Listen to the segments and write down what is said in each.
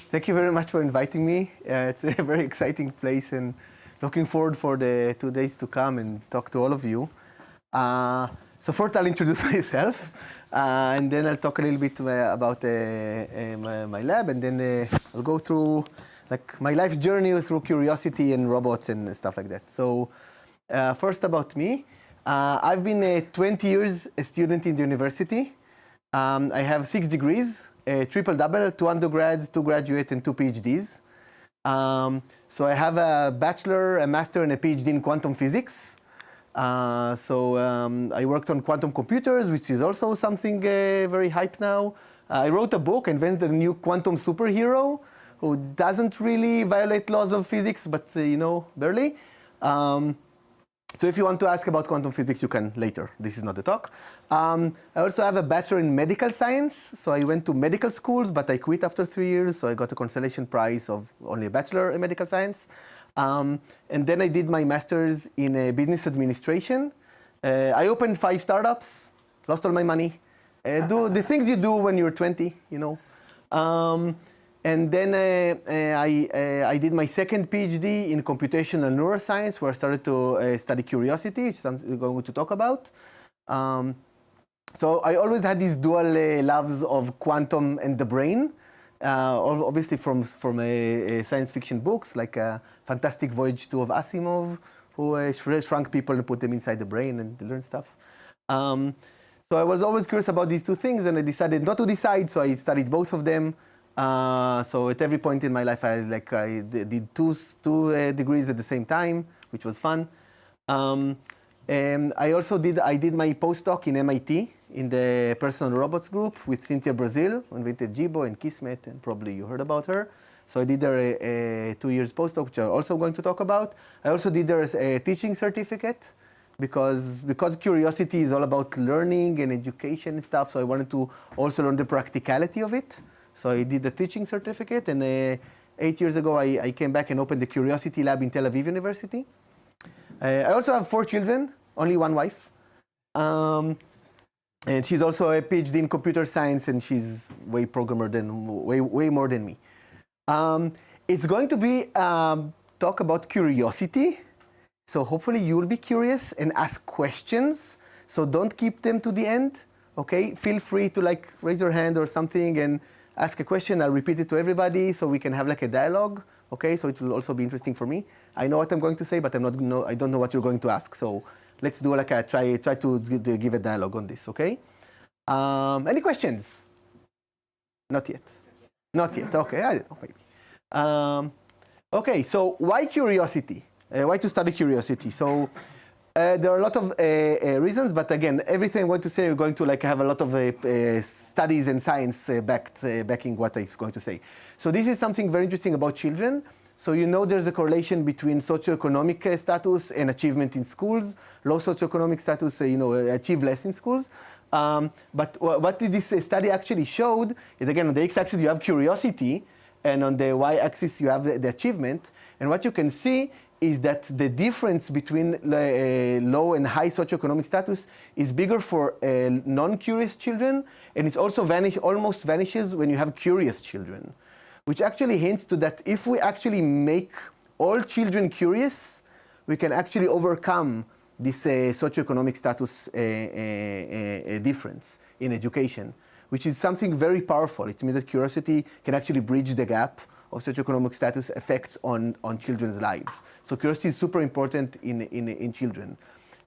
Thank you very much for inviting me. It's a very exciting place and looking forward for the 2 days to come and talk to all of you. So first I'll introduce myself and then I'll talk a little bit about my lab, and then I'll go through like my life journey through curiosity and robots and stuff like that. So first about me. I've been 20 years a student in the university. I have 6 degrees, a triple-double, 2 undergrads, 2 graduate, and 2 PhDs. So I have a bachelor, a master, and a PhD in quantum physics. I worked on quantum computers, which is also something very hype now. I wrote a book, invented a new quantum superhero who doesn't really violate laws of physics, but barely. So if you want to ask about quantum physics, you can later. This is not the talk. I also have a bachelor in medical science. So I went to medical schools, but I quit after 3 years. So I got a consolation prize of only a bachelor in medical science. And then I did my master's in business administration. I opened 5 startups, lost all my money. Do the things you do when you're 20, And then I did my second PhD in computational neuroscience, where I started to study curiosity, which I'm going to talk about. So I always had these dual loves of quantum and the brain, obviously from science fiction books, like Fantastic Voyage 2 of Asimov, who shrunk people and put them inside the brain and learn stuff. So I was always curious about these 2 things, and I decided not to decide, so I studied both of them. So at every point in my life, I did two degrees at the same time, which was fun. And I also did my postdoc in MIT in the personal robots group with Cynthia Brazil, who invented Jibo and Kismet, and probably you heard about her. So I did there a 2 years postdoc, which I'm also going to talk about. I also did there a teaching certificate because curiosity is all about learning and education and stuff. So I wanted to also learn the practicality of it. So I did the teaching certificate, and 8 years ago, I came back and opened the Curiosity Lab in Tel Aviv University. I also have 4 children, only 1 wife. And she's also a PhD in computer science, and she's way more than me. It's going to be talk about curiosity. So hopefully you will be curious and ask questions. So don't keep them to the end, okay? Feel free to raise your hand or something and ask a question. I'll repeat it to everybody so we can have a dialogue, okay? So it will also be interesting for me. I know what I'm going to say, but I don't know what you're going to ask. So let's do try to give a dialogue on this, okay? Any questions? Not yet. Not yet. Okay, I don't know, maybe. Okay, so why curiosity? Why to study curiosity? So there are a lot of reasons, but again, everything I'm going to say, we're going to have a lot of studies and science backing what I'm going to say. So this is something very interesting about children. So there's a correlation between socioeconomic status and achievement in schools. Low socioeconomic status, achieve less in schools. But what this study actually showed is, again, on the x-axis you have curiosity, and on the y-axis you have the achievement. And what you can see is that the difference between low and high socioeconomic status is bigger for non-curious children, and it also almost vanishes when you have curious children, which actually hints to that if we actually make all children curious, we can actually overcome this socioeconomic status difference in education, which is something very powerful. It means that curiosity can actually bridge the gap of socioeconomic status effects on children's lives. So curiosity is super important in children.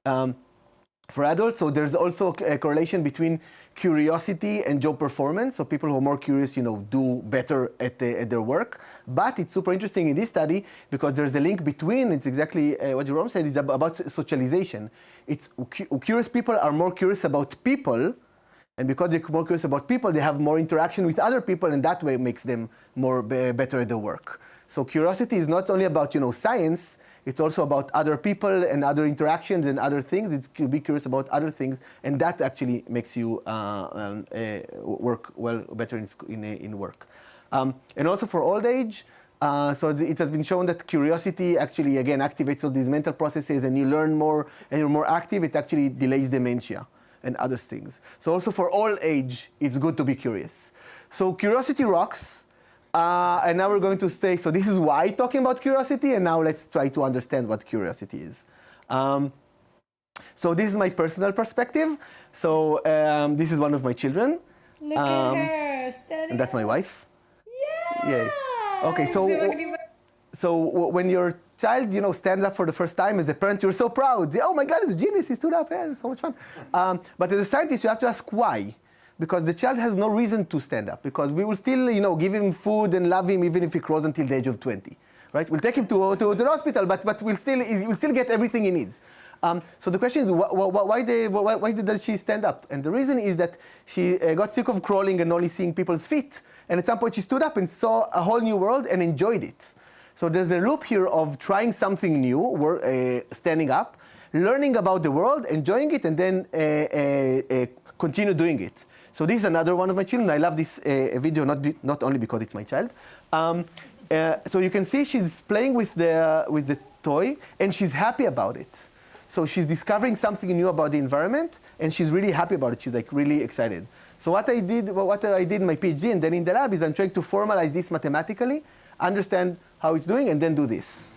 For adults, so there's also a correlation between curiosity and job performance. So people who are more curious, do better at their work. But it's super interesting in this study because there's a link between, it's exactly what Jerome said, it's about socialization. Curious people are more curious about people. And because they're more curious about people, they have more interaction with other people, and that way makes them better at their work. So curiosity is not only about science, it's also about other people and other interactions and other things. It could be curious about other things, and that actually makes you work better in work. And also for old age, so it has been shown that curiosity actually, again, activates all these mental processes, and you learn more and you're more active. It actually delays dementia and other things. So also for all age, it's good to be curious. So curiosity rocks. And now we're going to say, so this is why talking about curiosity, and now let's try to understand what curiosity is. So this is my personal perspective. So this is one of my children. Look at her, standing and that's my wife. Yeah. Yay. Okay, so when your child, stands up for the first time, as a parent, you're so proud. Oh my God, it's a genius, he stood up, yeah, so much fun. But as a scientist, you have to ask why. Because the child has no reason to stand up. Because we will still, give him food and love him even if he grows until the age of 20. Right? We'll take him to the hospital, but we'll still get everything he needs. So the question is, why does she stand up? And the reason is that she got sick of crawling and only seeing people's feet. And at some point she stood up and saw a whole new world and enjoyed it. So there's a loop here of trying something new, standing up, learning about the world, enjoying it, and then continue doing it. So this is another one of my children. I love this video, not only because it's my child. So you can see she's playing with the toy, and she's happy about it. So she's discovering something new about the environment, and she's really happy about it. She's like really excited. So what I did in my PhD and then in the lab is I'm trying to formalize this mathematically, understand how it's doing, and then do this.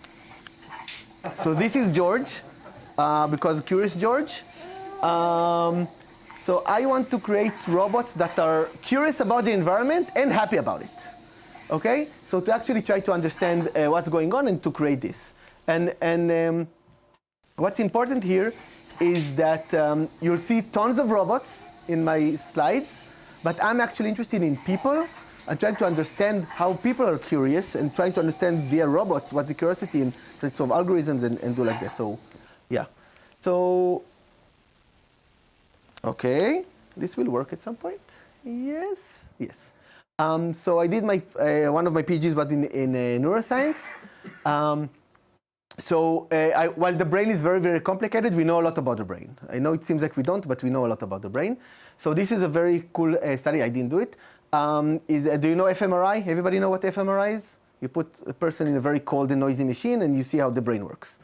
So this is George, because Curious George. So I want to create robots that are curious about the environment and happy about it. Okay? So to actually try to understand what's going on and to create this. And what's important here is that you'll see tons of robots in my slides, but I'm actually interested in people. I'm trying to understand how people are curious and trying to understand via robots what's the curiosity and try to solve algorithms and do like that. So, yeah. So, okay, this will work at some point. Yes, yes. So I did one of my PhDs was in neuroscience. While the brain is very, very complicated, we know a lot about the brain. I know it seems like we don't, but we know a lot about the brain. So this is a very cool study. I didn't do it. Do you know fMRI? Everybody know what fMRI is? You put a person in a very cold and noisy machine, and you see how the brain works.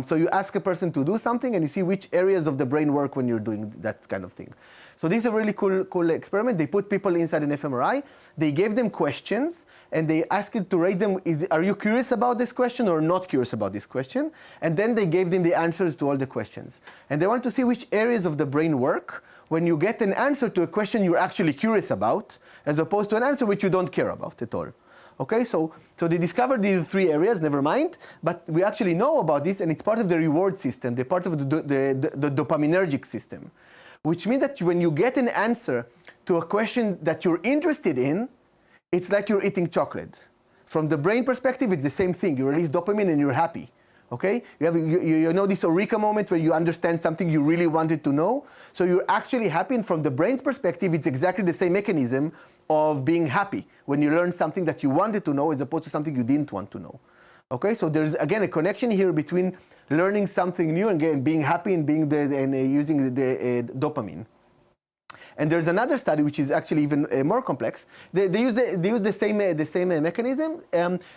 So you ask a person to do something, and you see which areas of the brain work when you're doing that kind of thing. So this is a really cool experiment. They put people inside an fMRI. They gave them questions, and they asked it to rate them, are you curious about this question or not curious about this question? And then they gave them the answers to all the questions. And they want to see which areas of the brain work when you get an answer to a question you're actually curious about, as opposed to an answer which you don't care about at all. Okay, so they discovered these 3 areas, never mind, but we actually know about this, and it's part of the reward system. They're part of the dopaminergic system, which means that when you get an answer to a question that you're interested in, it's like you're eating chocolate. From the brain perspective, it's the same thing. You release dopamine and you're happy. Okay? You know this eureka moment where you understand something you really wanted to know. So you're actually happy, and from the brain's perspective, it's exactly the same mechanism of being happy when you learn something that you wanted to know as opposed to something you didn't want to know. Okay? So there's, again, a connection here between learning something new and being happy and using the dopamine. And there's another study which is actually even more complex. They use the same mechanism.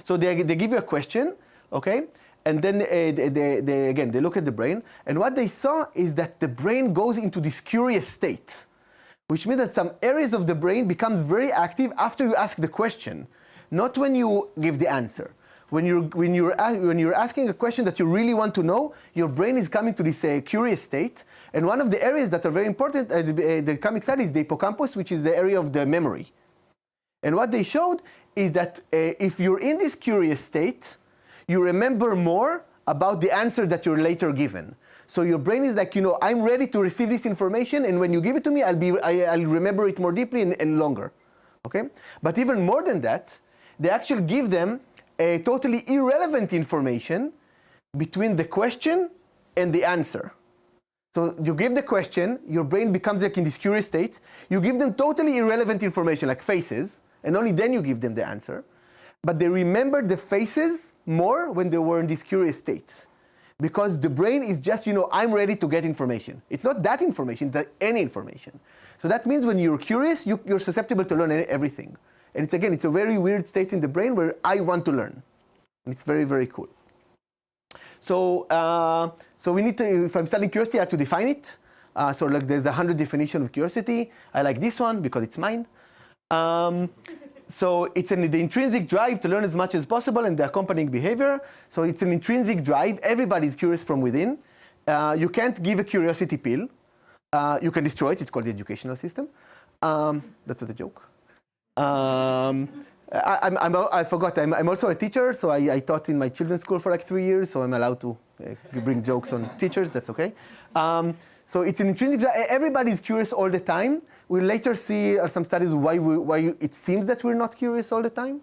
So they give you a question, okay? And then they look at the brain, and what they saw is that the brain goes into this curious state, which means that some areas of the brain becomes very active after you ask the question, not when you give the answer. When you're asking a question that you really want to know, your brain is coming to this curious state, and one of the areas that are very important, they become excited, is the hippocampus, which is the area of the memory. And what they showed is that if you're in this curious state, you remember more about the answer that you're later given. So your brain is like, I'm ready to receive this information, and when you give it to me, I'll remember it more deeply and longer. Okay? But even more than that, they actually give them a totally irrelevant information between the question and the answer. So you give the question, your brain becomes like in this curious state, you give them totally irrelevant information like faces, and only then you give them the answer. But they remember the faces more when they were in these curious states. Because the brain is just, I'm ready to get information. It's not that information, it's any information. So that means when you're curious, you're susceptible to learn everything. And it's a very weird state in the brain where I want to learn. And it's very, very cool. So we need to, if I'm studying curiosity, I have to define it. So like there's 100 definitions of curiosity. I like this one because it's mine. So it's the intrinsic drive to learn as much as possible and the accompanying behavior. So it's an intrinsic drive. Everybody's curious from within. You can't give a curiosity pill. You can destroy it. It's called the educational system. That's not a joke. I forgot. I'm also a teacher, so I taught in my children's school for like 3 years, so I'm allowed to bring jokes on teachers. That's okay. So it's an intrinsic drive. Everybody's curious all the time. We'll later see some studies why it seems that we're not curious all the time.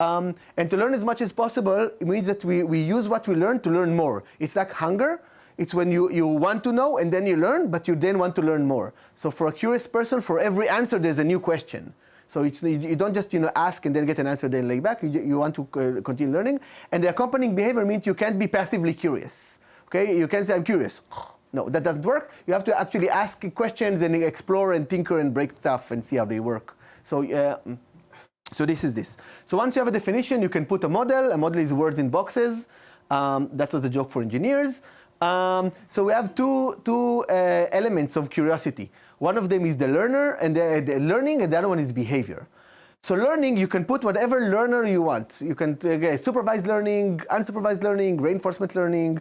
And to learn as much as possible, it means that we use what we learn to learn more. It's like hunger. It's when you want to know and then you learn, but you then want to learn more. So for a curious person, for every answer, there's a new question. So you don't just ask and then get an answer, then lay back. You want to continue learning. And the accompanying behavior means you can't be passively curious. Okay? You can't say, I'm curious. No, that doesn't work. You have to actually ask questions and explore and tinker and break stuff and see how they work. So this is this. So once you have a definition, you can put a model. A model is words in boxes. That was a joke for engineers. So we have two elements of curiosity. One of them is the learner and the learning, and the other one is behavior. So learning, you can put whatever learner you want. You can supervised learning, unsupervised learning, reinforcement learning.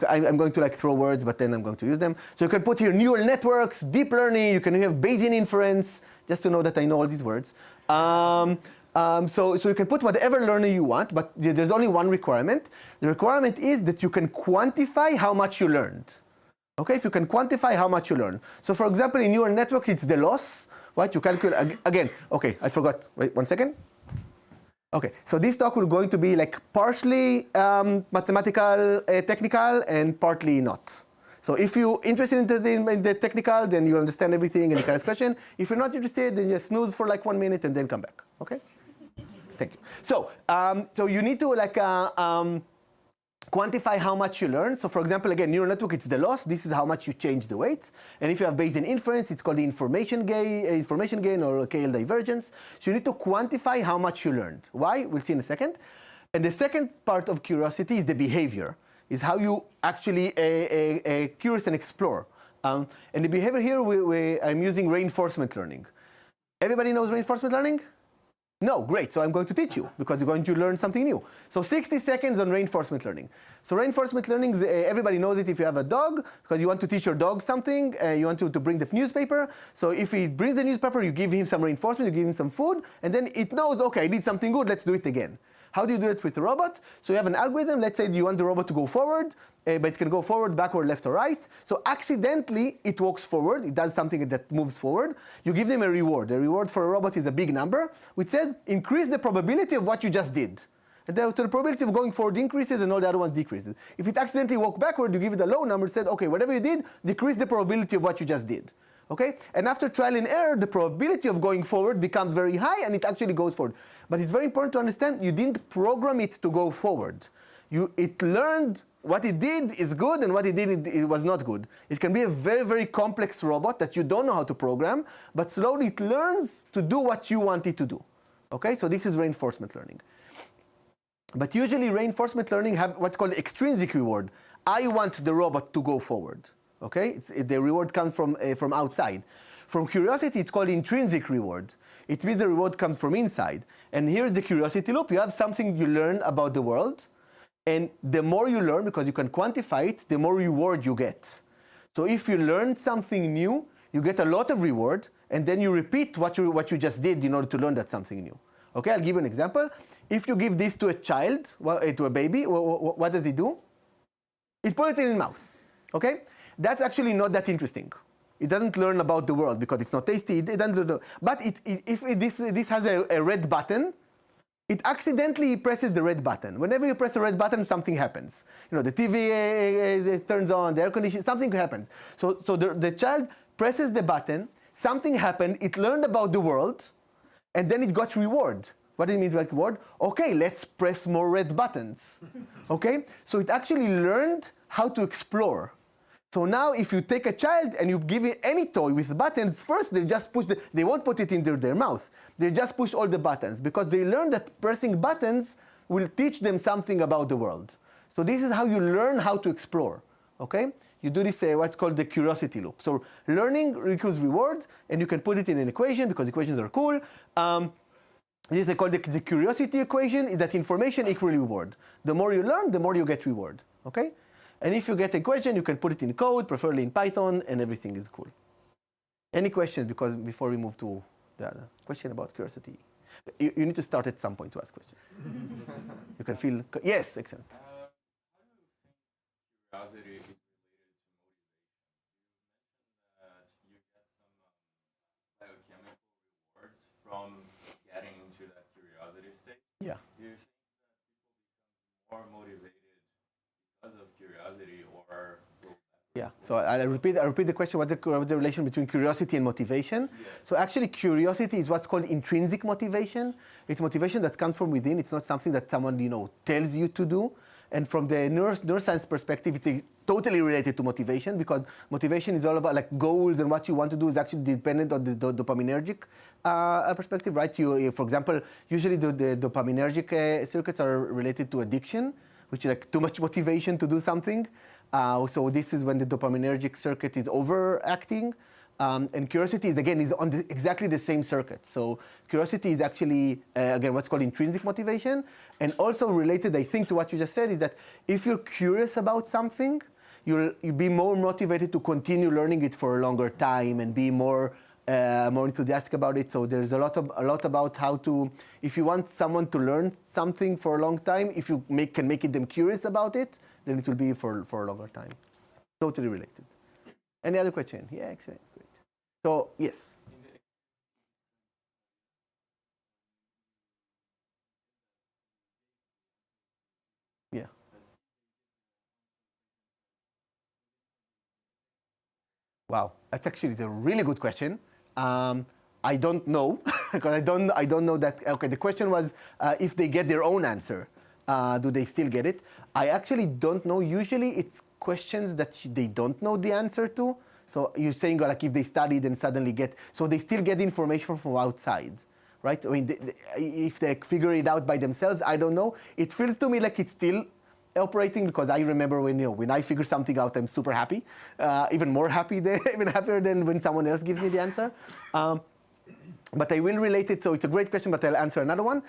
I'm going to throw words, but then I'm going to use them. So you can put here neural networks, deep learning. You can have Bayesian inference, just to know that I know all these words. So you can put whatever learner you want, but there's only one requirement. The requirement is that you can quantify how much you learned. Okay, if you can quantify how much you learn. So for example, in neural network, it's the loss, right? You calculate, again, okay, I forgot, wait 1 second. Okay, so this talk will going to be partially mathematical, technical, and partly not. So if you're interested in the technical, then you understand everything and you can ask question. If you're not interested, then you snooze for 1 minute and then come back, okay? Thank you. So you need to quantify how much you learn. So for example, again, neural network, it's the loss. This is how much you change the weights. And if you have Bayesian inference, it's called the information gain or KL divergence. So you need to quantify how much you learned. Why? We'll see in a second. And the second part of curiosity is the behavior, is how you actually curious and explore. And the behavior here, I'm using reinforcement learning. Everybody knows reinforcement learning? No, great. So I'm going to teach you because you're going to learn something new. So 60 seconds on reinforcement learning. So reinforcement learning, everybody knows it if you have a dog because you want to teach your dog something. You want to bring the newspaper. So if he brings the newspaper, you give him some reinforcement, you give him some food, and then it knows, okay, I did something good, let's do it again. How do you do it with a robot? So you have an algorithm. Let's say you want the robot to go forward, but it can go forward, backward, left, or right. So accidentally, it walks forward. It does something that moves forward. You give them a reward. The reward for a robot is a big number, which says increase the probability of what you just did. And so the probability of going forward increases and all the other ones decreases. If it accidentally walked backward, you give it a low number, said, okay, whatever you did, decrease the probability of what you just did. Okay? And after trial and error, the probability of going forward becomes very high, and it actually goes forward. But it's very important to understand you didn't program it to go forward. It learned what it did is good, and what it did it was not good. It can be a very, very complex robot that you don't know how to program, but slowly it learns to do what you want it to do. Okay? So this is reinforcement learning. But usually reinforcement learning have what's called extrinsic reward. I want the robot to go forward. Okay, the reward comes from outside. From curiosity, it's called intrinsic reward. It means the reward comes from inside. And here's the curiosity loop. You have something you learn about the world, and the more you learn, because you can quantify it, the more reward you get. So if you learn something new, you get a lot of reward, and then you repeat what you just did in order to learn that something new. Okay, I'll give you an example. If you give this to a child, to a baby, what does it do? It puts it in its mouth. Okay? That's actually not that interesting. It doesn't learn about the world because it's not tasty. It doesn't learn. But if this has a red button, it accidentally presses the red button. Whenever you press a red button, something happens. The TV turns on, the air conditioning, something happens. So the child presses the button, something happened, it learned about the world, and then it got reward. What do you mean by reward? Okay, let's press more red buttons. Okay? So it actually learned how to explore. So now if you take a child and you give it any toy with buttons, first they just push they won't put it into their mouth. They just push all the buttons because they learn that pressing buttons will teach them something about the world. So this is how you learn how to explore. Okay? You do this what's called the curiosity loop. So learning equals reward, and you can put it in an equation because equations are cool. This is called the curiosity equation, is that information equals reward. The more you learn, the more you get reward, okay? And if you get a question, you can put it in code, preferably in Python, and everything is cool. Any questions? Because before we move to the other question about curiosity. You need to start at some point to ask questions. You can feel, yes, excellent. How do you think curiosity is related to motivation? You mentioned that you get some biochemical rewards from getting into that curiosity state. Yeah. Do you think that people become more motivated because of curiosity, or yeah, so I'll repeat the question, what's the relation between curiosity and motivation? Yes. So actually curiosity is what's called intrinsic motivation. It's motivation that comes from within. It's not something that someone, tells you to do. And from the neuroscience perspective, it's totally related to motivation, because motivation is all about like goals, and what you want to do is actually dependent on the dopaminergic perspective, right? For example, usually the dopaminergic circuits are related to addiction, which is like too much motivation to do something. So this is when the dopaminergic circuit is overacting. And curiosity is on exactly the same circuit. So curiosity is actually, again, what's called intrinsic motivation. And also related, I think, to what you just said, is that if you're curious about something, you'll be more motivated to continue learning it for a longer time and be more enthusiastic about it. So there's a lot about how to, if you want someone to learn something for a long time, if you can make them curious about it, then it will be for a longer time. Totally related. Any other question? Yeah, excellent, great. So yes. Yeah. Wow, that's actually a really good question. I don't know because I don't know that. Okay, the question was if they get their own answer, do they still get it? I actually don't know. Usually, it's questions that they don't know the answer to. So you're saying like if they studied and suddenly get, so they still get information from outside, right? I mean, if they figure it out by themselves, I don't know. It feels to me like it's still operating, because I remember when I figure something out, I'm super happy, even happier than when someone else gives me the answer. But I will relate it. So it's a great question, but I'll answer another one.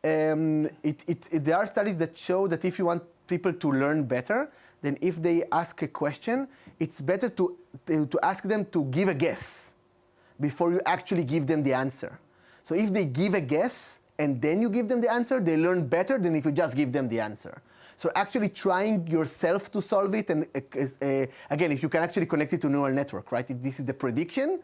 There are studies that show that if you want people to learn better, then if they ask a question, it's better to ask them to give a guess before you actually give them the answer. So if they give a guess and then you give them the answer, they learn better than if you just give them the answer. So actually trying yourself to solve it, and again, if you can actually connect it to neural network, right? This is the prediction,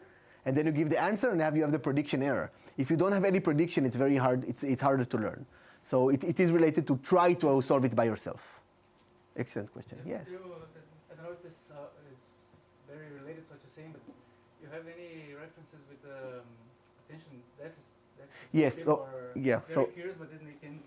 and then you give the answer, and you have the prediction error. If you don't have any prediction, it's very hard. It's harder to learn. So it is related to try to solve it by yourself. Excellent question. Yes. I don't know if this is very related to what you're saying, but you have any references with attention deficit? Yes. So yeah. Very curious, but then they can.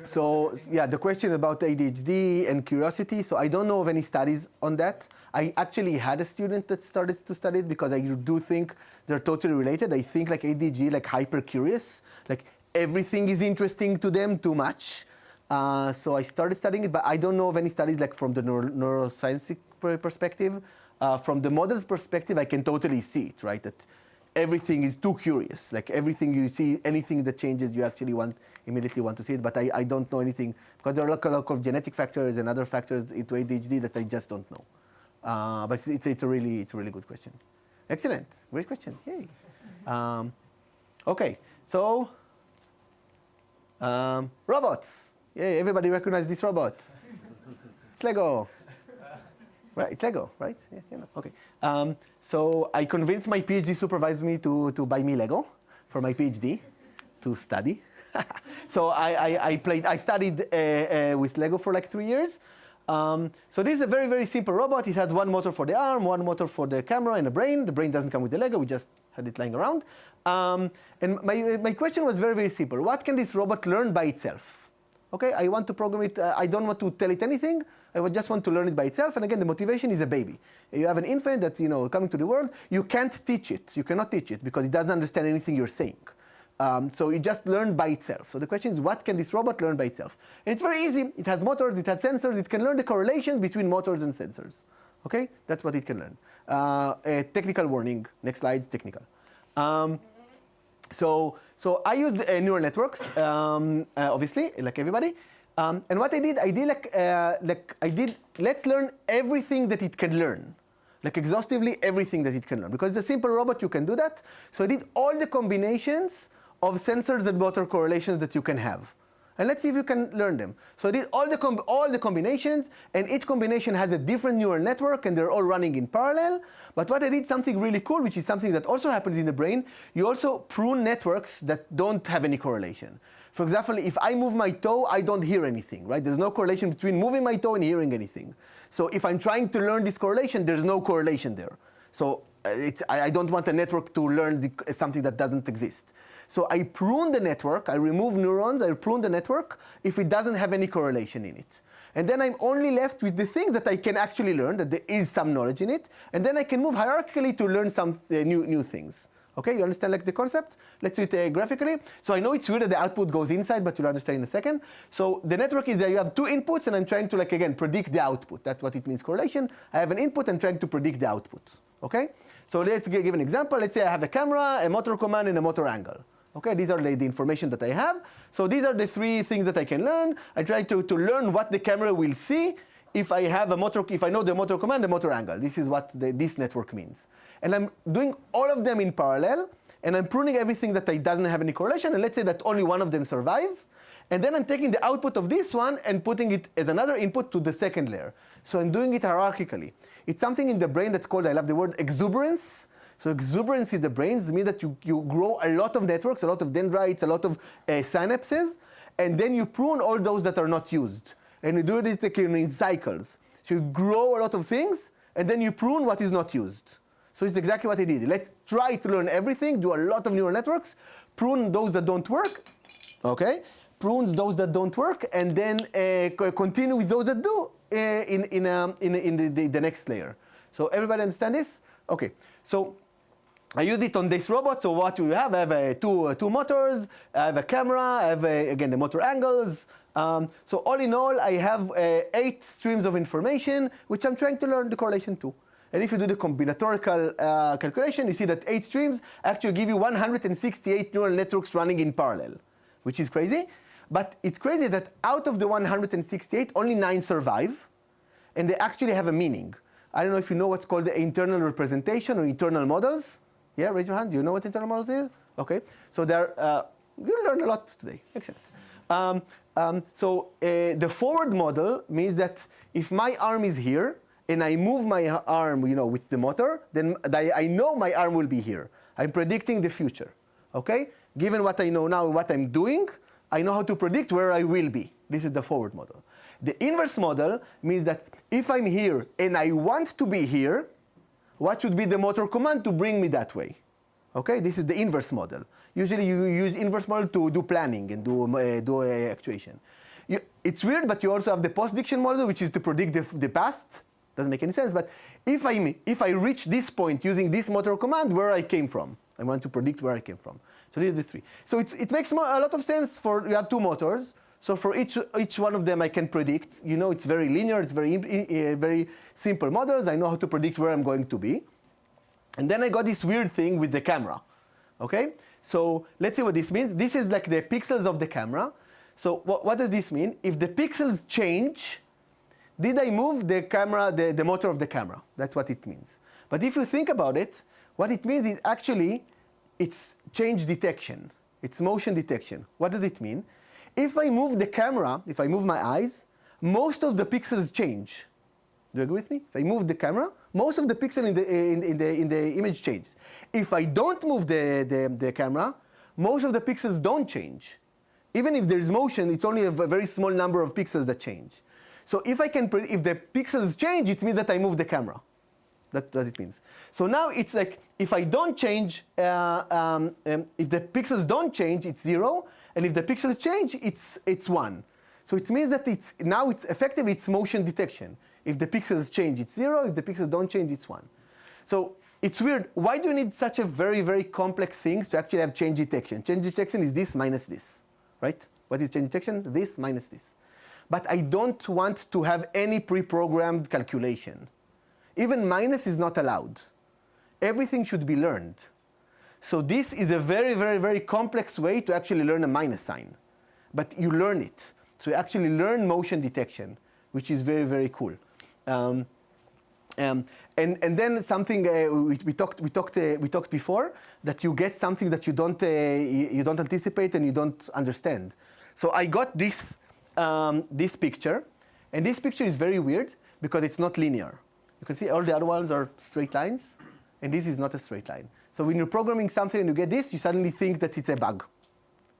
So yeah, the question about ADHD and curiosity. So I don't know of any studies on that. I actually had a student that started to study it, because I do think they're totally related. I think like ADHD, like hyper curious, like everything is interesting to them too much. So I started studying it, but I don't know of any studies like from the neuroscience perspective. From the model's perspective, I can totally see it, right? That everything is too curious. Like everything you see, anything that changes, you actually immediately want to see it. But I don't know anything, because there are a lot of genetic factors and other factors into ADHD that I just don't know. But it's a really good question. Excellent, great question. Yay. Okay, so robots. Yay, everybody recognize this robot. It's Lego. Right, it's Lego, right? Yes, yeah, no. Okay. So I convinced my PhD supervisor me to buy me Lego for my PhD to study. So I studied with Lego for like 3 years. So this is a very, very simple robot. It has one motor for the arm, one motor for the camera, and a brain. The brain doesn't come with the Lego. We just had it lying around. And my question was very, very simple. What can this robot learn by itself? Okay, I want to program it. I don't want to tell it anything. I would just want to learn it by itself. And again, the motivation is a baby. You have an infant that's coming to the world. You can't teach it. You cannot teach it because it doesn't understand anything you're saying. So it just learned by itself. So the question is, what can this robot learn by itself? And it's very easy. It has motors. It has sensors. It can learn the correlations between motors and sensors. Okay, that's what it can learn. A technical warning. Next slide is technical. So I used neural networks, obviously, like everybody. And what I did let's learn everything that it can learn. Like exhaustively everything that it can learn. Because it's a simple robot, you can do that. So I did all the combinations of sensors and motor correlations that you can have. And let's see if you can learn them. So I did all the combinations, and each combination has a different neural network, and they're all running in parallel. But what I did, something really cool, which is something that also happens in the brain, you also prune networks that don't have any correlation. For example, if I move my toe, I don't hear anything, right? There's no correlation between moving my toe and hearing anything. So if I'm trying to learn this correlation, there's no correlation there. So I don't want a network to learn something that doesn't exist. So I prune the network, I remove neurons, I prune the network if it doesn't have any correlation in it. And then I'm only left with the things that I can actually learn, that there is some knowledge in it, and then I can move hierarchically to learn some new things. Okay, you understand like the concept? Let's do it graphically. So I know it's weird that the output goes inside, but you'll understand in a second. So the network is that you have two inputs, and I'm trying to, like, again, predict the output. That's what it means, correlation. I have an input, and trying to predict the output. Okay? So let's give an example. Let's say I have a camera, a motor command, and a motor angle. Okay, these are the information that I have. So these are the three things that I can learn. I try to learn what the camera will see if I know the motor command, the motor angle. This is what this network means. And I'm doing all of them in parallel, and I'm pruning everything that doesn't have any correlation, and let's say that only one of them survives. And then I'm taking the output of this one and putting it as another input to the second layer. So I'm doing it hierarchically. It's something in the brain that's called, I love the word, exuberance. So exuberance in the brain means that you grow a lot of networks, a lot of dendrites, a lot of synapses, and then you prune all those that are not used. And you do it in cycles. So you grow a lot of things, and then you prune what is not used. So it's exactly what I did. Let's try to learn everything, do a lot of neural networks, prune those that don't work, okay? Prunes those that don't work, and then continue with those that do in the next layer. So everybody understand this? Okay. So I used it on this robot. So what do you have? I have two motors. I have a camera. I have, again, the motor angles. So all in all, I have 8 streams of information, which I'm trying to learn the correlation to. And if you do the combinatorial calculation, you see that 8 streams actually give you 168 neural networks running in parallel, which is crazy. But it's crazy that out of the 168, only 9 survive, and they actually have a meaning. I don't know if you know what's called the internal representation or internal models. Yeah, raise your hand. Do you know what internal models are? Okay. So you learned a lot today. Excellent. The forward model means that if my arm is here and I move my arm, with the motor, then I know my arm will be here. I'm predicting the future. Okay? Given what I know now and what I'm doing, I know how to predict where I will be. This is the forward model. The inverse model means that if I'm here and I want to be here, what should be the motor command to bring me that way? Okay, this is the inverse model. Usually you use inverse model to do planning and do actuation. It's weird, but you also have the post-diction model, which is to predict the past. Doesn't make any sense, but if I reach this point using this motor command, where I came from, I want to predict where I came from. So these are the 3. So it makes a lot of sense you have 2 motors. So for each one of them, I can predict. It's very linear. It's very simple models. I know how to predict where I'm going to be. And then I got this weird thing with the camera. Okay? So let's see what this means. This is like the pixels of the camera. So what does this mean? If the pixels change, did I move the camera, the motor of the camera? That's what it means. But if you think about it, what it means is actually it's change detection. It's motion detection. What does it mean? If I move the camera, if I move my eyes, most of the pixels change. Do you agree with me? If I move the camera, most of the pixels in the image change. If I don't move the camera, most of the pixels don't change. Even if there is motion, it's only a very small number of pixels that change. So if the pixels change, it means that I move the camera. That's what it means. So now it's like if I don't change, if the pixels don't change, it's 0, and if the pixels change, it's 1. So it means that it's effectively it's motion detection. If the pixels change, it's 0. If the pixels don't change, it's 1. So it's weird. Why do you need such a very, very complex things to actually have change detection? Change detection is this minus this, right? What is change detection? This minus this. But I don't want to have any pre-programmed calculation. Even minus is not allowed. Everything should be learned. So this is a very, very, very complex way to actually learn a minus sign. But you learn it. So you actually learn motion detection, which is very, very cool. And then something we talked before, that you get something that you don't anticipate and you don't understand. So I got this this picture, and this picture is very weird because it's not linear. You can see all the other ones are straight lines, and this is not a straight line. So when you're programming something and you get this, you suddenly think that it's a bug.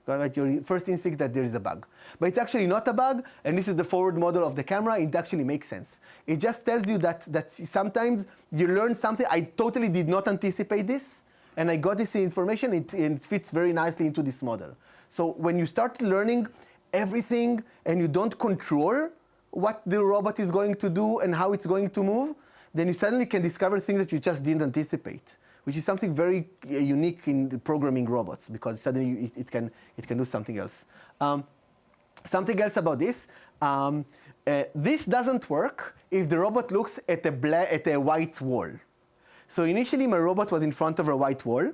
Right? Your first instinct that there is a bug. But it's actually not a bug, and this is the forward model of the camera. It actually makes sense. It just tells you that sometimes you learn something. I totally did not anticipate this, and I got this information. It fits very nicely into this model. So when you start learning everything and you don't control what the robot is going to do and how it's going to move, then you suddenly can discover things that you just didn't anticipate, which is something very unique in the programming robots, because suddenly it can do something else. Something else about this, this doesn't work if the robot looks at a white wall. So initially my robot was in front of a white wall,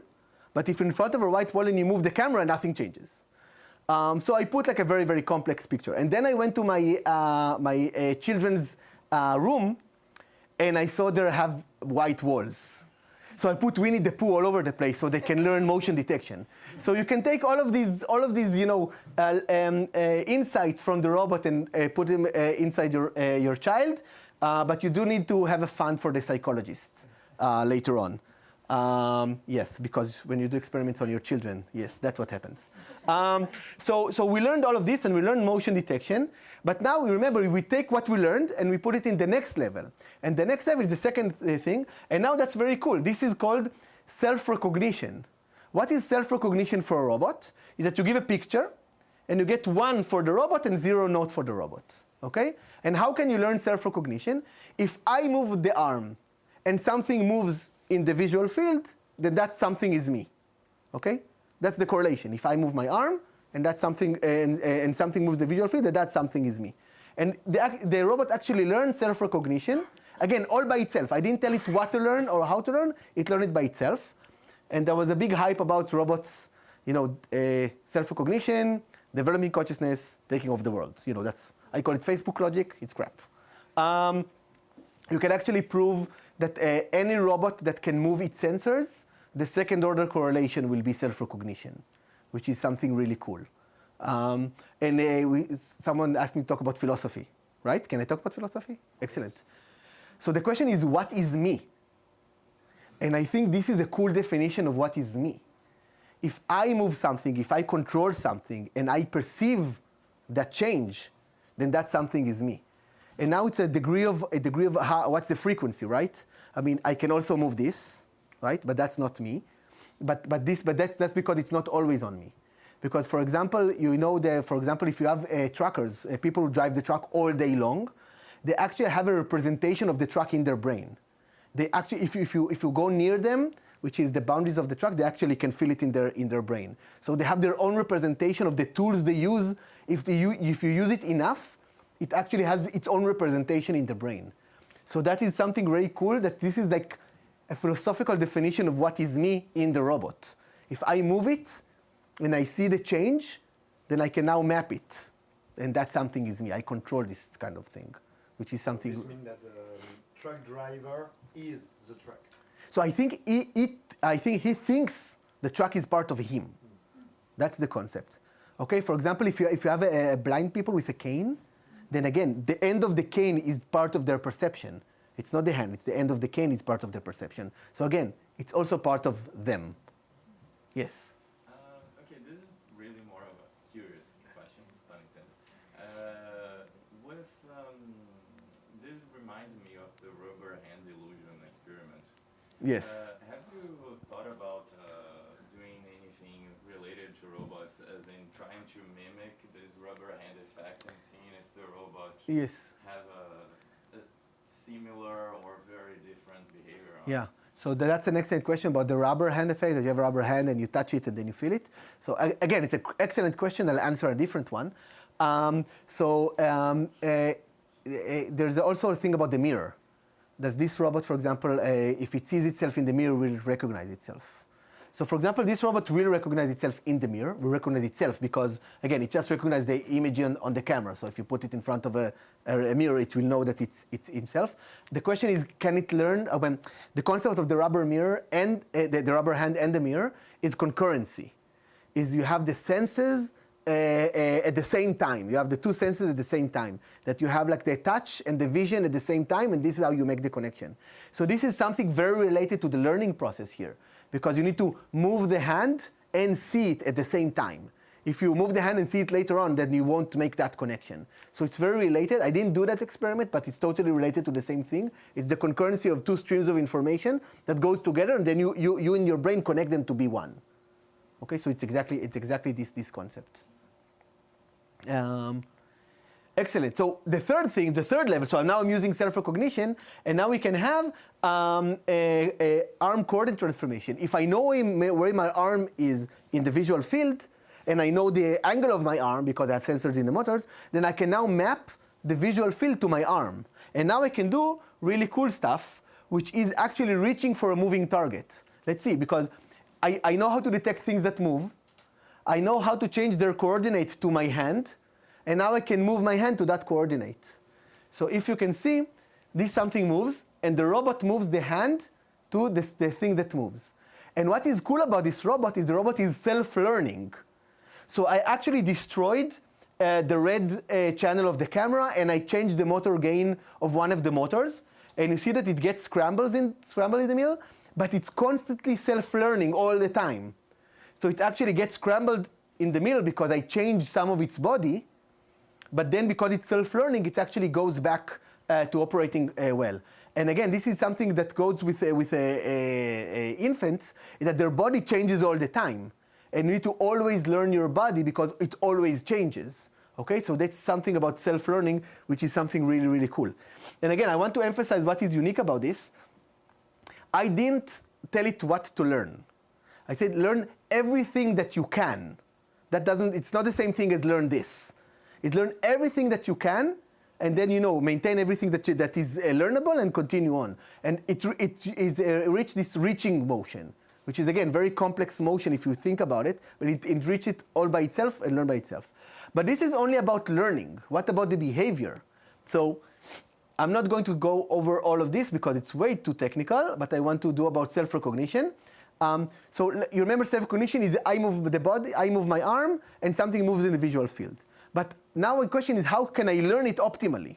but if in front of a white wall and you move the camera, nothing changes. So I put like a very, very complex picture. And then I went to my children's room, and I saw they have white walls. So I put Winnie the Pooh all over the place so they can learn motion detection. So you can take all of these insights from the robot and put them inside your child, but you do need to have a fund for the psychologists later on. Yes, because when you do experiments on your children, yes, that's what happens. So we learned all of this, and we learned motion detection. But now we remember, we take what we learned and we put it in the next level. And the next level is the second thing. And now that's very cool. This is called self-recognition. What is self-recognition for a robot? Is that you give a picture, and you get 1 for the robot and 0 not for the robot. Okay? And how can you learn self-recognition? If I move the arm and something moves in the visual field, then that something is me. Okay? That's the correlation. If I move my arm and that's something, and something moves the visual field, then that something is me. And the robot actually learns self-recognition, again, all by itself. I didn't tell it what to learn or how to learn. It learned it by itself. And there was a big hype about robots, self-recognition, developing consciousness, taking over the world. I call it Facebook logic. It's crap. You can actually prove that any robot that can move its sensors, the second order correlation will be self-recognition, which is something really cool. Someone asked me to talk about philosophy, right? Can I talk about philosophy? Excellent. So the question is, what is me? And I think this is a cool definition of what is me. If I move something, if I control something, and I perceive that change, then that something is me. And now it's a degree of what's the frequency, right? I mean, I can also move this, right? But that's not me. But that's because it's not always on me. Because, for example, if you have truckers, people who drive the truck all day long, they actually have a representation of the truck in their brain. They actually, if you go near them, which is the boundaries of the truck, they actually can feel it in their brain. So they have their own representation of the tools they use. If you use it enough, it actually has its own representation in the brain. So that is something very cool, that this is like a philosophical definition of what is me in the robot. If I move it and I see the change, then I can now map it. And that something is me. I control this kind of thing, which is something. Does this mean that the truck driver is the truck? So I think he thinks the truck is part of him. That's the concept. Okay, for example, if you have a blind people with a cane, then again, the end of the cane is part of their perception. It's not the hand, it's the end of the cane is part of their perception. So again, it's also part of them. Yes? Okay, this is really more of a curious question, pun intended. This reminds me of the rubber hand illusion experiment. Yes. Have you thought about doing anything related to robots, as in trying to mimic this rubber hand effect and seeing if the robot have a similar or very different behavior? Yeah. So that's an excellent question about the rubber hand effect, that you have a rubber hand and you touch it and then you feel it. So again, it's an excellent question. I'll answer a different one. There's also a thing about the mirror. Does this robot, for example, if it sees itself in the mirror, will it recognize itself? So for example, this robot will recognize itself in the mirror, will recognize itself because, again, it just recognizes the image on the camera. So if you put it in front of a mirror, it will know that it's itself. The question is, can it learn? The concept of the rubber mirror and the rubber hand and the mirror is concurrency. Is you have the senses at the same time. You have the two senses at the same time. That you have like the touch and the vision at the same time, and this is how you make the connection. So this is something very related to the learning process here, because you need to move the hand and see it at the same time. If you move the hand and see it later on, then you won't make that connection. So it's very related. I didn't do that experiment, but it's totally related to the same thing. It's the concurrency of two streams of information that goes together, and then you in your brain connect them to be one. Okay, so it's exactly this concept. Excellent. So the third level, so now I'm using self-recognition, and now we can have a arm coordinate transformation. If I know where my arm is in the visual field, and I know the angle of my arm because I have sensors in the motors, then I can now map the visual field to my arm. And now I can do really cool stuff, which is actually reaching for a moving target. Let's see, because I know how to detect things that move. I know how to change their coordinate to my hand, and now I can move my hand to that coordinate. So if you can see, this something moves, and the robot moves the hand to the thing that moves. And what is cool about this robot is the robot is self-learning. So I actually destroyed the red channel of the camera, and I changed the motor gain of one of the motors. And you see that it gets scrambled in the middle, but it's constantly self-learning all the time. So it actually gets scrambled in the middle because I changed some of its body, but then because it's self-learning, it actually goes back to operating well. And again, this is something that goes with infants, is that their body changes all the time. And you need to always learn your body because it always changes. Okay, so that's something about self-learning, which is something really, really cool. And again, I want to emphasize what is unique about this. I didn't tell it what to learn. I said, learn everything that you can. It's not the same thing as learn this. It's learn everything that you can, and then, maintain everything that is learnable and continue on. And it reach this reaching motion, which is, again, very complex motion if you think about it, but it reach it all by itself and learn by itself. But this is only about learning. What about the behavior? So I'm not going to go over all of this because it's way too technical, but I want to do about self-recognition. So you remember self-recognition is I move the body, I move my arm, and something moves in the visual field. But now the question is, how can I learn it optimally?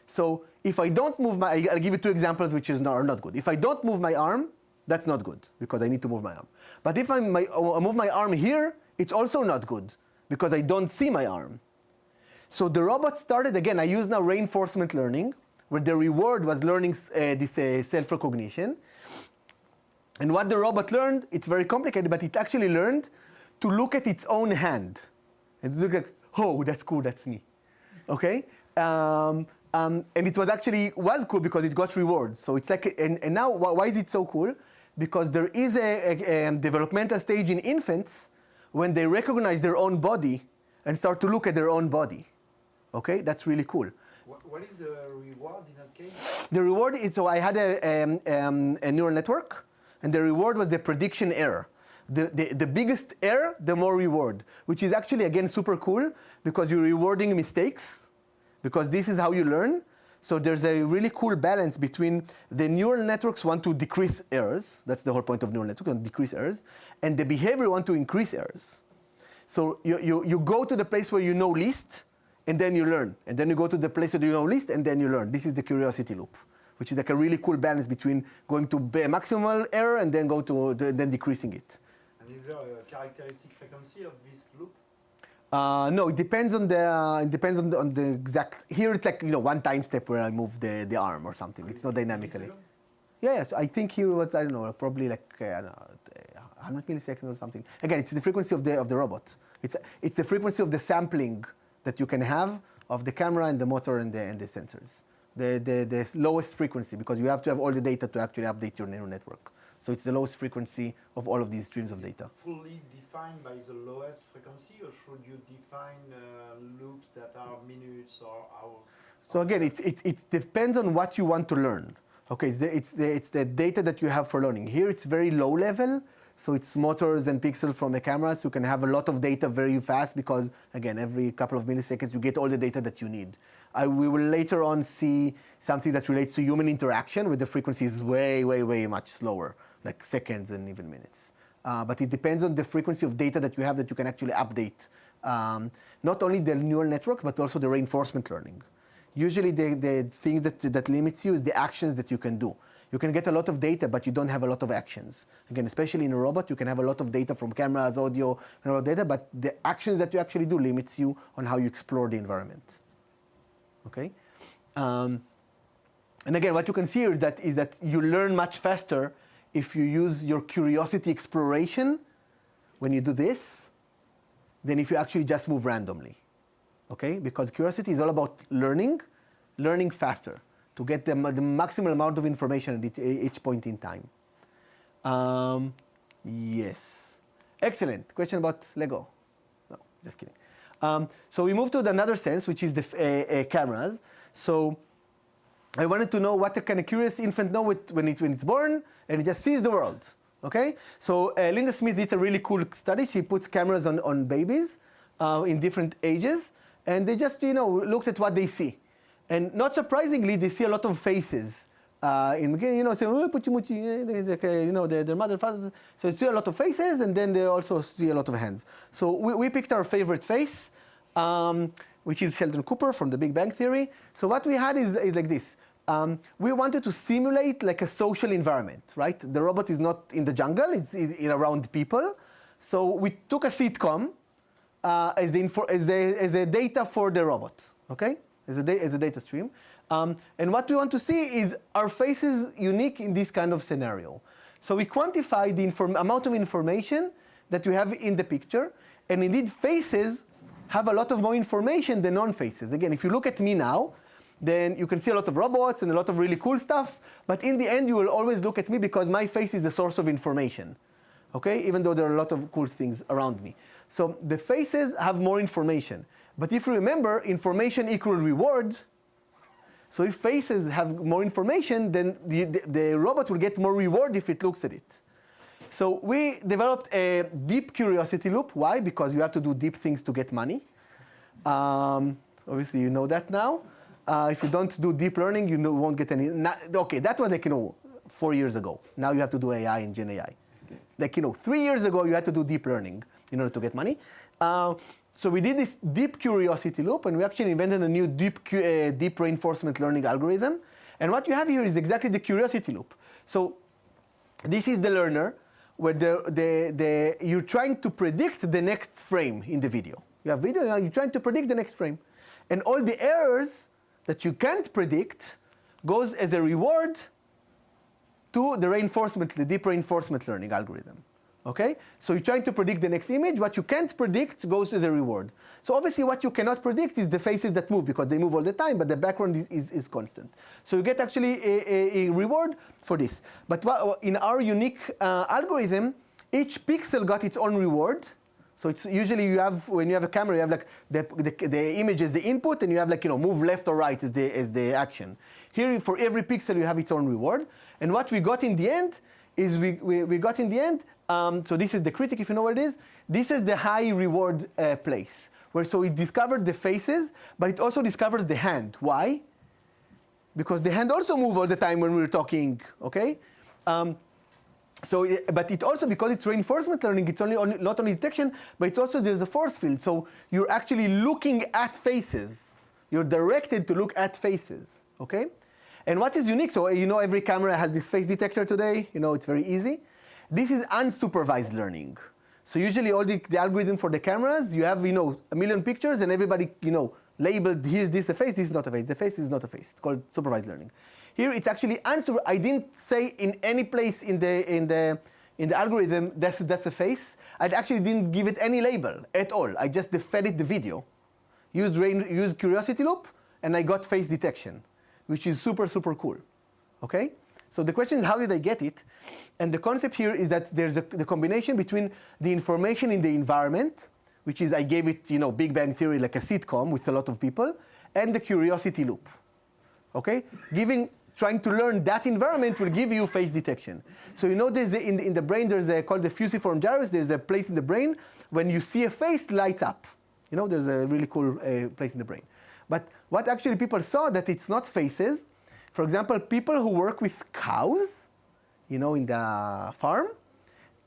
So if I don't move I'll give you two examples which are not good. If I don't move my arm, that's not good because I need to move my arm. But if I move my arm here, it's also not good because I don't see my arm. So the robot started, again, I use now reinforcement learning, where the reward was learning this self-recognition. And what the robot learned, it's very complicated, but it actually learned to look at its own hand. And to look like, oh, that's cool, that's me. Okay? And it was cool because it got rewards. So it's like, and now, why is it so cool? Because there is a developmental stage in infants when they recognize their own body and start to look at their own body. Okay? That's really cool. What is the reward in that case? The reward is, so I had a neural network, and the reward was the prediction error. The biggest error, the more reward, which is actually, again, super cool because you're rewarding mistakes, because this is how you learn. So there's a really cool balance between the neural networks want to decrease errors. That's the whole point of neural networks, decrease errors. And the behavior want to increase errors. So you go to the place where you know least, and then you learn. And then you go to the place that you know least, and then you learn. This is the curiosity loop, which is like a really cool balance between going to maximal error and then then decreasing it. And is there a characteristic frequency of this loop? No, it depends on the exact. Here it's like one time step where I move the arm or something. It's not dynamically. Yes, I think here was, I don't know, probably like 100 milliseconds or something. Again, it's the frequency of the robot. It's the frequency of the sampling that you can have of the camera and the motor and the sensors. The lowest frequency, because you have to have all the data to actually update your neural network. So it's the lowest frequency of all of these streams of data. Fully defined by the lowest frequency, or should you define loops that are minutes or hours? So again, it depends on what you want to learn. Okay, it's the data that you have for learning. Here it's very low level, So it's motors and pixels from the camera, so you can have a lot of data very fast because, again, every couple of milliseconds you get all the data that you need. We will later on see something that relates to human interaction, where the frequency is way, way, way much slower, like seconds and even minutes. But it depends on the frequency of data that you have that you can actually update. Not only the neural network, but also the reinforcement learning. Usually the thing that limits you is the actions that you can do. You can get a lot of data, but you don't have a lot of actions. Again, especially in a robot, you can have a lot of data from cameras, audio, and all data, but the actions that you actually do limits you on how you explore the environment. Okay? And again, what you can see is that you learn much faster if you use your curiosity exploration when you do this than if you actually just move randomly. Okay? Because curiosity is all about learning faster to get the maximal amount of information at each point in time. Yes. Excellent. Question about Lego? No, just kidding. So we move to another sense, which is the cameras. So I wanted to know what can a curious infant know when it's born and it just sees the world. Okay? So Linda Smith did a really cool study. She put cameras on babies in different ages, and they just looked at what they see. And not surprisingly, they see a lot of faces. Saying, oh, puchi muchi, their mother, father. So they see a lot of faces, and then they also see a lot of hands. So we picked our favorite face, which is Sheldon Cooper from the Big Bang Theory. So what we had is like this. We wanted to simulate like a social environment, right? The robot is not in the jungle, it's around people. So we took a sitcom as the data for the robot, okay? As a data stream. And what we want to see is, are faces unique in this kind of scenario? So we quantify the amount of information that you have in the picture, and indeed faces have a lot of more information than non-faces. Again, if you look at me now, then you can see a lot of robots and a lot of really cool stuff, but in the end you will always look at me because my face is the source of information, okay? Even though there are a lot of cool things around me. So the faces have more information. But if you remember, information equals reward. So if faces have more information, then the robot will get more reward if it looks at it. So we developed a deep curiosity loop. Why? Because you have to do deep things to get money. Obviously, you know that now. If you don't do deep learning, you won't get any. Okay, that was like 4 years ago. Now you have to do AI and Gen AI. Like 3 years ago, you had to do deep learning in order to get money. So we did this deep curiosity loop, and we actually invented a new deep reinforcement learning algorithm. And what you have here is exactly the curiosity loop. So this is the learner, where you're trying to predict the next frame in the video. You have video, now you're trying to predict the next frame. And all the errors that you can't predict goes as a reward to the deep reinforcement learning algorithm. Okay? So you're trying to predict the next image. What you can't predict goes as a reward. So obviously what you cannot predict is the faces that move, because they move all the time, but the background is constant. So you get actually a reward for this. But in our unique algorithm, each pixel got its own reward. So it's usually when you have a camera, you have like the image as the input, and you have like move left or right as the action. Here, for every pixel, you have its own reward. And what we got in the end is we got in the end. So this is the critic, if you know what it is. This is the high reward place, so it discovered the faces, but it also discovers the hand. Why? Because the hand also moves all the time when we're talking. Okay. But it also, because it's reinforcement learning, it's not only detection, but it's also there's a force field. So you're actually looking at faces. You're directed to look at faces. Okay. And what is unique? So every camera has this face detector today. It's very easy. This is unsupervised learning. So usually all the algorithm for the cameras, you have a million pictures, and everybody labeled, here's this a face, this is not a face, the face is not a face. It's called supervised learning. Here it's actually unsupervised. I didn't say in any place in the algorithm that's a face. I actually didn't give it any label at all. I just fed it the video, used curiosity loop, and I got face detection, which is super, super cool. Okay? So the question is, how did I get it? And the concept here is that there's the combination between the information in the environment, which is I gave it, Big Bang Theory, like a sitcom with a lot of people, and the curiosity loop. Okay? Giving trying to learn that environment will give you face detection. So you know there's in the brain there's called the fusiform gyrus. There's a place in the brain when you see a face lights up. You know, there's a really cool place in the brain. But what actually people saw that it's not faces. For example, people who work with cows, you know, in the farm,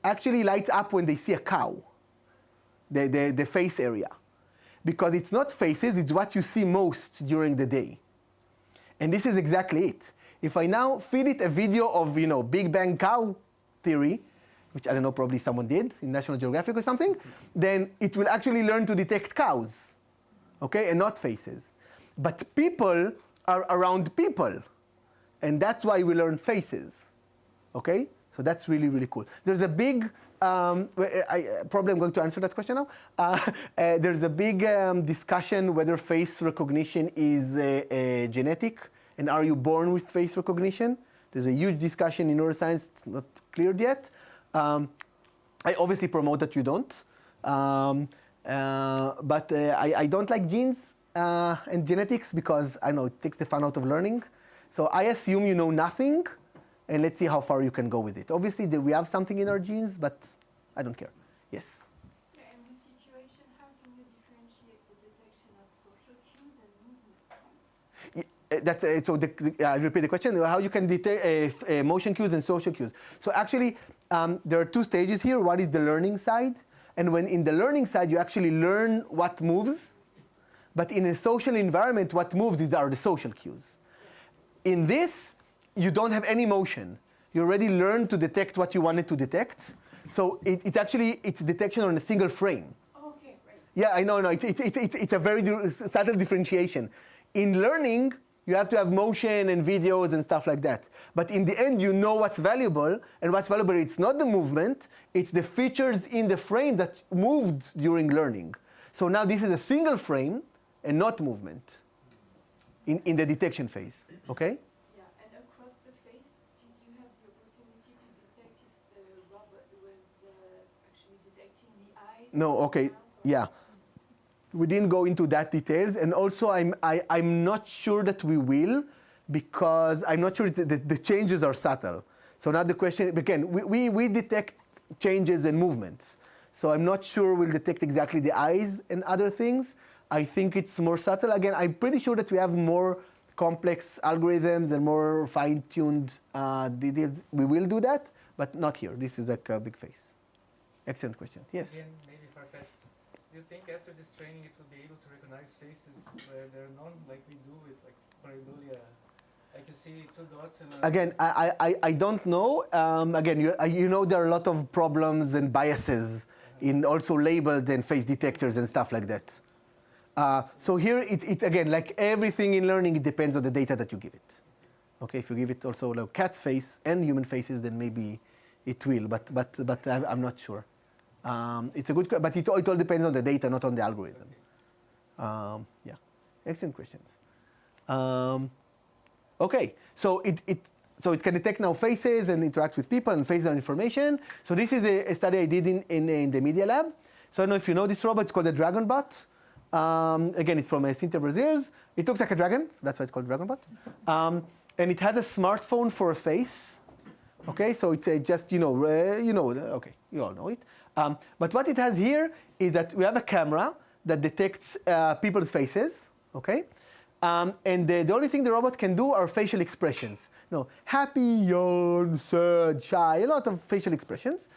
actually light up when they see a cow, the face area. Because it's not faces, it's what you see most during the day. And this is exactly it. If I now feed it a video of, you know, Big Bang cow theory, which I don't know, probably someone did in National Geographic or something, then it will actually learn to detect cows, okay, and not faces. But people are around people, and that's why we learn faces, okay? So that's really, really cool. There's a big, probably I'm going to answer that question now. There's a big discussion whether face recognition is genetic, and are you born with face recognition? There's a huge discussion in neuroscience, it's not cleared yet. I obviously promote that you don't. But I don't like genes and genetics because, I know, it takes the fun out of learning. So I assume you know nothing, and let's see how far you can go with it. Obviously, we have something in our genes, but I don't care. Yes? In this situation, how can you differentiate the detection of social cues and movement cues? So I repeat the question, how you can detect motion cues and social cues. So actually, there are two stages here. One is the learning side. And when in the learning side, you actually learn what moves. But in a social environment, what moves are the social cues. In this, you don't have any motion. You already learned to detect what you wanted to detect. So it's detection on a single frame. Okay, right. Yeah, I know. No, it's a very subtle differentiation. In learning, you have to have motion and videos and stuff like that. But in the end, you know what's valuable. And what's valuable, it's not the movement. It's the features in the frame that moved during learning. So now this is a single frame and not movement in the detection phase. Okay? Yeah, and across the face, did you have the opportunity to detect if the robot was actually detecting the eyes? No, okay, yeah. We didn't go into that details, and also I'm not sure that we will, because I'm not sure the changes are subtle. So now the question, again, we detect changes and movements. So I'm not sure we'll detect exactly the eyes and other things. I think it's more subtle. Again, I'm pretty sure that we have more complex algorithms and more fine-tuned details. We will do that, but not here. This is like a big face. Excellent question. Yes? Again, maybe far-fetched. Do you think after this training it will be able to recognize faces where there are none, like we do with like pareidolia? Like you see two dots and again, I don't know. Again, you know there are a lot of problems and biases in also labeled and face detectors and stuff like that. So here, it again, like everything in learning, it depends on the data that you give it. Okay, if you give it also like cat's face and human faces, then maybe it will. But I'm not sure. It's a good, but it all depends on the data, not on the algorithm. Yeah, excellent questions. Okay, so it can detect now faces and interact with people and faces and information. So this is a study I did in the media lab. So I don't know if you know this robot. It's called a dragon bot. Again, it's from Sinter Brazils. It looks like a dragon, so that's why it's called dragon bot. And it has a smartphone for a face. Okay, so it's just okay, you all know it. But what it has here is that we have a camera that detects people's faces. Okay. And the only thing the robot can do are facial expressions. Happy, yawn, sad, shy, a lot of facial expressions.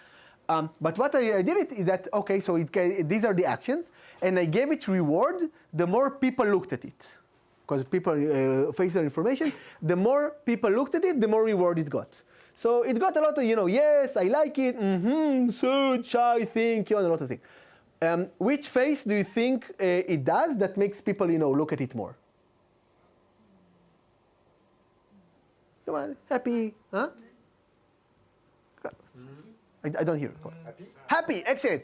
But what I did it is that, okay, so these are the actions, and I gave it reward the more people looked at it. Because people, facial information, the more people looked at it, the more reward it got. So it got a lot of, yes, I like it, sad, shy, think, a lot of things. Which face do you think it does that makes people, look at it more? Come on, happy, huh? I don't hear. Happy? Happy, excellent.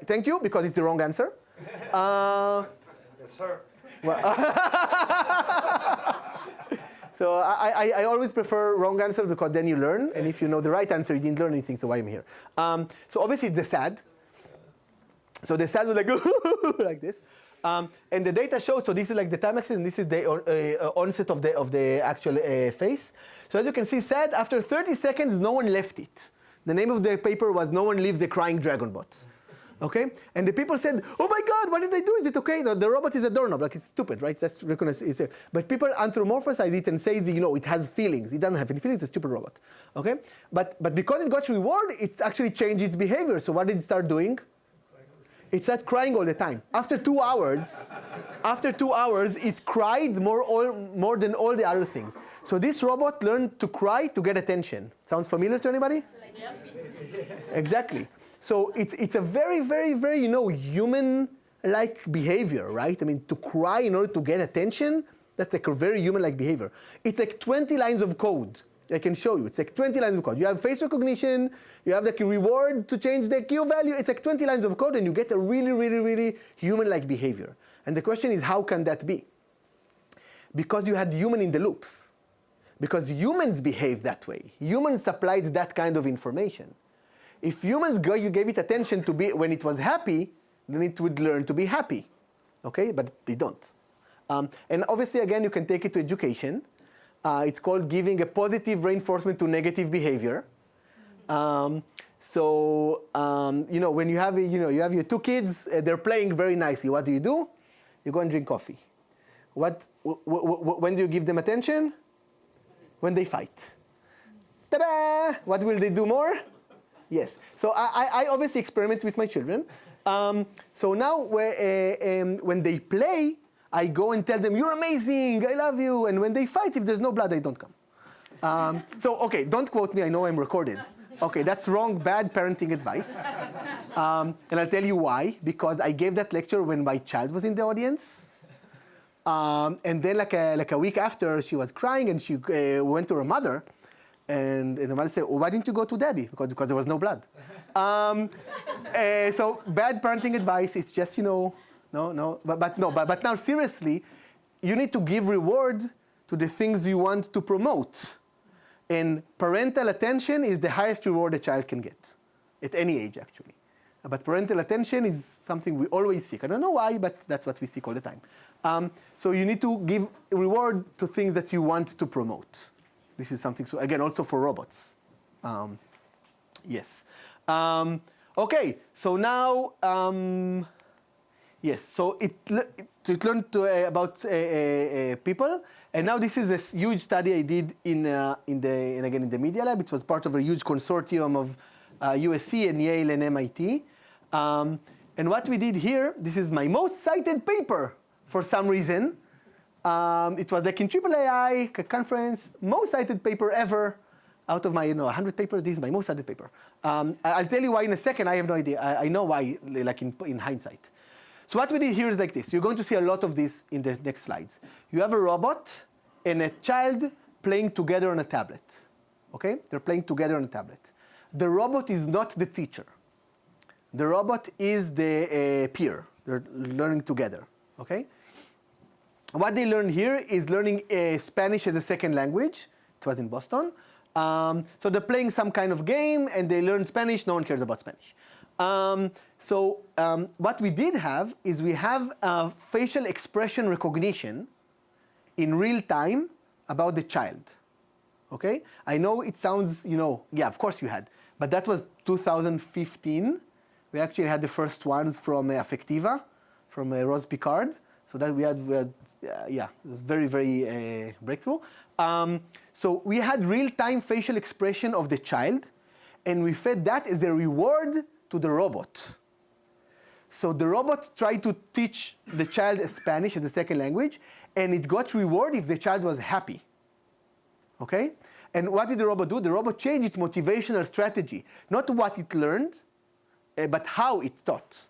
Thank you, because it's the wrong answer. Yes, sir. So I always prefer wrong answer because then you learn, and if you know the right answer, you didn't learn anything, so why am I here? So obviously it's the sad. So the sad was like, like this. And the data shows, so this is like the time axis, and this is the onset of the actual face. So as you can see, said after 30 seconds, no one left it. The name of the paper was "No One Leaves the Crying Dragon Bot." Okay? And the people said, "Oh my God, what did they do? Is it okay? The robot is a doorknob." Like, it's stupid, right? That's recognized. But people anthropomorphize it and say, it has feelings. It doesn't have any feelings. It's a stupid robot. Okay? But because it got reward, it's actually changed its behavior. So what did it start doing? It started crying all the time. After 2 hours, it cried more than all the other things. So this robot learned to cry to get attention. Sounds familiar to anybody? Exactly. So it's a very, very, very, human-like behavior, right? I mean, to cry in order to get attention, that's like a very human-like behavior. It's like 20 lines of code. I can show you. It's like 20 lines of code. You have face recognition. You have like a reward to change the Q value. It's like 20 lines of code, and you get a really, really, really human-like behavior. And the question is, how can that be? Because you had human in the loops. Because humans behave that way. Humans supplied that kind of information. If humans you gave it attention to be when it was happy, then it would learn to be happy. Okay? But they don't. And obviously, again, you can take it to education. It's called giving a positive reinforcement to negative behavior. When you have you have your 2 kids, they're playing very nicely. What do? You go and drink coffee. When do you give them attention? When they fight. Ta-da! What will they do more? Yes. So I obviously experiment with my children. So now when they play, I go and tell them, "You're amazing, I love you." And when they fight, if there's no blood, they don't come. Okay, don't quote me, I know I'm recorded. Okay, that's wrong, bad parenting advice. And I'll tell you why. Because I gave that lecture when my child was in the audience. And then like a week after, she was crying and she went to her mother. And the mother said, "Well, why didn't you go to daddy?" Because there was no blood. So bad parenting advice, it's just, no. But now seriously, you need to give reward to the things you want to promote. And parental attention is the highest reward a child can get, at any age actually. But parental attention is something we always seek. I don't know why, but that's what we seek all the time. So you need to give reward to things that you want to promote. This is something, so again, also for robots. Yes. Okay, so now, yes, so it learned about people, and now this is a huge study I did in the Media Lab. It was part of a huge consortium of USC and Yale and MIT. And what we did here, this is my most cited paper for some reason. It was like in AAAI conference, most cited paper ever. Out of my 100 papers, this is my most cited paper. I'll tell you why in a second. I have no idea. I know why, like in hindsight. So what we did here is like this. You're going to see a lot of this in the next slides. You have a robot and a child playing together on a tablet. Okay? They're playing together on a tablet. The robot is not the teacher. The robot is the peer. They're learning together. Okay? What they learned here is learning Spanish as a second language. It was in Boston. So they're playing some kind of game, and they learn Spanish. No one cares about Spanish. What we did have is we have facial expression recognition in real time about the child. Okay? I know it sounds, yeah, of course you had. But that was 2015. We actually had the first ones from Affectiva, from Rose Picard. So that we had yeah, it was very, very breakthrough. So we had real-time facial expression of the child, and we fed that as a reward to the robot. So the robot tried to teach the child Spanish as a second language, and it got reward if the child was happy. Okay? And what did the robot do? The robot changed its motivational strategy. Not what it learned, but how it taught.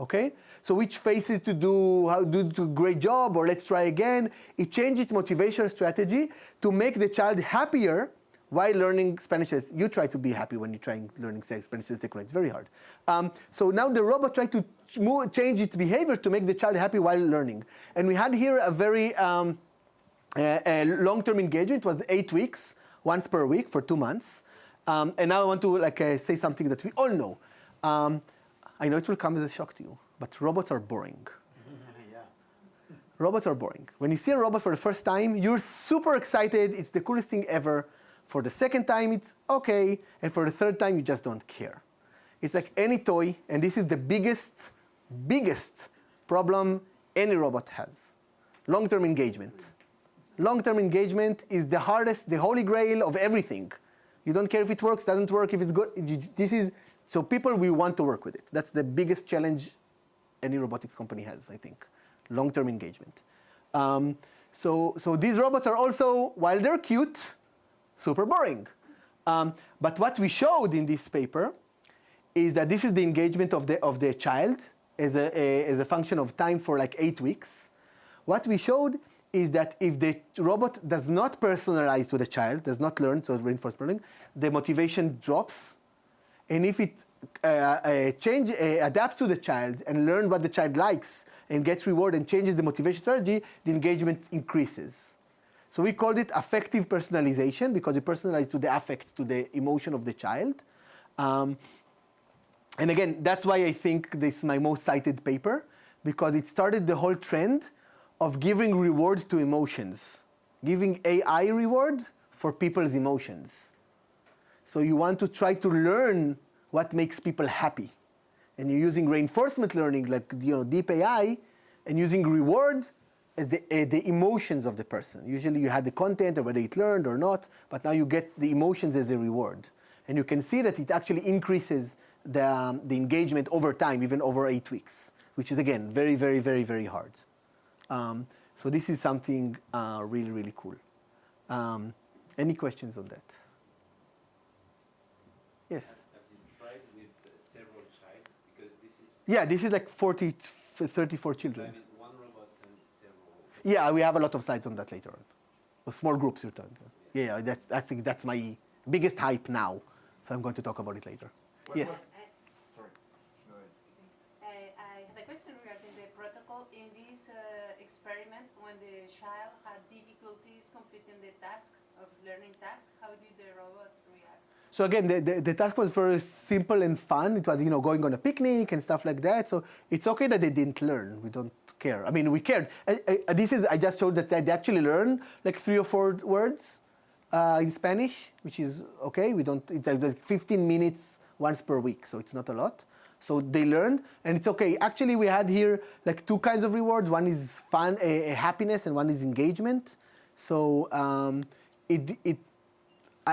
Okay? So which faces to do, how do a great job, or let's try again. It changed its motivational strategy to make the child happier while learning Spanish. You try to be happy when you're trying learning Spanish as a second language. It's very hard. So now the robot tried to change its behavior to make the child happy while learning. And we had here a very long-term engagement. It was 8 weeks, once per week for 2 months. And now I want to say something that we all know. I know it will come as a shock to you, but robots are boring. robots are boring. When you see a robot for the first time, you're super excited. It's the coolest thing ever. For the second time, it's okay. And for the third time, you just don't care. It's like any toy, and this is the biggest problem any robot has. Long-term engagement. Long-term engagement is the hardest, the holy grail of everything. You don't care if it works, doesn't work, if it's good. So people, we want to work with it. That's the biggest challenge any robotics company has, I think. Long-term engagement. So these robots are also, while they're cute, super boring. But what we showed in this paper is that this is the engagement of the child as a function of time for like 8 weeks. What we showed is that if the robot does not personalize to the child, does not learn, so reinforcement learning, the motivation drops. And if it adapts to the child and learns what the child likes and gets reward and changes the motivation strategy, the engagement increases. So we called it affective personalization because it personalized to the affect, to the emotion of the child. And again, that's why I think this is my most cited paper, because it started the whole trend of giving reward to emotions, giving AI reward for people's emotions. So you want to try to learn what makes people happy. And you're using reinforcement learning, like deep AI, and using reward as the emotions of the person. Usually you had the content or whether it learned or not, but now you get the emotions as a reward. And you can see that it actually increases the engagement over time, even over 8 weeks, which is, again, very, very, very, very hard. So this is something really, really cool. Any questions on that? Yes? Have you tried with several childs? Because this is... Yeah, this is like 34 children. I mean, one robot and several... Yeah, we have a lot of slides on that later on. Or small groups you're talking about. Yeah, I think that's my biggest hype now. So I'm going to talk about it later. Yes? Sorry. Go ahead. I have a question regarding the protocol. In this experiment, when the child had difficulties completing the task of learning tasks, how did the robot react? So again, the task was very simple and fun. It was, going on a picnic and stuff like that. So it's okay that they didn't learn. We don't care. I mean, we cared. I just showed that they actually learn like 3 or 4 words in Spanish, which is okay. It's like 15 minutes once per week, so it's not a lot. So they learned, and it's okay. Actually, we had here like 2 kinds of rewards. One is fun, happiness, and one is engagement. So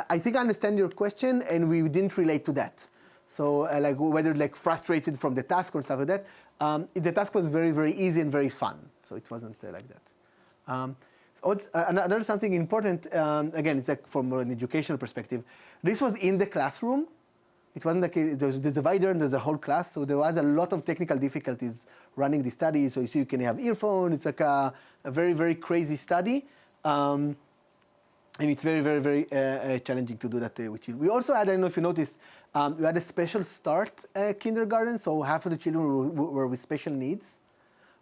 I think I understand your question, and we didn't relate to that. So like whether like frustrated from the task or stuff like that. The task was very, very easy and very fun. So it wasn't like that. Another something important, again, it's like from an educational perspective. This was in the classroom. It wasn't like there's the divider and there's a whole class. So there was a lot of technical difficulties running the study. So you see you can have earphone. It's like a very, very crazy study. And it's very, very, very challenging to do that with children. We also had, I don't know if you noticed, we had a special start kindergarten. So half of the children were with special needs.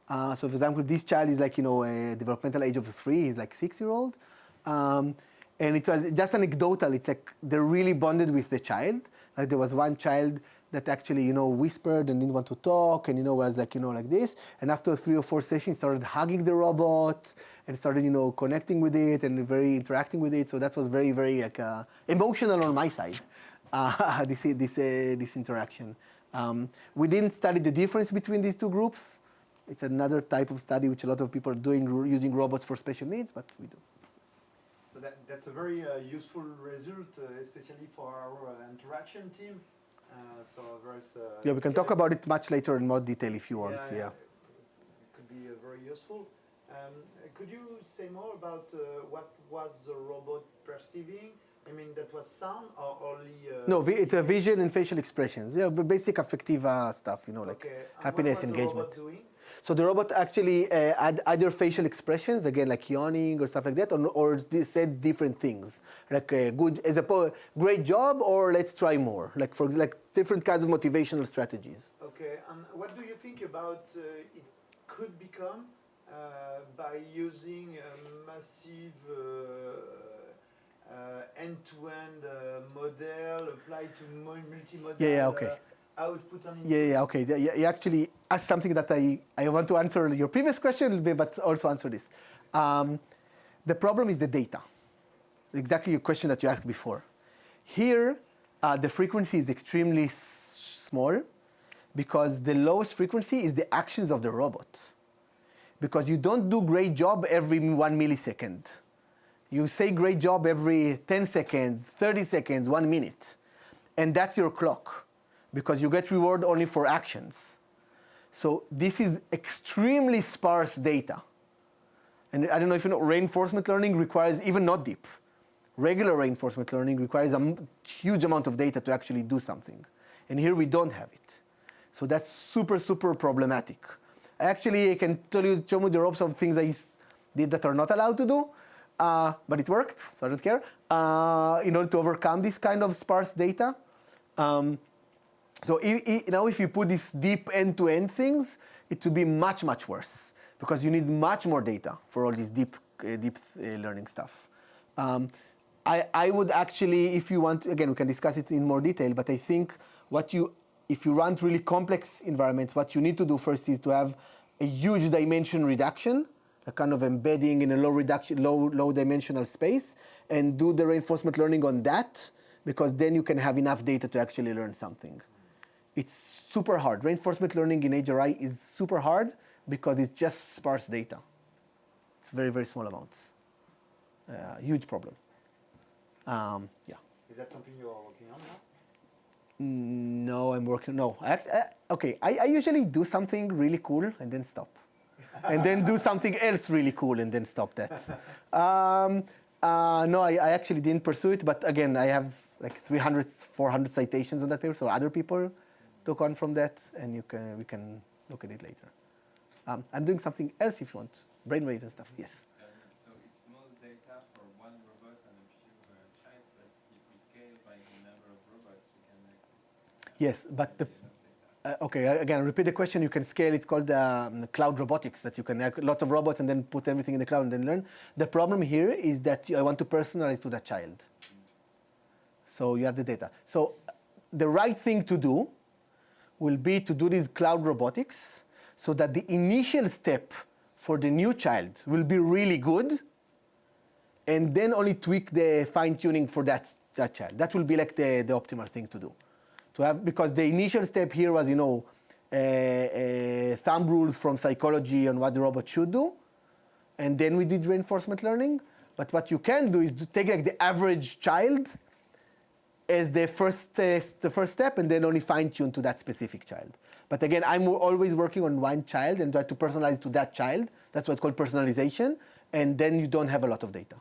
So for example, this child is like, a developmental age of 3. He's like 6-year-old. And it was just anecdotal. It's like they're really bonded with the child. Like there was one child that actually, whispered and didn't want to talk and, was like, like this. And after 3 or 4 sessions, started hugging the robot and started, connecting with it and very interacting with it. So that was very, very like emotional on my side, this interaction. We didn't study the difference between these 2 groups. It's another type of study which a lot of people are doing, using robots for special needs, but we do. So that's a very useful result, especially for our interaction team. Yeah, we can talk about it much later in more detail if you want. Yeah. It could be very useful. Could you say more about what was the robot perceiving? I mean, that was sound or only... No, it's a vision and facial expressions. Yeah, basic affective stuff, like happiness, engagement. What was the robot doing? So the robot actually had either facial expressions, again, like yawning or stuff like that, or said different things, like great job, or let's try more, like different kinds of motivational strategies. Okay, and what do you think about it could become by using a massive end-to-end model applied to multimodal output on input. Yeah, okay. You actually asked something that I want to answer your previous question, but also answer this. The problem is the data. Exactly your question that you asked before. Here, the frequency is extremely small because the lowest frequency is the actions of the robot. Because you don't do great job every 1 millisecond. You say great job every 10 seconds, 30 seconds, 1 minute. And that's your clock, because you get reward only for actions. So this is extremely sparse data. And I don't know if you know, reinforcement learning requires even not deep. Regular reinforcement learning requires a huge amount of data to actually do something. And here we don't have it. So that's super, super problematic. Actually, I can show you the ropes of things I did that are not allowed to do, but it worked, so I don't care, in order to overcome this kind of sparse data. So now if you put these deep end-to-end things, it will be much, much worse, because you need much more data for all this deep learning stuff. I would actually, if you want, again, we can discuss it in more detail, but I think if you run really complex environments, what you need to do first is to have a huge dimension reduction, a kind of embedding in a low dimensional space, and do the reinforcement learning on that, because then you can have enough data to actually learn something. It's super hard. Reinforcement learning in HRI is super hard because it's just sparse data. It's very, very small amounts. Huge problem. Yeah. Is that something you're working on now? No, I'm working. No, okay. I usually do something really cool and then stop, and then do something else really cool and then stop that. No, I actually didn't pursue it. But again, I have like 300, 400 citations on that paper, so other people took on from that, and we can look at it later. I'm doing something else if you want, brainwave and stuff. Yes. So it's small data for one robot and a few childs, but if we scale by the number of robots, we can access. Yes, but okay, again, repeat the question. You can scale. It's called cloud robotics, that you can have a lot of robots and then put everything in the cloud and then learn. The problem here is that I want to personalize to that child. So you have the data. So the right thing to do will be to do this cloud robotics so that the initial step for the new child will be really good, and then only tweak the fine-tuning for that child. That will be like the optimal thing to do. Because the initial step here was, thumb rules from psychology on what the robot should do, and then we did reinforcement learning. But what you can do is to take like the average child as the first step, and then only fine-tune to that specific child. But again, I'm always working on one child and try to personalize to that child. That's what's called personalization, and then you don't have a lot of data.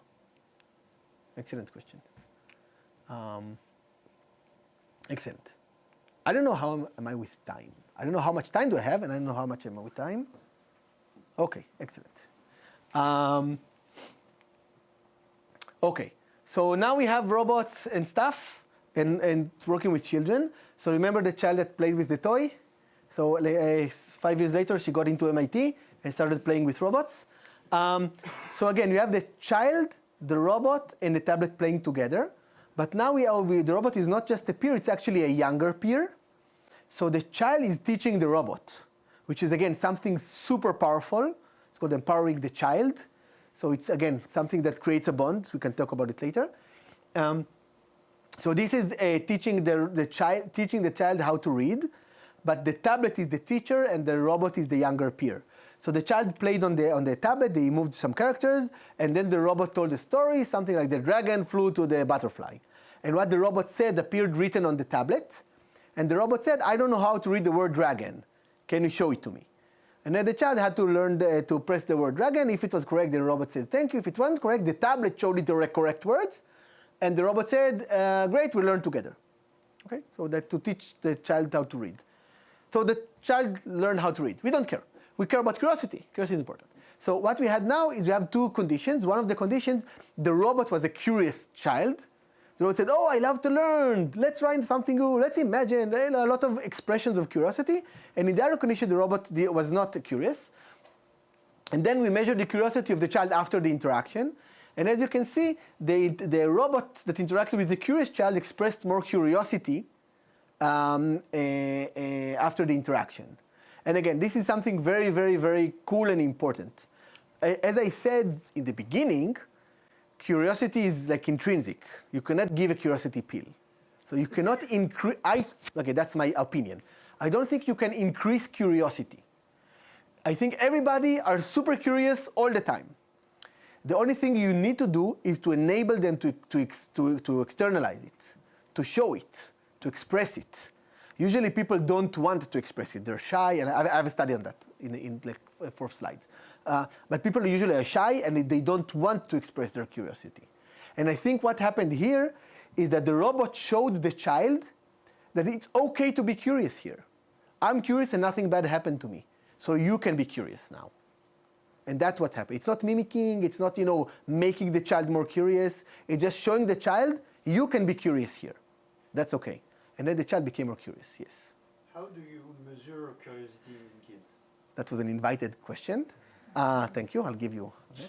Excellent question. Excellent. I don't know how am I with time. I don't know how much time do I have, and I don't know how much am I with time. Okay, excellent. Okay, so now we have robots and stuff, and working with children. So remember the child that played with the toy? So 5 years later, she got into MIT and started playing with robots. So again, you have the child, the robot, and the tablet playing together. But now the robot is not just a peer, it's actually a younger peer. So the child is teaching the robot, which is, again, something super powerful. It's called empowering the child. So it's, again, something that creates a bond. We can talk about it later. So this is teaching the child how to read. But the tablet is the teacher, and the robot is the younger peer. So the child played on the tablet, they moved some characters, and then the robot told a story, something like the dragon flew to the butterfly. And what the robot said appeared written on the tablet. And the robot said, I don't know how to read the word dragon. Can you show it to me? And then the child had to learn to press the word dragon. If it was correct, the robot said, thank you. If it wasn't correct, the tablet showed it the correct words. And the robot said, great, we'll learn together. Okay, so that to teach the child how to read. So the child learned how to read. We don't care. We care about curiosity. Curiosity is important. So what we had now is we have two conditions. One of the conditions, the robot was a curious child. The robot said, oh, I love to learn. Let's write something new. Let's imagine a lot of expressions of curiosity. And in the other condition, the robot was not curious. And then we measured the curiosity of the child after the interaction. And as you can see, the robot that interacted with the curious child expressed more curiosity after the interaction. And again, this is something very, very, very cool and important. As I said in the beginning, curiosity is like intrinsic. You cannot give a curiosity pill. So you cannot increase, okay, that's my opinion. I don't think you can increase curiosity. I think everybody are super curious all the time. The only thing you need to do is to enable them to externalize it, to show it, to express it. Usually people don't want to express it. They're shy, and I have a study on that in like 4 slides. But people usually are shy and they don't want to express their curiosity. And I think what happened here is that the robot showed the child that it's okay to be curious here. I'm curious and nothing bad happened to me. So you can be curious now. And that's what happened. It's not mimicking, it's not, making the child more curious. It's just showing the child, you can be curious here. That's okay. And then the child became more curious, yes. How do you measure curiosity in kids? That was an invited question. Thank you, I'll give you. Okay.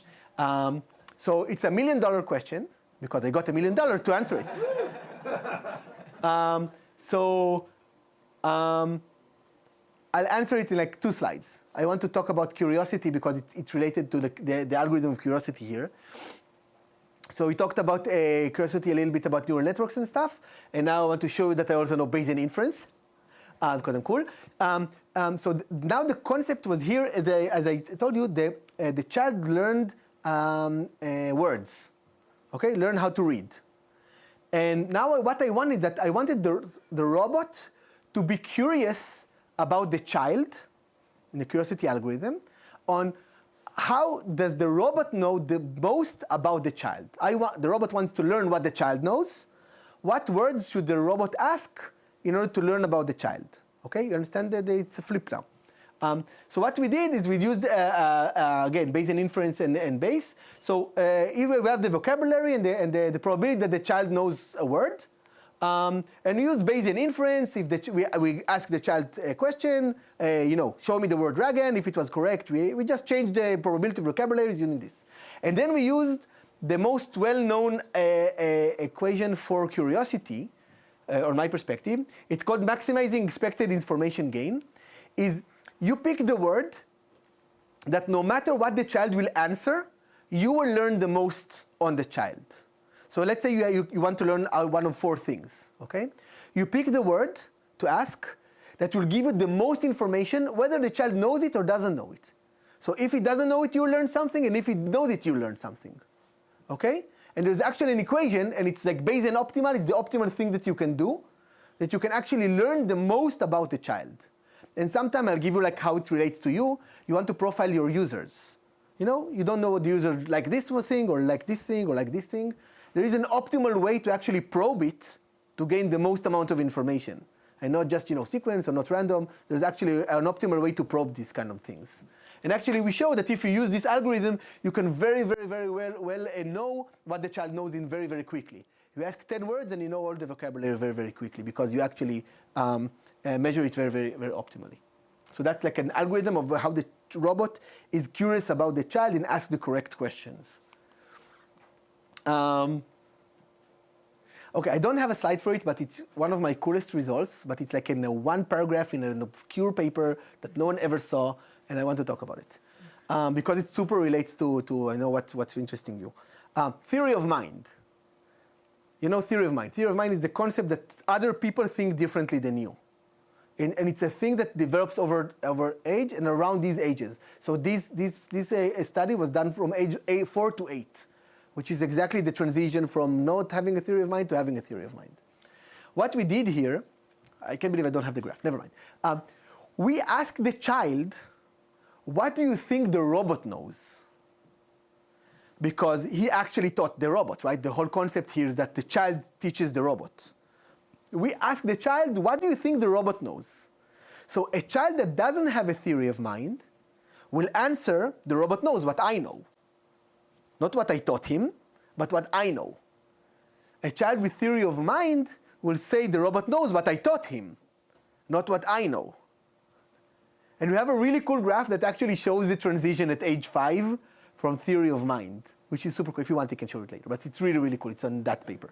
So it's $1 million question, because I got $1 million to answer it. I'll answer it in like 2 slides. I want to talk about curiosity because it's related to the algorithm of curiosity here. So we talked about curiosity a little bit about neural networks and stuff, and now I want to show you that I also know Bayesian inference, because I'm cool. So now the concept was here, as I told you, the child learned words, okay, learn how to read. And now what I want is that I wanted the robot to be curious about the child in the curiosity algorithm on how does the robot know the most about the child. The robot wants to learn what the child knows. What words should the robot ask in order to learn about the child? Okay, you understand that it's a flip now. So what we did is we used, again, Bayesian inference and Bayes. So here we have the vocabulary and the probability that the child knows a word. And we use Bayesian inference. If we ask the child a question, show me the word dragon. If it was correct, we just changed the probability of vocabularies using this. And then we used the most well-known equation for curiosity, or my perspective. It's called maximizing expected information gain. Is you pick the word that no matter what the child will answer, you will learn the most on the child. So let's say you want to learn one of 4 things, okay? You pick the word to ask that will give you the most information, whether the child knows it or doesn't know it. So if he doesn't know it, you'll learn something, and if he knows it, you'll learn something, okay? And there's actually an equation, and it's like Bayesian optimal. It's the optimal thing that you can do, that you can actually learn the most about the child. And sometime I'll give you like how it relates to you. You want to profile your users. You don't know what the user like this thing, or like this thing, or like this thing. There is an optimal way to actually probe it to gain the most amount of information. And not just, sequence or not random. There's actually an optimal way to probe these kind of things. And actually we show that if you use this algorithm, you can very, very, very well know what the child knows in very, very quickly. You ask 10 words and you know all the vocabulary very, very quickly because you actually measure it very, very, very optimally. So that's like an algorithm of how the robot is curious about the child and asks the correct questions. Okay, I don't have a slide for it, but it's one of my coolest results. But it's like in 1 paragraph in an obscure paper that no one ever saw, and I want to talk about it because it super relates to I know what's interesting you. Theory of mind. Theory of mind. Theory of mind is the concept that other people think differently than you. And it's a thing that develops over age and around these ages. So this study was done from age 4 to 8. Which is exactly the transition from not having a theory of mind to having a theory of mind. What we did here, I can't believe I don't have the graph, never mind. We asked the child, what do you think the robot knows? Because he actually taught the robot, right? The whole concept here is that the child teaches the robot. We asked the child, what do you think the robot knows? So a child that doesn't have a theory of mind will answer, the robot knows what I know. Not what I taught him, but what I know. A child with theory of mind will say the robot knows what I taught him, not what I know. And we have a really cool graph that actually shows the transition at age 5 from theory of mind, which is super cool. If you want, you can show it later. But it's really, really cool. It's on that paper.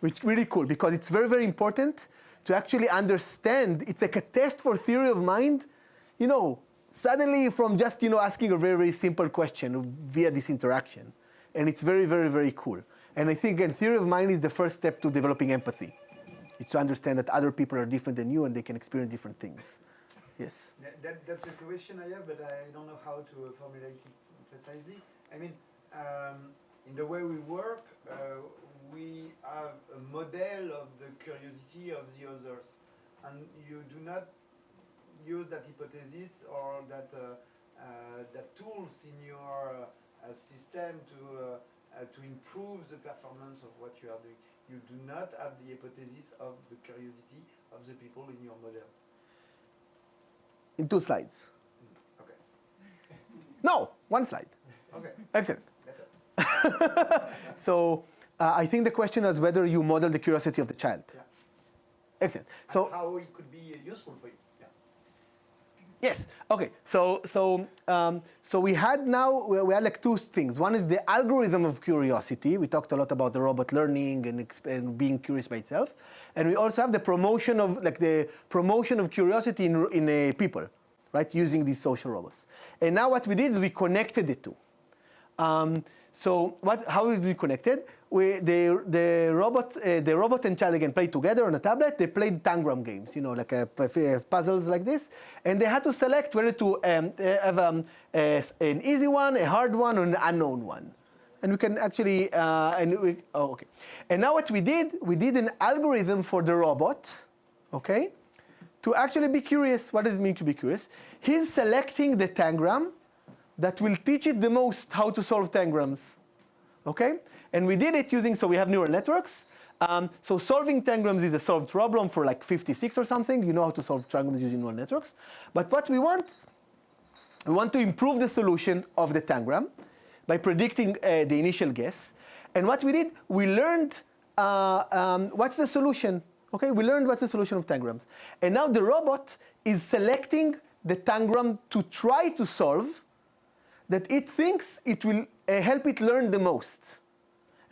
Which is really cool because it's very, very important to actually understand. It's like a test for theory of mind, you know, suddenly from just, you know, asking a very, very simple question via this interaction. And it's very, very, very cool. And I think, again, theory of mind is the first step to developing empathy. It's to understand that other people are different than you and they can experience different things. Yes? That's a question I have, but I don't know how to formulate it precisely. I mean, in the way we work, we have a model of the curiosity of the others. And you do not use that hypothesis or that tools in your system to improve the performance of what you are doing. You do not have the hypothesis of the curiosity of the people in your model. In 2 slides. Okay. No, 1 slide. Okay. Excellent. Better. So I think the question is whether you model the curiosity of the child. Yeah. Excellent. So and how it could be useful for you. Yeah. yes. Okay. So we had now we had like 2 things. One is the algorithm of curiosity. We talked a lot about the robot learning and being curious by itself, and we also have the promotion of curiosity in people, right? Using these social robots. And now what we did is we connected the 2. So how is we connected? The robot and child again played together on a tablet. They played tangram games, you know, like puzzles like this, and they had to select whether to have an easy one, a hard one, or an unknown one. And we can actually okay. And now what we did an algorithm for the robot, okay, to actually be curious. What does it mean to be curious? He's selecting the tangram that will teach it the most how to solve tangrams, okay? And we did it using, so we have neural networks. So solving tangrams is a solved problem for like 56 or something. You know how to solve tangrams using neural networks. But what we want to improve the solution of the tangram by predicting the initial guess. And what we did, we learned what's the solution, okay? We learned what's the solution of tangrams. And now the robot is selecting the tangram to try to solve that it thinks it will help it learn the most.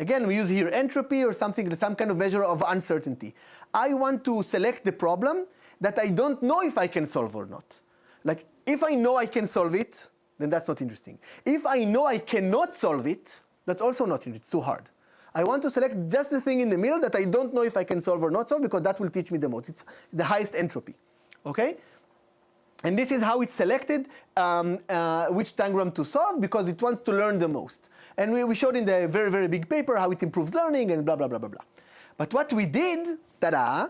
Again, we use here entropy or something, some kind of measure of uncertainty. I want to select the problem that I don't know if I can solve or not. Like, if I know I can solve it, then that's not interesting. If I know I cannot solve it, that's also not interesting, it's too hard. I want to select just the thing in the middle that I don't know if I can solve or not solve, because that will teach me the most. It's the highest entropy, okay? And this is how it's selected which tangram to solve, because it wants to learn the most. And we showed in the very, very big paper how it improves learning and blah, blah, blah, blah, blah. But what we did, ta-da,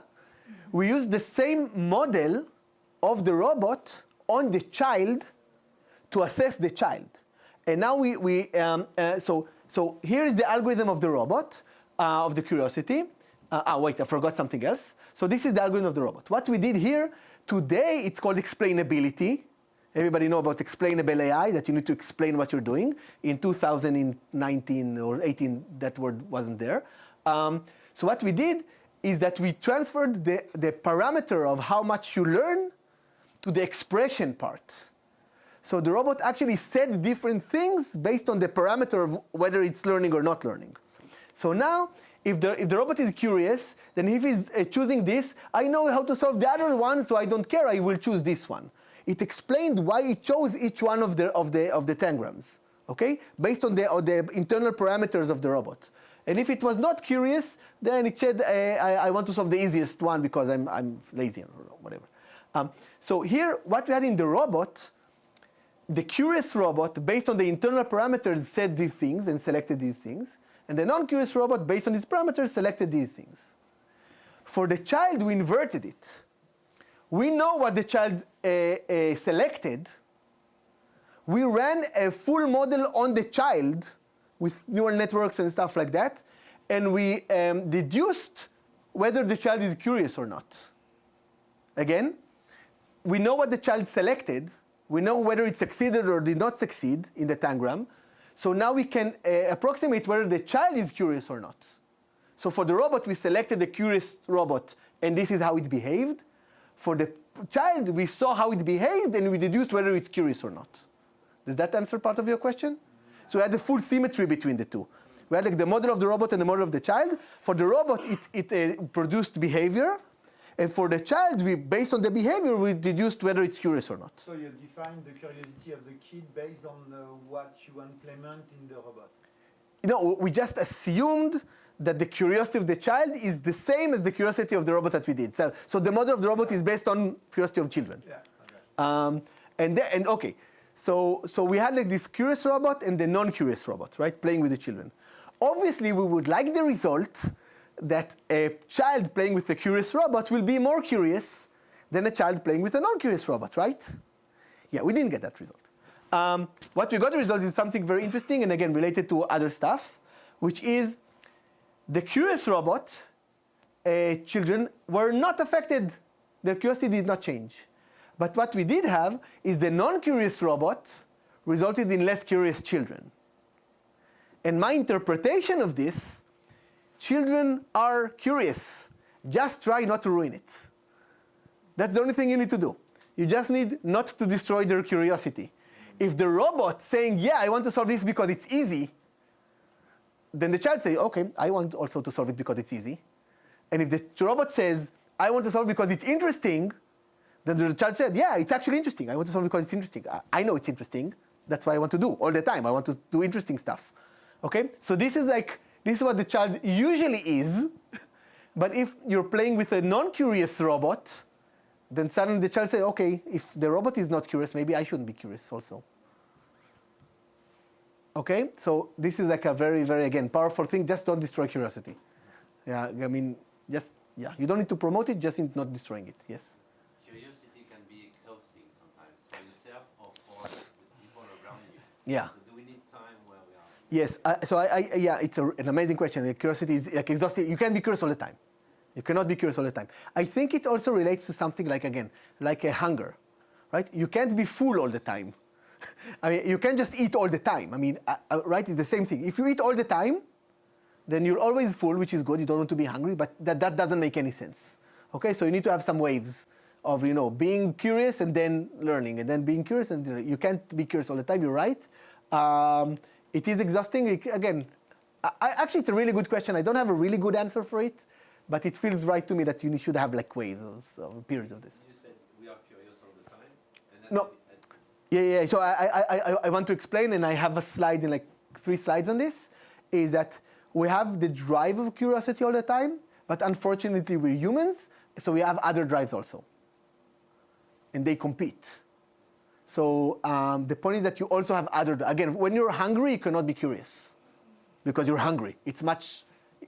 we used the same model of the robot on the child to assess the child. And now so here is the algorithm of the robot, of the curiosity. Wait, I forgot something else. So this is the algorithm of the robot. What we did here, today it's called explainability. Everybody know about explainable AI, that you need to explain what you're doing. In 2019 or 18, that word wasn't there. So what we did is that we transferred the parameter of how much you learn to the expression part. So the robot actually said different things based on the parameter of whether it's learning or not learning. So now, if the robot is curious, then if he's choosing this, I know how to solve the other one, so I don't care, I will choose this one. It explained why it chose each one of the tangrams, okay? Based on the internal parameters of the robot. And if it was not curious, then it said, I want to solve the easiest one because I'm lazy or whatever. So here, what we had in the robot, the curious robot, based on the internal parameters, said these things and selected these things. And the non-curious robot, based on its parameters, selected these things. For the child, we inverted it. We know what the child selected. We ran a full model on the child with neural networks and stuff like that, and we deduced whether the child is curious or not. Again, we know what the child selected. We know whether it succeeded or did not succeed in the tangram. So now we can approximate whether the child is curious or not. So for the robot, we selected the curious robot, and this is how it behaved. For the child, we saw how it behaved, and we deduced whether it's curious or not. Does that answer part of your question? So we had the full symmetry between the two. We had like the model of the robot and the model of the child. For the robot, it produced behavior. And for the child, based on the behavior, we deduced whether it's curious or not. So you define the curiosity of the kid based on what you implement in the robot? No, we just assumed that the curiosity of the child is the same as the curiosity of the robot that we did. So the model of the robot is based on curiosity of children. Yeah. Okay, so we had like this curious robot and the non-curious robot, right, playing with the children. Obviously, we would like the result that a child playing with a curious robot will be more curious than a child playing with a non-curious robot, right? Yeah, we didn't get that result. What we got the result is something very interesting and again related to other stuff, which is the curious robot children were not affected. Their curiosity did not change. But what we did have is the non-curious robot resulted in less curious children. And my interpretation of this, children are curious. Just try not to ruin it. That's the only thing you need to do. You just need not to destroy their curiosity. If the robot saying, yeah, I want to solve this because it's easy, then the child say, okay, I want also to solve it because it's easy. And if the robot says, I want to solve it because it's interesting, then the child said, yeah, it's actually interesting. I want to solve it because it's interesting. I know it's interesting. That's what I want to do all the time. I want to do interesting stuff. Okay? So this is what the child usually is. But if you're playing with a non-curious robot, then suddenly the child says, okay, if the robot is not curious, maybe I shouldn't be curious also. Okay? So this is like a very, very, again, powerful thing. Just don't destroy curiosity. Yeah, I mean, just, yeah. You don't need to promote it, just not destroying it. Yes? Curiosity can be exhausting sometimes for yourself or for the people around you. Yeah. So do we need time where we are? Yes. Yeah, it's an amazing question. Curiosity is like exhausting. You can't be curious all the time. You cannot be curious all the time. I think it also relates to something like, again, like a hunger, right? You can't be full all the time. I mean, you can't just eat all the time. I mean, right, it's the same thing. If you eat all the time, then you're always full, which is good. You don't want to be hungry, but that doesn't make any sense. Okay, so you need to have some waves of, being curious and then learning, and then being curious, and you can't be curious all the time. You're right. It is exhausting. Again, actually, it's a really good question. I don't have a really good answer for it, but it feels right to me that you should have like waves or periods of this. You said we are curious all the time. And No. Yeah. So I want to explain, and I have a slide in like 3 slides on this, is that we have the drive of curiosity all the time, but unfortunately we're humans, so we have other drives also. And they compete. So the point is that you also have again, when you're hungry, you cannot be curious because you're hungry. It's much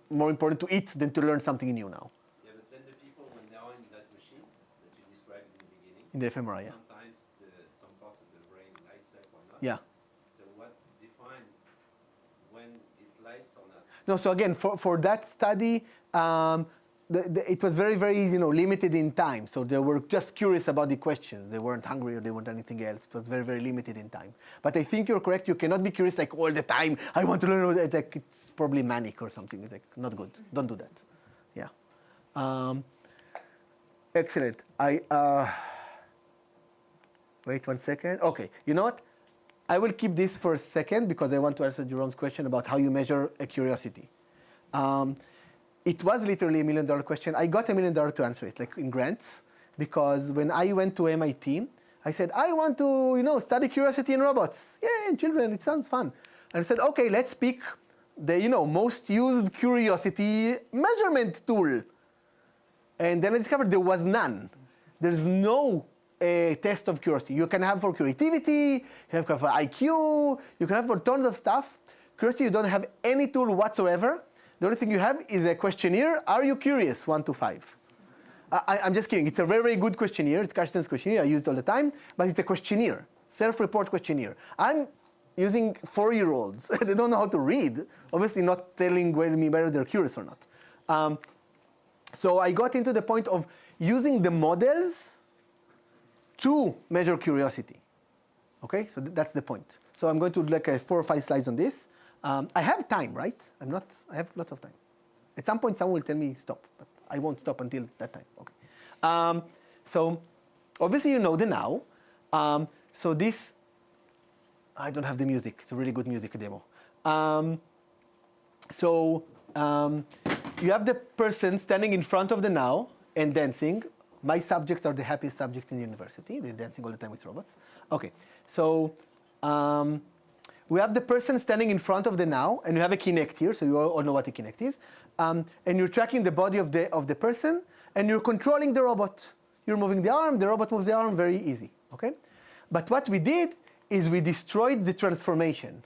more important to eat than to learn something new now. Yeah, but then the people, when they are in that machine that you described in the beginning, in the ephemera, yeah. sometimes some parts of the brain lights up or not. Yeah. So what defines when it lights or not? No, so again, for that study, it was very, very limited in time. So they were just curious about the questions. They weren't hungry or they weren't anything else. It was very, very limited in time. But I think you're correct. You cannot be curious like all the time. I want to learn. It's probably manic or something. It's like not good. Don't do that. Yeah. Excellent. Wait 1 second. Okay. You know what? I will keep this for a second because I want to answer Jerome's question about how you measure a curiosity. It was literally $1 million question. I got $1 million to answer it, like in grants, because when I went to MIT, I said, I want to, study curiosity in robots. Yeah, in children, it sounds fun. And I said, okay, let's pick the, most used curiosity measurement tool. And then I discovered there was none. There's no test of curiosity. You can have for creativity, you have for IQ, you can have for tons of stuff. Curiosity, you don't have any tool whatsoever. The only thing you have is a questionnaire. Are you curious? 1 to 5. I'm just kidding. It's a very, very good questionnaire. It's Carsten's questionnaire. I use it all the time. But it's a questionnaire, self-report questionnaire. I'm using 4-year-olds. They don't know how to read. Obviously not telling me whether they're curious or not. So I got into the point of using the models to measure curiosity. Okay, so that's the point. So I'm going to do like 4 or 5 slides on this. I have time, right? I have lots of time. At some point, someone will tell me stop, but I won't stop until that time. Okay. So obviously, you know the now. So this, I don't have the music. It's a really good music demo. You have the person standing in front of the now, and dancing. My subjects are the happiest subjects in the university. They're dancing all the time with robots. Okay, so we have the person standing in front of the now, and you have a Kinect here, so you all know what a Kinect is. And you're tracking the body of the person, and you're controlling the robot. You're moving the arm, the robot moves the arm, very easy, okay? But what we did is we destroyed the transformation,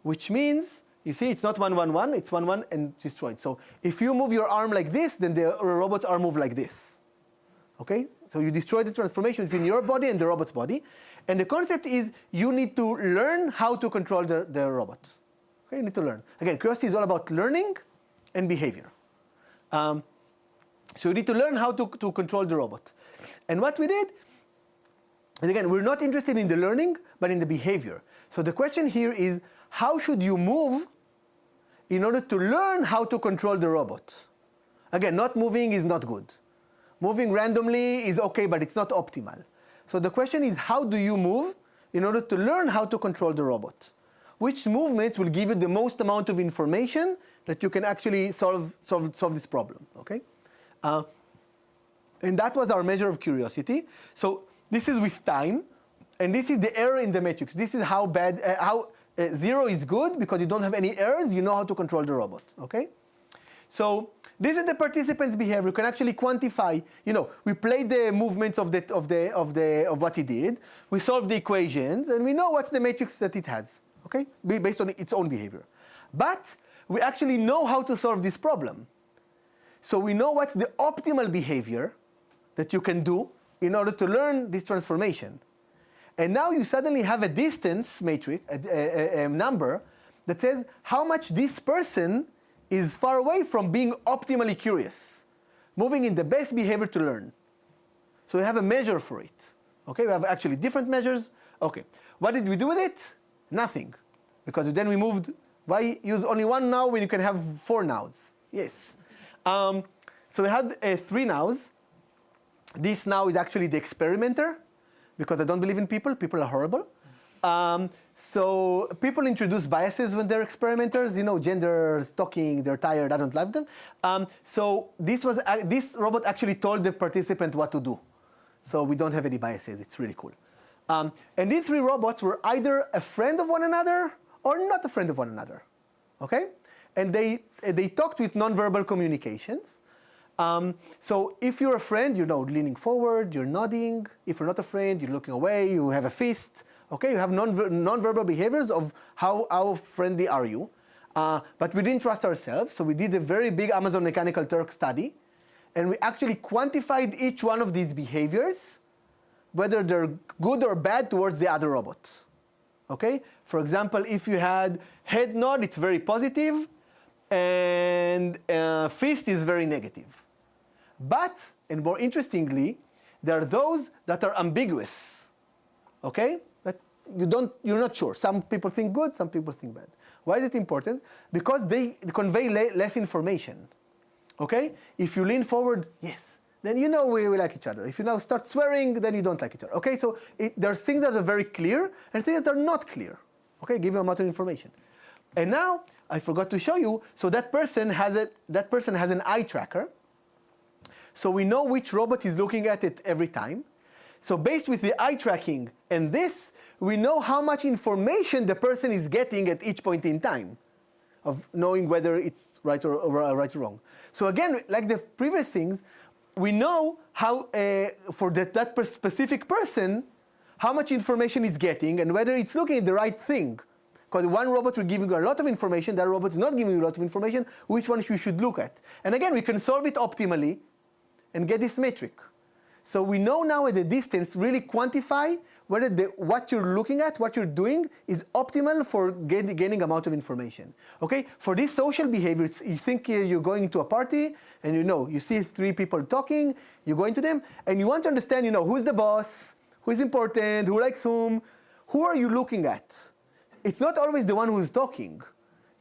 which means, you see, it's not 1, 1, 1, it's 1, 1, and destroyed. So if you move your arm like this, then the robot's arm moves like this, okay? So you destroy the transformation between your body and the robot's body. And the concept is you need to learn how to control the robot. Okay, you need to learn. Again, curiosity is all about learning and behavior. So you need to learn how to control the robot. And what we did, and again, we're not interested in the learning, but in the behavior. So the question here is, how should you move in order to learn how to control the robot? Again, not moving is not good. Moving randomly is okay, but it's not optimal. So the question is, how do you move in order to learn how to control the robot? Which movement will give you the most amount of information that you can actually solve this problem, okay? And that was our measure of curiosity. So this is with time, and this is the error in the matrix. This is how bad, 0 is good because you don't have any errors, you know how to control the robot, okay? So this is the participant's behavior. You can actually quantify, we played the movements of what he did. We solved the equations, and we know what's the matrix that it has, okay? Based on its own behavior. But we actually know how to solve this problem. So we know what's the optimal behavior that you can do in order to learn this transformation. And now you suddenly have a distance matrix, a number, that says how much this person is far away from being optimally curious, moving in the best behavior to learn. So we have a measure for it. Okay, we have actually different measures. Okay, what did we do with it? Nothing, because then we moved. Why use only one now when you can have 4 nows? Yes. So we had 3 nows. This now is actually the experimenter, because I don't believe in people. People are horrible. So people introduce biases when they're experimenters. Gender, talking, they're tired, I don't like them. So this robot actually told the participant what to do. So we don't have any biases. It's really cool. And these 3 robots were either a friend of one another or not a friend of one another. Okay? And they talked with nonverbal communications. So if you're a friend, leaning forward, you're nodding. If you're not a friend, you're looking away, you have a fist. Okay, you have non-verbal behaviors of how friendly are you. But we didn't trust ourselves, so we did a very big Amazon Mechanical Turk study. And we actually quantified each one of these behaviors, whether they're good or bad towards the other robot. Okay? For example, if you had head nod, it's very positive, and fist is very negative. But, and more interestingly, there are those that are ambiguous, okay? But you're not sure. Some people think good, some people think bad. Why is it important? Because they convey less information, okay? If you lean forward, yes, then we like each other. If you now start swearing, then you don't like each other, okay? So there's things that are very clear and things that are not clear, okay? Give you a amount of information. And now, I forgot to show you, so that person has an eye tracker. So we know which robot is looking at it every time. So based with the eye tracking and this, we know how much information the person is getting at each point in time of knowing whether it's right or wrong. So again, like the previous things, we know how, for that specific person, how much information it's getting and whether it's looking at the right thing. Because one robot will give you a lot of information, the other robot is not giving you a lot of information, which one you should look at. And again, we can solve it optimally and get this metric. So we know now at a distance, really quantify whether what you're looking at, what you're doing, is optimal for gaining amount of information. Okay? For this social behavior, you think you're going into a party, and you see 3 people talking, you go into them, and you want to understand, who's the boss, who is important, who likes whom, who are you looking at? It's not always the one who's talking.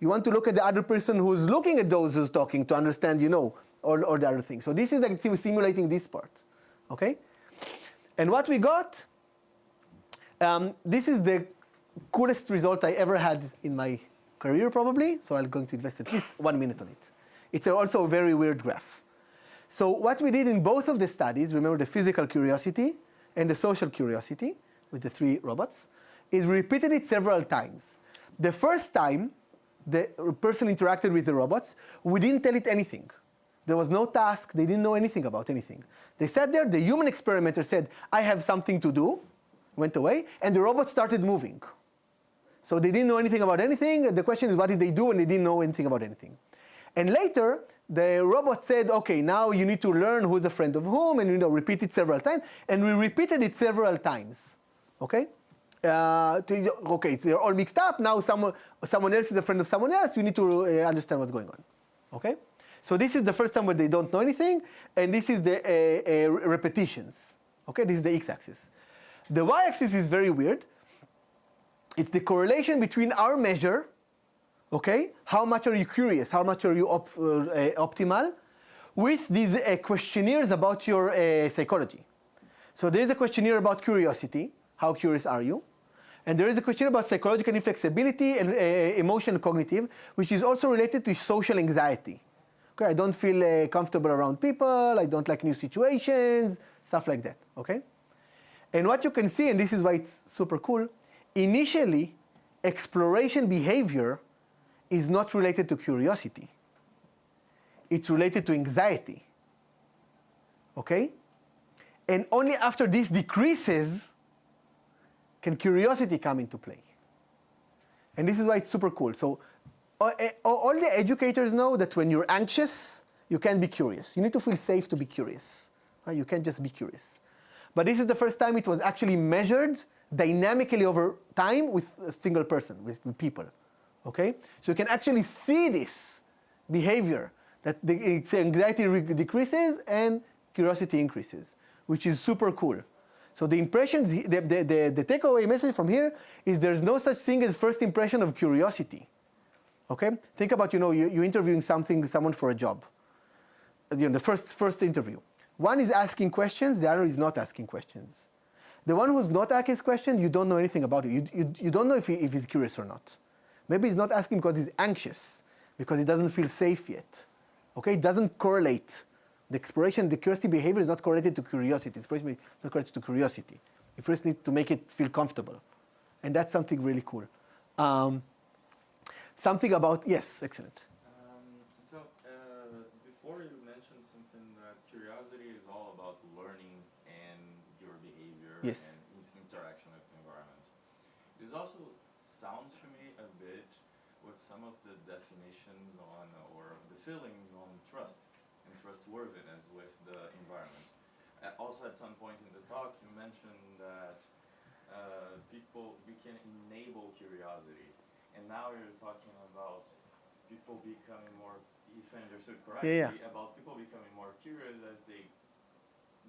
You want to look at the other person who's looking at those who's talking to understand, or the other thing. So this is like simulating this part, okay? And what we got, this is the coolest result I ever had in my career probably, so I'm going to invest at least 1 minute on it. It's also a very weird graph. So what we did in both of the studies, remember the physical curiosity and the social curiosity with the 3 robots, is we repeated it several times. The first time the person interacted with the robots, we didn't tell it anything. There was no task, they didn't know anything about anything. They sat there, the human experimenter said, I have something to do, went away, and the robot started moving. So they didn't know anything about anything. The question is, what did they do when they didn't know anything about anything? And later, the robot said, okay, now you need to learn who's a friend of whom, and repeat it several times. And we repeated it several times, okay? Okay, they're all mixed up. Now someone else is a friend of someone else. You need to understand what's going on, okay? So this is the first time where they don't know anything, and this is the repetitions, okay? This is the x-axis. The y-axis is very weird. It's the correlation between our measure, okay? How much are you curious? How much are you optimal? With these questionnaires about your psychology. So there's a questionnaire about curiosity. How curious are you? And there is a question about psychological inflexibility and emotional cognitive, which is also related to social anxiety. Okay, I don't feel comfortable around people. I don't like new situations, stuff like that, okay? And what you can see, and this is why it's super cool, initially, exploration behavior is not related to curiosity. It's related to anxiety, okay? And only after this decreases can curiosity come into play. And this is why it's super cool. So all the educators know that when you're anxious, you can't be curious. You need to feel safe to be curious. Right? You can't just be curious. But this is the first time it was actually measured dynamically over time with a single person, with people, okay? So you can actually see this behavior, that the anxiety decreases and curiosity increases, which is super cool. So the impressions, the takeaway message from here is there's no such thing as first impression of curiosity, okay? Think about, you're interviewing someone for a job, the first interview. One is asking questions, the other is not asking questions. The one who's not asking questions, you don't know anything about it. You don't know if he's curious or not. Maybe he's not asking because he's anxious, because he doesn't feel safe yet. Okay, it doesn't correlate. The exploration, the curiosity behavior is not correlated to curiosity. It's not correlated to curiosity. You first need to make it feel comfortable. And that's something really cool. Something about, yes, excellent. Before you mentioned something that curiosity is all about learning and your behavior yes. and its interaction with the environment. This also sounds to me a bit with some of the definitions on, or the feelings on trust and trustworthiness with the environment. Also at some point in the talk you mentioned that we can enable curiosity, and now you're talking about people becoming more, if I understood correctly, about people becoming more curious as they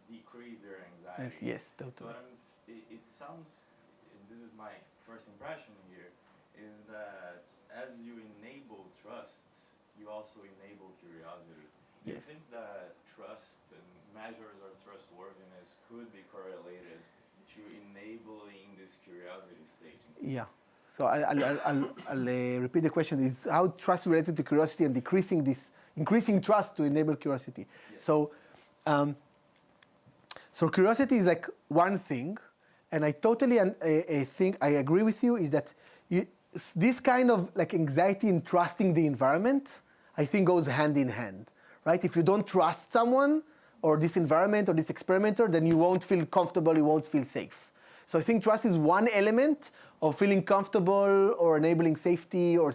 decrease their anxiety. Yes, totally. So it sounds, and this is my first impression here, is that as you enable trust, you also enable curiosity. Do you think that trust and measures of trustworthiness could be correlated to enabling this curiosity state? Yeah. So I'll repeat the question. Is how trust related to curiosity and increasing trust to enable curiosity. Yes. So curiosity is like one thing, and I totally think I agree with you, is that this kind of like anxiety in trusting the environment, I think goes hand in hand, right? If you don't trust someone or this environment or this experimenter, then you won't feel comfortable, you won't feel safe. So I think trust is one element of feeling comfortable or enabling safety or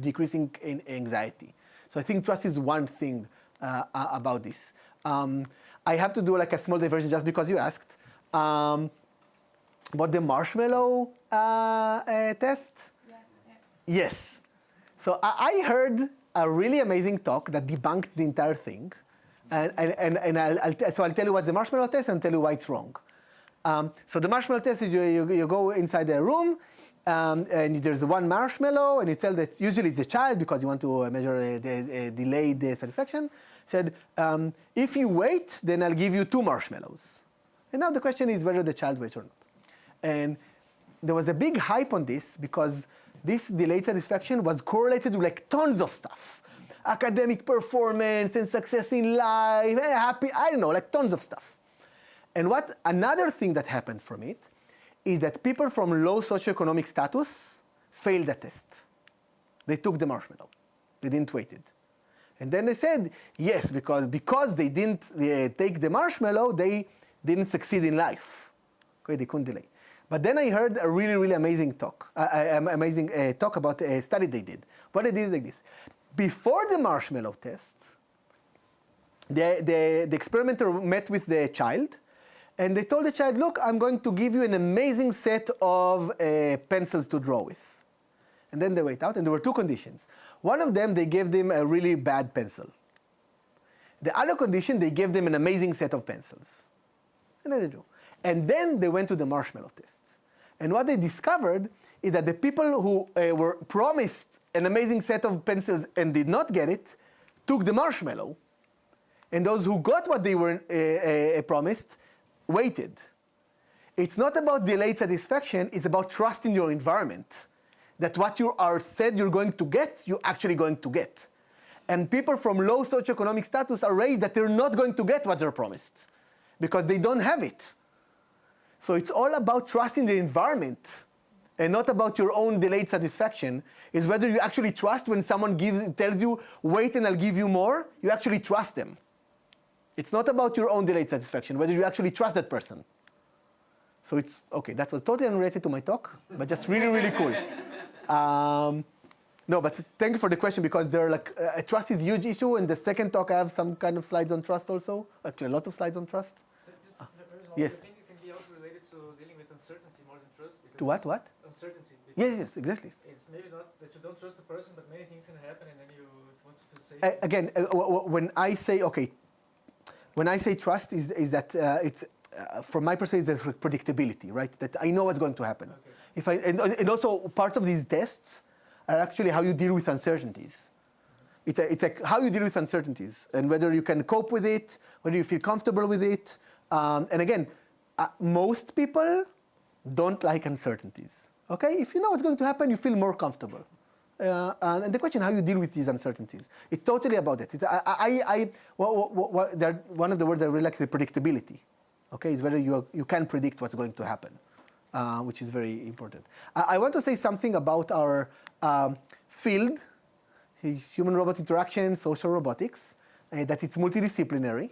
decreasing anxiety. So I think trust is one thing about this. I have to do like a small diversion just because you asked. About the marshmallow test? Yeah. Yes. So I heard a really amazing talk that debunked the entire thing. So I'll tell you what's the marshmallow test and tell you why it's wrong. So the marshmallow test is you go inside a room, and there's one marshmallow, and you tell that usually it's a child because you want to measure the delayed satisfaction. Said, if you wait, then I'll give you 2 marshmallows. And now the question is whether the child waits or not. And there was a big hype on this because this delayed satisfaction was correlated with like tons of stuff. academic performance and success in life, happy, I don't know, like tons of stuff. And another thing that happened from it is that people from low socioeconomic status failed the test. They took the marshmallow. They didn't wait it. And then they said, yes, because they didn't take the marshmallow, they didn't succeed in life. Okay, they couldn't delay. But then I heard a really, really amazing talk about a study they did. What they did is like this. Before the marshmallow test, the experimenter met with the child, and they told the child, look, I'm going to give you an amazing set of pencils to draw with. And then they went out, and there were two conditions. One of them, they gave them a really bad pencil. The other condition, they gave them an amazing set of pencils. And then they drew. And then they went to the marshmallow test. And what they discovered is that the people who were promised an amazing set of pencils and did not get it, took the marshmallow. And those who got what they were promised, waited. It's not about delayed satisfaction, it's about trust in your environment. That what you are said you're going to get, you're actually going to get. And people from low socioeconomic status are raised that they're not going to get what they're promised because they don't have it. So it's all about trusting the environment and not about your own delayed satisfaction. It's whether you actually trust when someone tells you, wait and I'll give you more, you actually trust them. It's not about your own delayed satisfaction, whether you actually trust that person. So it's, okay, that was totally unrelated to my talk, but just really, really cool. No, but thank you for the question because there are trust is a huge issue. And the second talk, I have some kind of slides on trust also. Actually, a lot of slides on trust. Yes. I think it can be also related to dealing with uncertainty more than trust. To what? Uncertainty. Yes, exactly. It's maybe not that you don't trust the person, but many things can happen, and then you want to say. Again, when I say trust, is that it's from my perspective, it's predictability, right? That I know what's going to happen. Okay. And also part of these tests are actually how you deal with uncertainties. It's like how you deal with uncertainties and whether you can cope with it, whether you feel comfortable with it. And again, most people don't like uncertainties. Okay, if you know what's going to happen, you feel more comfortable. And the question how you deal with these uncertainties. It's totally about it. One of the words I really like is predictability. Okay, is whether you can predict what's going to happen, which is very important. I want to say something about our field, human-robot interaction, social robotics, that it's multidisciplinary.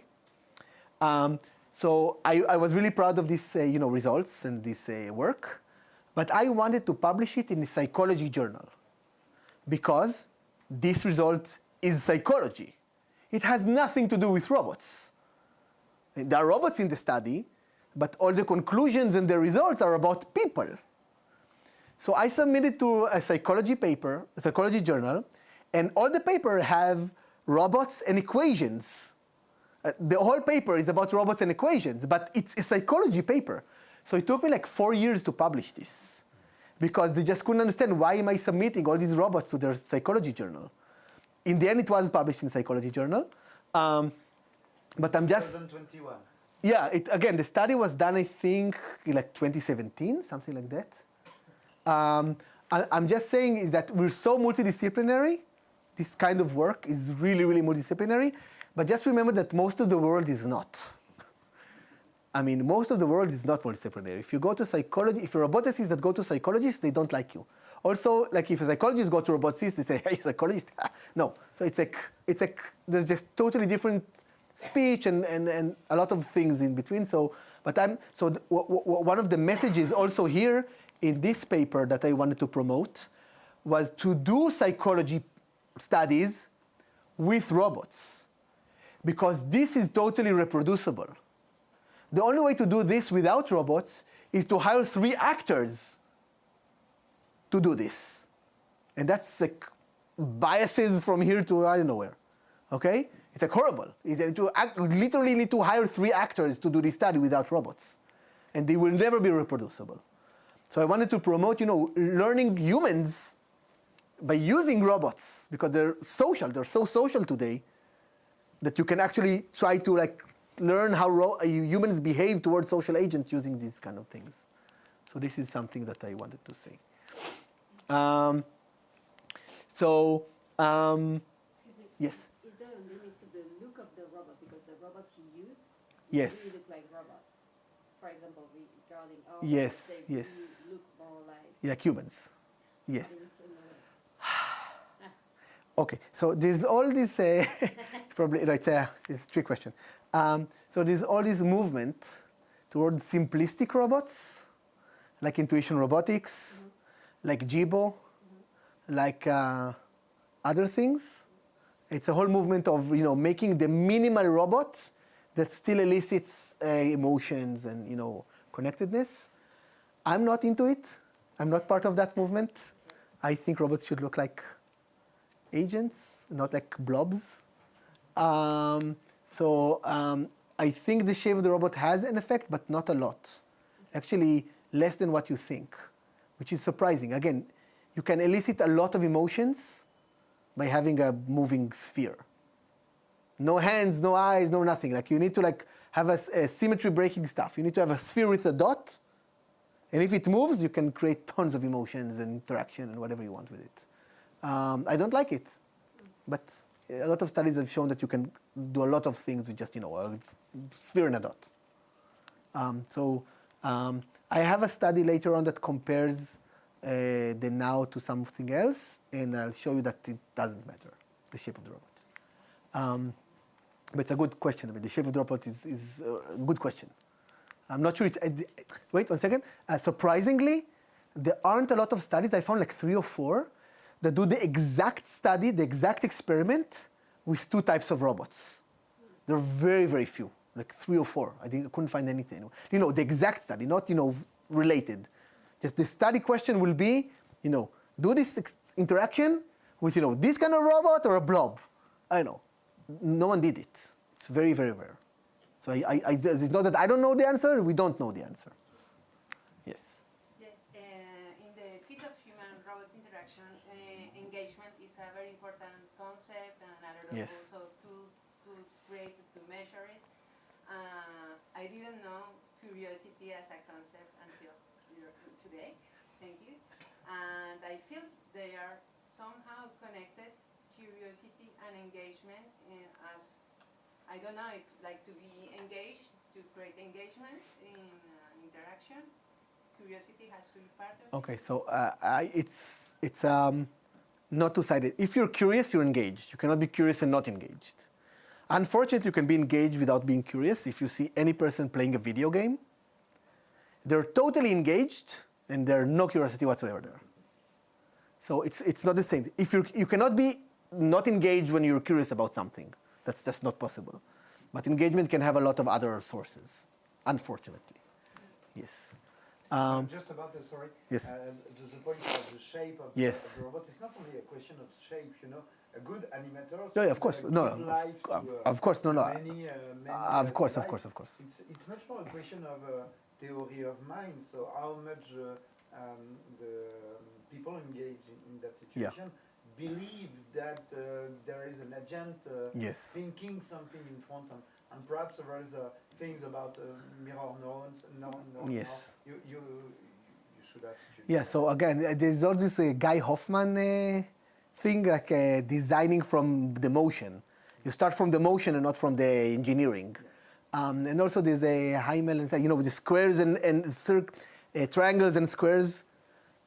So I was really proud of these results and this work, but I wanted to publish it in a psychology journal because this result is psychology. It has nothing to do with robots. There are robots in the study, but all the conclusions and the results are about people. So I submitted to a psychology paper, a psychology journal, and all the paper have robots and equations. The whole paper is about robots and equations, but it's a psychology paper. So it took me like 4 years to publish this because they just couldn't understand why am I submitting all these robots to their psychology journal. In the end, it was published in psychology journal. But I'm just... 2021. Yeah, again, the study was done, I think, in like 2017, something like that. I'm just saying is that we're so multidisciplinary. This kind of work is really, really multidisciplinary. But just remember that most of the world is not. I mean, most of the world is not multidisciplinary. If you go to psychology, if you're a roboticist that go to psychologists, they don't like you. Also, like if a psychologist go to a roboticist, they say, hey, psychologist. No. So it's like there's just totally different speech and a lot of things in between. One of the messages also here in this paper that I wanted to promote was to do psychology studies with robots, because this is totally reproducible. The only way to do this without robots is to hire 3 actors to do this. And that's like biases from here to I don't know where. Okay? It's like horrible. You literally need to hire 3 actors to do this study without robots. And they will never be reproducible. So I wanted to promote, learning humans by using robots, because they're social. They're so social today that you can actually try to learn how humans behave towards social agents using these kind of things. So this is something that I wanted to say. Excuse me, Yes. Is there a limit to the look of the robot? Because the robots you use Yes. really look like robots. For example, regarding our Yes, robots, they yes. really look more like Like humans. Yes. humans in a way. Okay, so there's all this, probably, it's a trick question. So there's all this movement towards simplistic robots, like intuition robotics, like Jibo, like other things. It's a whole movement of, making the minimal robot that still elicits emotions and, connectedness. I'm not into it. I'm not part of that movement. I think robots should look like agents, not like blobs. I think the shape of the robot has an effect, but not a lot. Actually, less than what you think, which is surprising. Again, you can elicit a lot of emotions by having a moving sphere. No hands, no eyes, no nothing. Like you need to have a symmetry breaking stuff. You need to have a sphere with a dot, and if it moves, you can create tons of emotions and interaction and whatever you want with it. I don't like it, but a lot of studies have shown that you can do a lot of things with just, a sphere and a dot. I have a study later on that compares the now to something else, and I'll show you that it doesn't matter, the shape of the robot. But it's a good question. I mean, the shape of the robot is a good question. I'm not sure wait 1 second. Surprisingly, there aren't a lot of studies. I found like 3 or 4 that do the exact study, the exact experiment with 2 types of robots. There are very, very few, like 3 or 4. I couldn't find anything. The exact study, not, related. Just the study question will be, do this interaction with, this kind of robot or a blob? I don't know. No one did it. It's very, very rare. So it's not that I don't know the answer, we don't know the answer. Yes. Yes, in the field of human-robot interaction, engagement is a very important concept, and a lot of Yes. also tools created to measure it. I didn't know curiosity as a concept until today. Thank you. And I feel they are somehow connected, curiosity and engagement, as I don't know if to be engaged, to create engagement in interaction. Curiosity has to be part of it. Okay, so it's not two-sided. If you're curious, you're engaged. You cannot be curious and not engaged. Unfortunately, you can be engaged without being curious. If you see any person playing a video game, they're totally engaged and there's no curiosity whatsoever there. So it's not the same. If you cannot be not engaged when you're curious about something. That's just not possible. But engagement can have a lot of other sources, unfortunately. Yes. Just about the, sorry. Yes. The point of the shape of, Yes. of the robot, it's not only a question of shape, A good animator. No, of course. No, of course, no. Many Of course. It's much more a question of theory of mind. So how much the people engaged in that situation believe that there is an agent thinking something in front, and perhaps there is things about mirror neurons. Yes. You should have. Yeah. So again, there's all this Guy Hoffman thing, like designing from the motion. You start from the motion and not from the engineering. And also there's a Heimel and with the squares and triangles and squares.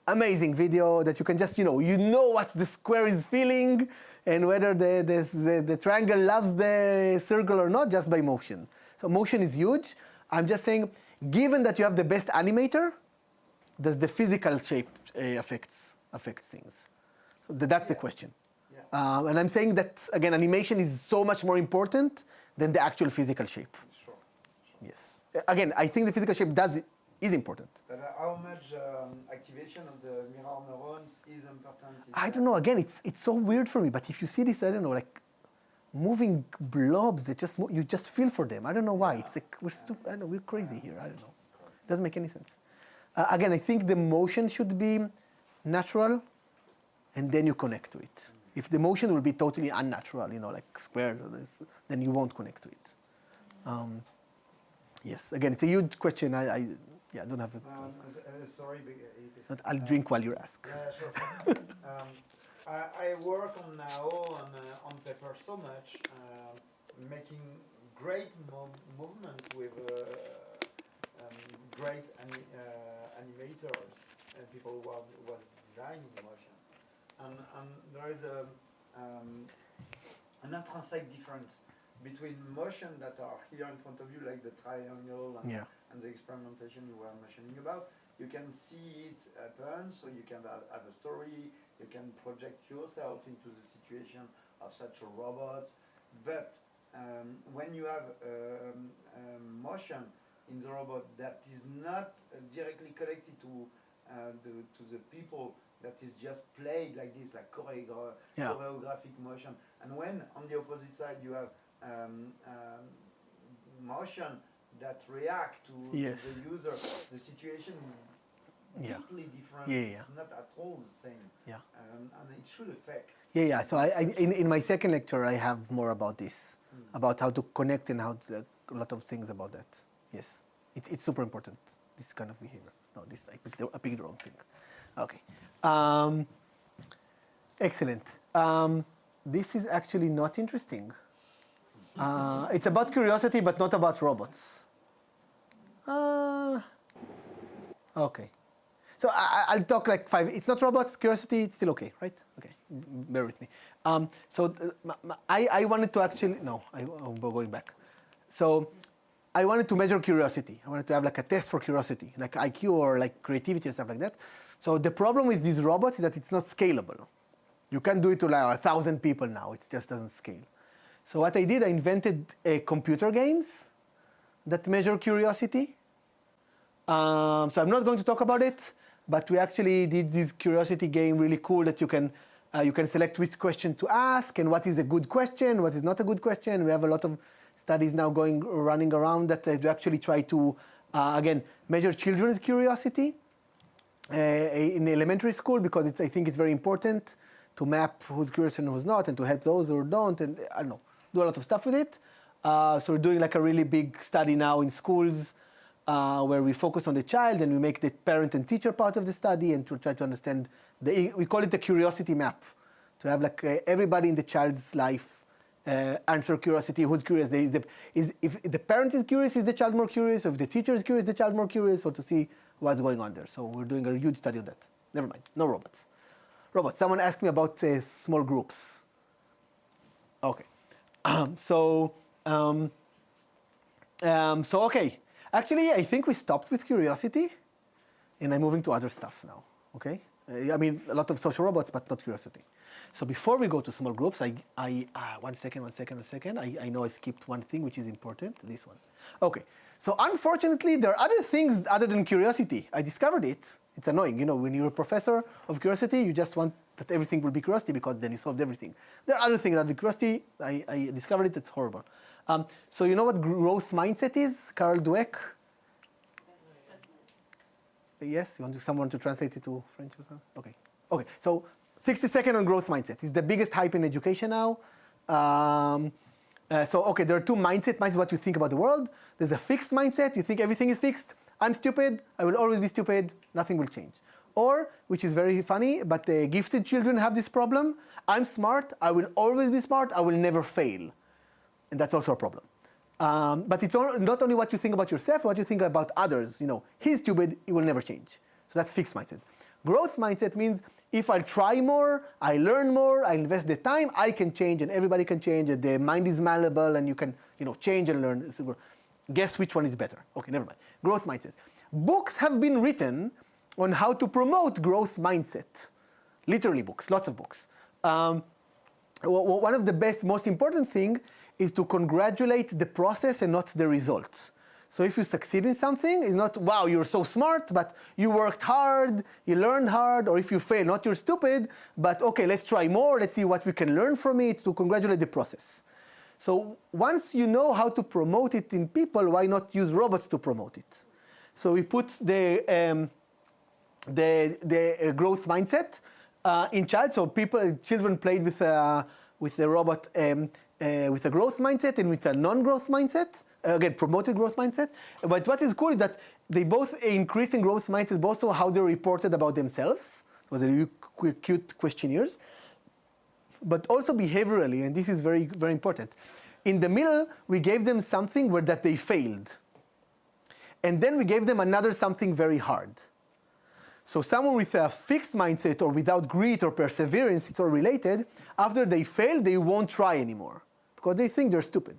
Amazing video that you can just, what the square is feeling and whether the triangle loves the circle or not just by motion. So motion is huge. I'm just saying, given that you have the best animator, does the physical shape affects things? So that's the question. Yeah. And I'm saying that, again, animation is so much more important than the actual physical shape. Sure. Yes. Again, I think the physical shape is important. But how much activation of the mirror neurons is important? I don't know. Again, it's so weird for me. But if you see this, I don't know, like moving blobs, you just feel for them. I don't know why. It's like we're crazy here. I don't know. It doesn't make any sense. Again, I think the motion should be natural, and then you connect to it. If the motion will be totally unnatural, like squares or this, then you won't connect to it. Yes. Again, it's a huge question. I don't have a... sorry. I'll drink while you ask. Yeah, sure. I work on now on paper so much, making great movements with great animators and people who was designing motion, and there is an intrinsic difference between motion that are here in front of you, like the triangle and the experimentation you were mentioning about. You can see it happen, so you can have a story, you can project yourself into the situation of such a robot. But when you have motion in the robot that is not directly connected to the people, that is just played like this, like choreographic motion. And when on the opposite side you have motion that react to the user, the situation is deeply different. It's not at all the same. And it should affect. So in my second lecture, I have more about this, about how to connect and how to, a lot of things about that. Yes, it's super important, this kind of behavior. No, this I picked the wrong thing. Okay. Excellent. This is actually not interesting. It's about curiosity, but not about robots. Okay. So I'll talk like 5. It's not robots, curiosity, it's still okay, right? Okay, bear with me. I wanted to actually, I'm going back. So I wanted to measure curiosity. I wanted to have like a test for curiosity, like IQ or like creativity and stuff like that. So the problem with these robots is that it's not scalable. You can't do it to like 1,000 people now. It just doesn't scale. So what I did, I invented computer games that measure curiosity. So I'm not going to talk about it, but we actually did this curiosity game really cool that you can select which question to ask and what is a good question, what is not a good question. We have a lot of studies now running around that do actually try to, again, measure children's curiosity in elementary school, because I think it's very important to map who's curious and who's not, and to help those who don't, and I don't know, do a lot of stuff with it. So we're doing like a really big study now in schools where we focus on the child and we make the parent and teacher part of the study and to try to understand, we call it the curiosity map, to have like everybody in the child's life answer curiosity, who's curious. If the parent is curious, is the child more curious? Or if the teacher is curious, the child more curious? Or to see what's going on there. So we're doing a huge study of that. Never mind, no robots. Robots, someone asked me about small groups. Okay, so okay. Actually, I think we stopped with curiosity, and I'm moving to other stuff now, okay? I mean, a lot of social robots, but not curiosity. So before we go to small groups, one second. I know I skipped one thing, which is important, this one. Okay, so unfortunately, there are other things other than curiosity. I discovered it. It's annoying, when you're a professor of curiosity, you just want that everything will be curiosity because then you solved everything. There are other things other than curiosity. I discovered it, it's horrible. So you know what growth mindset is? Carol Dweck? Yes, you want someone to translate it to French or something? Okay. Okay, so 60 seconds on growth mindset. It's the biggest hype in education now. Okay, there are two mindsets. Mindset is what you think about the world. There's a fixed mindset. You think everything is fixed. I'm stupid. I will always be stupid. Nothing will change. Or, which is very funny, but gifted children have this problem. I'm smart. I will always be smart. I will never fail. And that's also a problem. But it's not only what you think about yourself, what you think about others. He's stupid, it will never change. So that's fixed mindset. Growth mindset means if I try more, I learn more, I invest the time, I can change and everybody can change. And the mind is malleable and you can change and learn. Guess which one is better. Okay, never mind. Growth mindset. Books have been written on how to promote growth mindset. Literally books, lots of books. One of the most important thing is to congratulate the process and not the results. So if you succeed in something, it's not, wow, you're so smart, but you worked hard, you learned hard, or if you fail, not you're stupid, but okay, let's try more, let's see what we can learn from it, to congratulate the process. So once you know how to promote it in people, why not use robots to promote it? So we put the growth mindset in child, so children played with the robot with a growth mindset and with a non-growth mindset, again, promoted growth mindset. But what is cool is that they both increase in growth mindset, both on how they reported about themselves. It was a really cute questionnaires. but also behaviorally, and this is very, very important. In the middle, we gave them something that they failed. And then we gave them another something very hard. So someone with a fixed mindset or without grit or perseverance, it's all related, after they fail, they won't try anymore because they think they're stupid.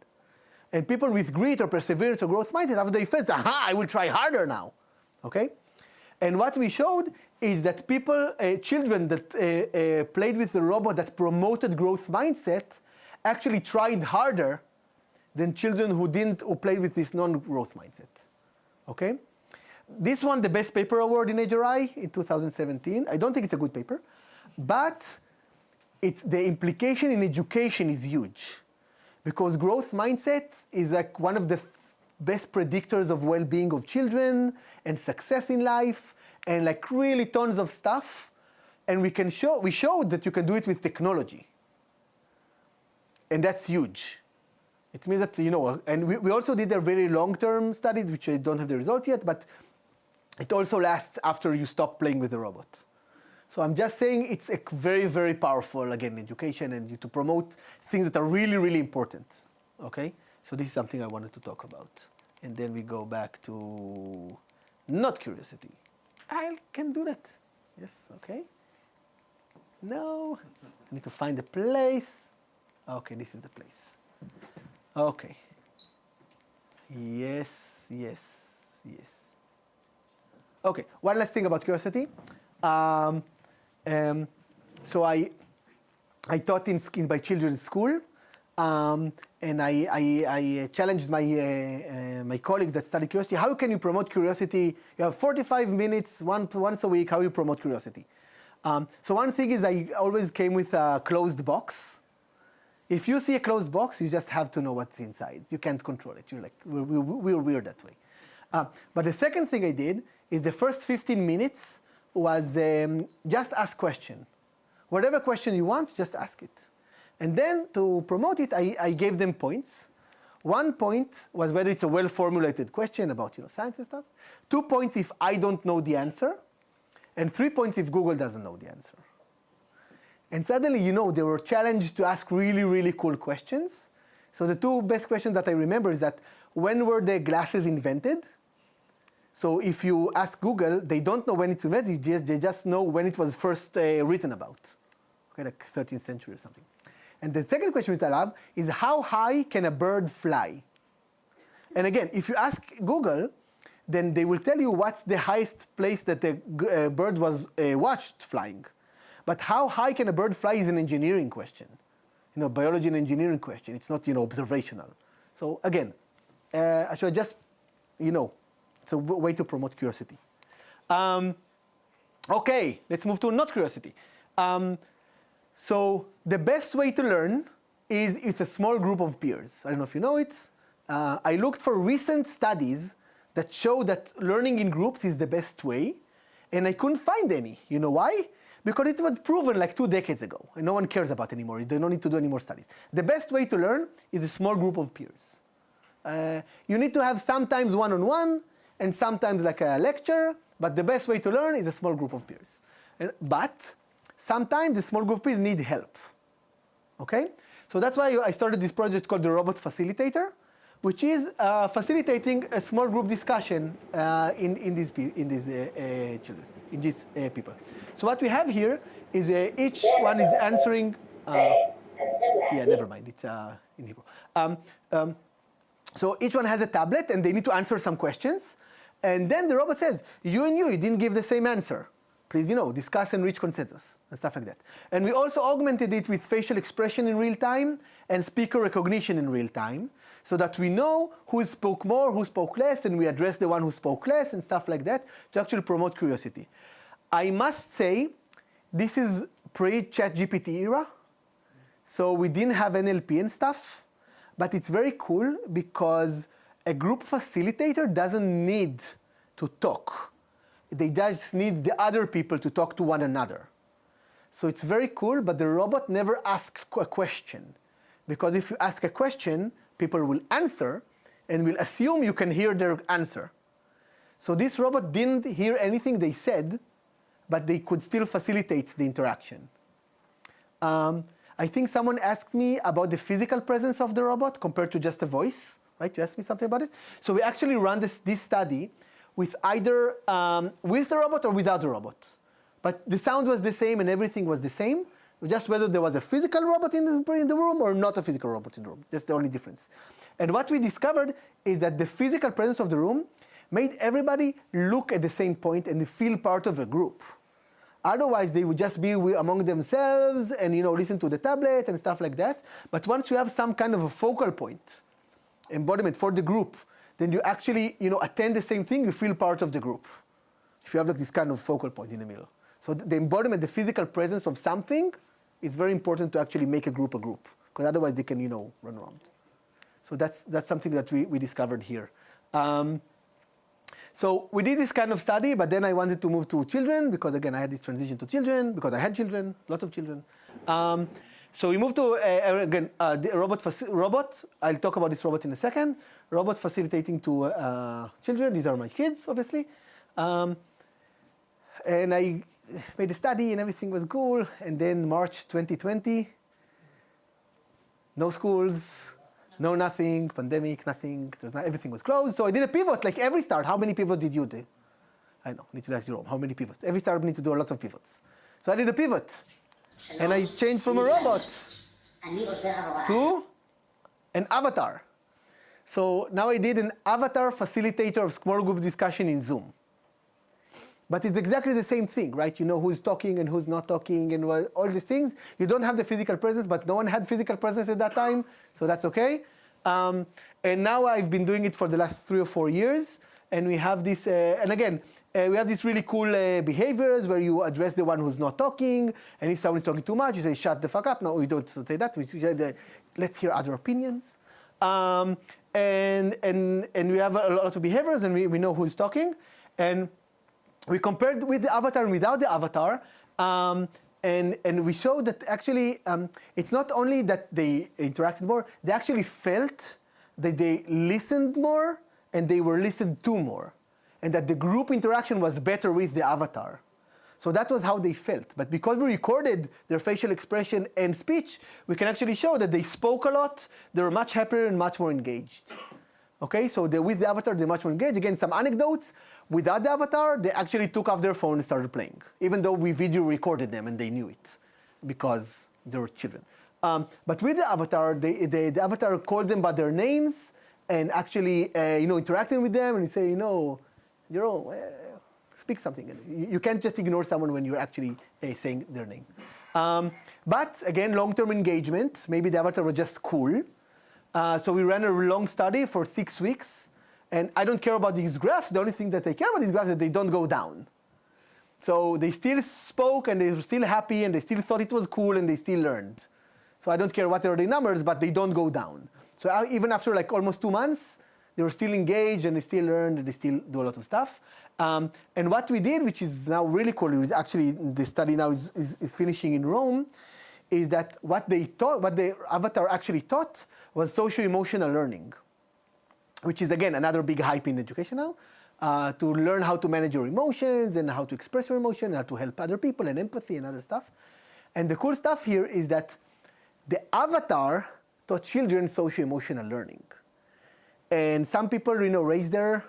And people with grit or perseverance or growth mindset, after they fail, say, aha, I will try harder now, okay? And what we showed is that people, children that played with the robot that promoted growth mindset actually tried harder than children who played with this non-growth mindset, okay? This won the Best Paper Award in HRI in 2017. I don't think it's a good paper, but the implication in education is huge because growth mindset is like one of the best predictors of well-being of children and success in life and like really tons of stuff. And we showed that you can do it with technology. And that's huge. It means that, and we also did a very long-term study, which I don't have the results yet, but it also lasts after you stop playing with the robot. So I'm just saying it's a very, very powerful, again, education and to promote things that are really, really important, okay? So this is something I wanted to talk about. And then we go back to not curiosity. I can do that. Yes, okay. No, I need to find a place. Okay, this is the place. Okay. Yes, yes, yes. Okay, one last thing about curiosity. So I taught in my children's school, and I challenged my colleagues that study curiosity. How can you promote curiosity? You have 45 minutes once a week. How you promote curiosity? So one thing is I always came with a closed box. If you see a closed box, you just have to know what's inside. You can't control it. You're like, we're weird that way. But the second thing I did is the first 15 minutes was just ask question. Whatever question you want, just ask it. And then to promote it, I gave them points. 1 point was whether it's a well-formulated question about science and stuff. 2 points if I don't know the answer. And 3 points if Google doesn't know the answer. And suddenly, they were challenged to ask really, really cool questions. So the 2 best questions that I remember is that when were the glasses invented? So if you ask Google, they don't know when it's invented, they just know when it was first written about. Okay, like 13th century or something. And the second question which I love is how high can a bird fly? And again, if you ask Google, then they will tell you what's the highest place that the bird was watched flying. But how high can a bird fly is an engineering question. Biology and engineering question. It's not, observational. So again, I should just, it's a way to promote curiosity. Okay, let's move to not curiosity. So the best way to learn is it's a small group of peers. I don't know if you know it. I looked for recent studies that show that learning in groups is the best way, and I couldn't find any. You know why? Because it was proven like 2 decades ago, and no one cares about it anymore. They don't need to do any more studies. The best way to learn is a small group of peers. You need to have sometimes one-on-one, and sometimes like a lecture, but the best way to learn is a small group of peers. But sometimes a small group of peers need help, okay? So that's why I started this project called the Robot Facilitator, which is facilitating a small group discussion in these children, in these people. So what we have here is each one is answering, yeah, never mind, it's in Hebrew. So each one has a tablet and they need to answer some questions. And then the robot says, you didn't give the same answer. Please, discuss and reach consensus and stuff like that. And we also augmented it with facial expression in real time and speaker recognition in real time so that we know who spoke more, who spoke less, and we address the one who spoke less and stuff like that to actually promote curiosity. I must say, this is pre-ChatGPT era. So we didn't have NLP and stuff. But it's very cool because a group facilitator doesn't need to talk. They just need the other people to talk to one another. So it's very cool, but the robot never asks a question. Because if you ask a question, people will answer and will assume you can hear their answer. So this robot didn't hear anything they said, but they could still facilitate the interaction. I think someone asked me about the physical presence of the robot compared to just a voice, right? You asked me something about it. So we actually ran this study with either with the robot or without the robot. But the sound was the same and everything was the same, just whether there was a physical robot in the room or not a physical robot in the room. That's the only difference. And what we discovered is that the physical presence of the room made everybody look at the same point and feel part of a group. Otherwise, they would just be among themselves and listen to the tablet and stuff like that. But once you have some kind of a focal point, embodiment for the group, then you actually attend the same thing, you feel part of the group. If you have like this kind of focal point in the middle. So the embodiment, the physical presence of something, is very important to actually make a group, because otherwise they can run around. So that's something that we discovered here. So we did this kind of study, but then I wanted to move to children, because again, I had this transition to children, because I had children, lots of children. So we moved to, again, the robot. I'll talk about this robot in a second. Robot facilitating to children. These are my kids, obviously. And I made a study, and everything was cool. And then March 2020, no schools, no nothing, pandemic, nothing. Everything was closed. So I did a pivot, like every start. How many pivots did you do? I know, need to ask Jerome. How many pivots? Every start needs to do a lot of pivots. So I did a pivot. And I changed from a robot to an avatar. So now I did an avatar facilitator of small group discussion in Zoom. But it's exactly the same thing, right? You know who's talking and who's not talking and all these things. You don't have the physical presence, but no one had physical presence at that time, so that's okay. And now I've been doing it for the last 3 or 4 years. And we have this, and again, we have these really cool behaviors where you address the one who's not talking. And if someone is talking too much, you say, shut the fuck up. No, we don't say that. We say, let's hear other opinions. And we have a lot of behaviors, and we know who's talking. And we compared with the avatar and without the avatar, and we showed that actually it's not only that they interacted more, they actually felt that they listened more and they were listened to more, and that the group interaction was better with the avatar. So that was how they felt. But because we recorded their facial expression and speech, we can actually show that they spoke a lot, they were much happier and much more engaged. Okay, so with the avatar, they're much more engaged. Again, some anecdotes. Without the avatar, they actually took off their phone and started playing, even though we video recorded them and they knew it, because they were children. But with the avatar, the avatar called them by their names and actually, interacting with them, and you say, Jerome, speak something. You can't just ignore someone when you're actually saying their name. But again, long-term engagement. Maybe the avatar was just cool. So we ran a long study for 6 weeks. And I don't care about these graphs. The only thing that I care about these graphs is that they don't go down. So they still spoke, and they were still happy, and they still thought it was cool, and they still learned. So I don't care what are the numbers, but they don't go down. So even after like almost 2 months, they were still engaged, and they still learned, and they still do a lot of stuff. And what we did, which is now really cool, actually the study now is finishing in Rome, is that what the avatar actually taught was socio-emotional learning, which is, again, another big hype in education now, to learn how to manage your emotions and how to express your emotion and how to help other people and empathy and other stuff. And the cool stuff here is that the avatar taught children socio-emotional learning. And some people, raised their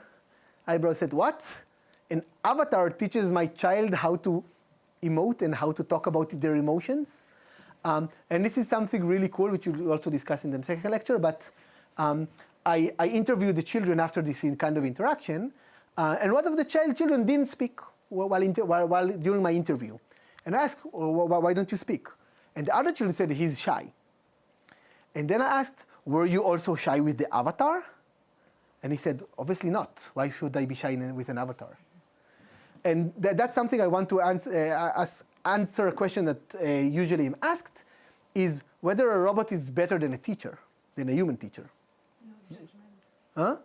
eyebrows, said, what? An avatar teaches my child how to emote and how to talk about their emotions. And this is something really cool, which we'll also discuss in the second lecture. But I interviewed the children after this kind of interaction. And one of the children didn't speak while during my interview. And I asked, why don't you speak? And the other children said, he's shy. And then I asked, were you also shy with the avatar? And he said, obviously not. Why should I be shy with an avatar? And that's something I want to answer a question that usually I'm asked, is whether a robot is better than a teacher, than a human teacher. No judgment. Huh?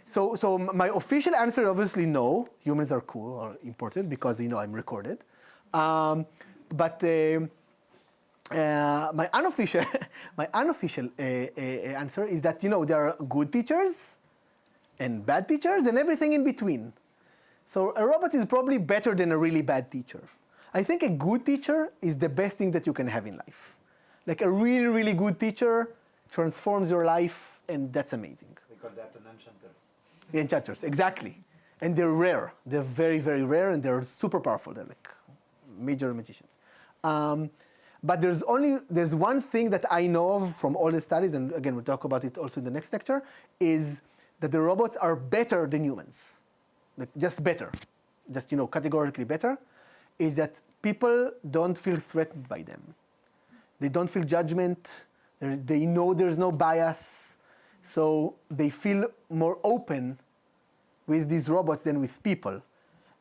So my official answer, obviously, no. Humans are cool or important because, I'm recorded. But my unofficial answer is that, there are good teachers and bad teachers and everything in between. So a robot is probably better than a really bad teacher. I think a good teacher is the best thing that you can have in life. Like a really, really good teacher transforms your life, and that's amazing. We call that an enchanters. The enchanters, exactly. And they're rare. They're very, very rare, and they're super powerful. They're like major magicians. But there's one thing that I know of from all the studies, and again, we'll talk about it also in the next lecture, is that the robots are better than humans. Like just better, just categorically better, is that people don't feel threatened by them. They don't feel judgment. They know there's no bias. So they feel more open with these robots than with people.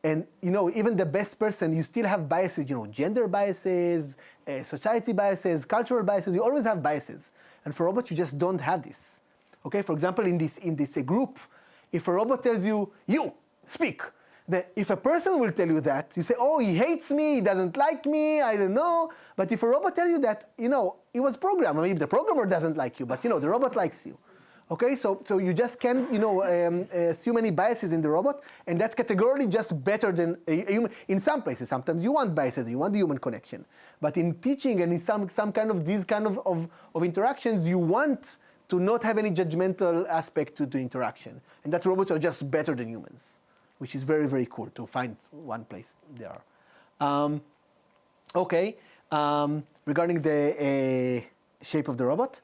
And even the best person, you still have biases, gender biases, society biases, cultural biases, you always have biases. And for robots, you just don't have this. Okay, for example, in this group, if a robot tells you, you, speak, then if a person will tell you that, you say, oh, he hates me, he doesn't like me, I don't know. But if a robot tells you that, it was programmed. Maybe the programmer doesn't like you, but the robot likes you. Okay, so you just can't, assume any biases in the robot, and that's categorically just better than a human. In some places, sometimes you want biases, you want the human connection. But in teaching and in some kind of these kind of interactions, you want to not have any judgmental aspect to the interaction. And that robots are just better than humans, which is very, very cool to find one place they are. Regarding the shape of the robot.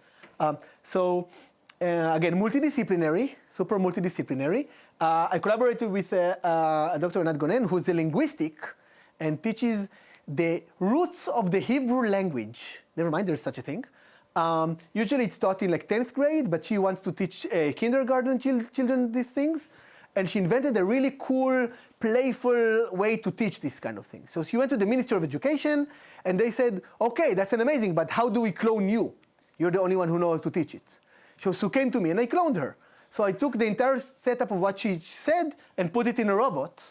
Again, multidisciplinary, super multidisciplinary. I collaborated with Dr. Goren Gordon, who's a linguistic and teaches the roots of the Hebrew language. Never mind, there's such a thing. Usually it's taught in like 10th grade, but she wants to teach kindergarten children these things. And she invented a really cool, playful way to teach this kind of thing. So she went to the Ministry of Education, and they said, okay, that's amazing, but how do we clone you? You're the only one who knows to teach it. So she came to me, and I cloned her. So I took the entire setup of what she said and put it in a robot.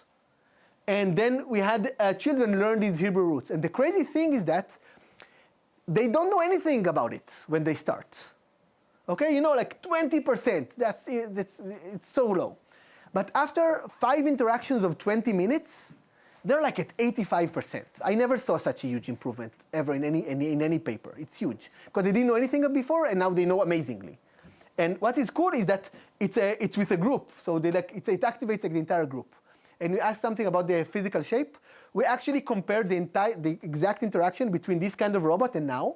And then we had children learn these Hebrew roots. And the crazy thing is that they don't know anything about it when they start. Okay, like 20%, it's so low. But after 5 interactions of 20 minutes, they're like at 85%. I never saw such a huge improvement ever in any paper. It's huge. Because they didn't know anything before, and now they know amazingly. And what is cool is that it's with a group. So it activates like the entire group. And we asked something about the physical shape. We actually compared the exact interaction between this kind of robot and now.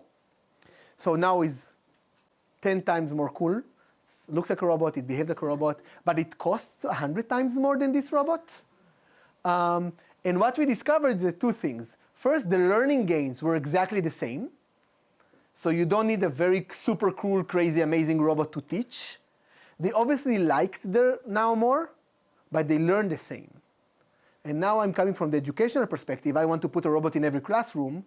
So now is 10 times more cool. It looks like a robot, it behaves like a robot, but it costs 100 times more than this robot. And what we discovered is 2 things. First, the learning gains were exactly the same. So you don't need a very super cool, crazy, amazing robot to teach. They obviously liked their now more, but they learned the same. And now I'm coming from the educational perspective. I want to put a robot in every classroom.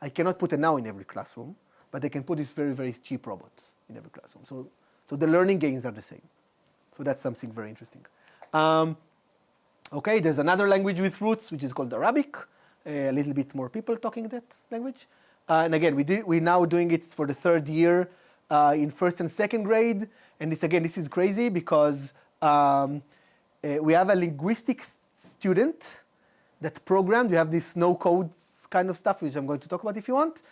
I cannot put a now in every classroom, but I can put these very, very cheap robots in every classroom. So the learning gains are the same. So that's something very interesting. Okay, there's another language with roots, which is called Arabic. A little bit more people talking that language. And again, we're now doing it for the 3rd year in 1st and 2nd grade. And this is crazy because we have a linguistics student that programmed. We have this no-code kind of stuff, which I'm going to talk about if you want,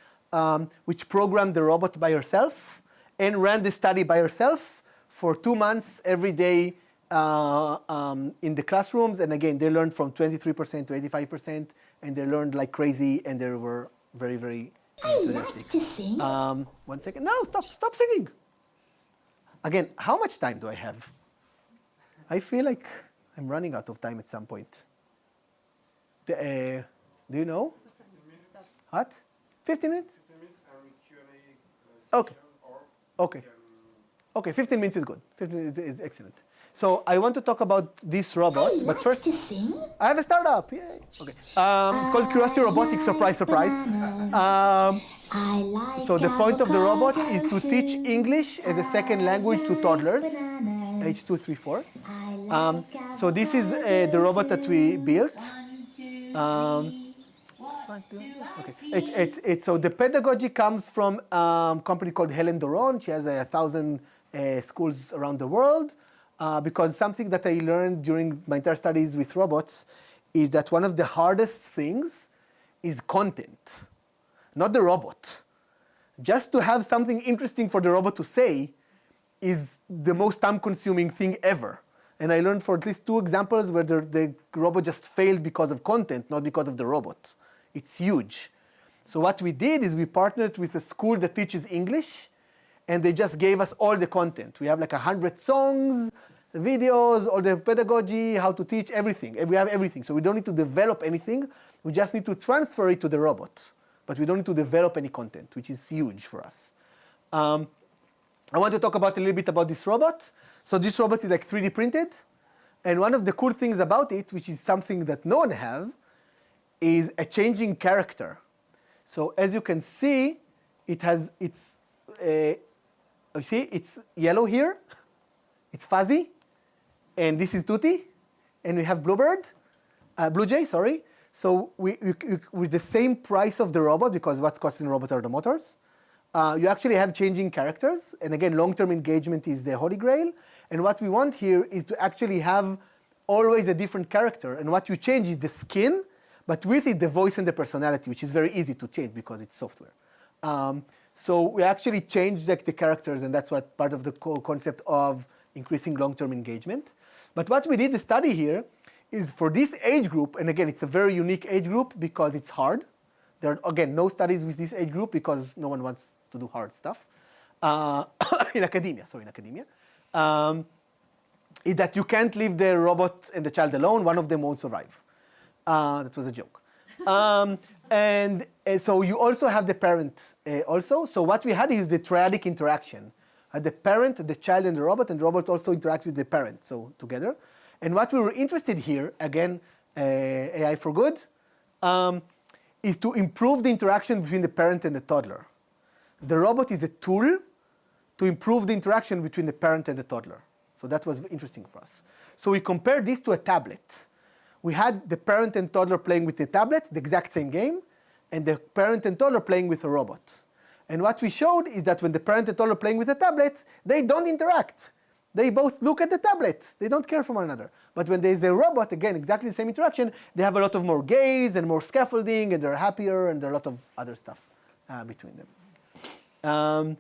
which programmed the robot by herself and ran the study by herself for 2 months every day in the classrooms. And again, they learned from 23% to 85%, and they learned like crazy, and they were very, very enthusiastic. I love to sing. 1 second. No, stop singing. Again, how much time do I have? I feel like I'm running out of time at some point. Do you know? 15 minutes. What? 15 minutes? 15 minutes and Q&A Okay. Or Okay, 15 minutes is good. 15 minutes is excellent. So I want to talk about this robot, but first, to sing. I have a startup. Yay. Okay. It's called Curiosity Robotics. Surprise, surprise. So the point of the robot is to teach English as a second language to toddlers, age 2, 3, 4. So this is the robot that we built. Okay. So the pedagogy comes from a company called Helen Doron. She has 1,000 schools around the world. Because something that I learned during my entire studies with robots is that one of the hardest things is content, not the robot. just to have something interesting for the robot to say is the most time-consuming thing ever. And I learned for at least 2 examples where the robot just failed because of content, not because of the robot. It's huge. So what we did is we partnered with a school that teaches English, and they just gave us all the content. We have like 100 songs, videos, all the pedagogy, how to teach, everything. And we have everything. So we don't need to develop anything. We just need to transfer it to the robot. But we don't need to develop any content, which is huge for us. I want to talk about a little bit about this robot. So this robot is like 3D printed. And one of the cool things about it, which is something that no one has, is a changing character. So as you can see, it has, you see, it's yellow here. It's fuzzy. And this is Tutti. And we have Blue Jay, sorry. So with the same price of the robot, because what's costing the robot are the motors, you actually have changing characters. And again, long-term engagement is the holy grail. And what we want here is to actually have always a different character. And what you change is the skin, but with it, the voice and the personality, which is very easy to change because it's software. So we actually changed like the characters, and that's what part of the concept of increasing long-term engagement. But what we did the study here is for this age group, and again, it's a very unique age group because it's hard. There are, again, no studies with this age group because no one wants to do hard stuff. In academia, is that you can't leave the robot and the child alone. One of them won't survive. That was a joke. And so you also have the parent also. So what we had is the triadic interaction. The parent, the child, and the robot also interact with the parent, so together. And what we were interested here, again, AI for good, is to improve the interaction between the parent and the toddler. The robot is a tool to improve the interaction between the parent and the toddler. So that was interesting for us. So we compared this to a tablet. We had the parent and toddler playing with the tablet, the exact same game, and the parent and toddler playing with a robot. And what we showed is that when the parent and toddler playing with a tablet, they don't interact. They both look at the tablet. They don't care for one another. But when there's a robot, again, exactly the same interaction, they have a lot of more gaze and more scaffolding, and they're happier, and there are a lot of other stuff between them.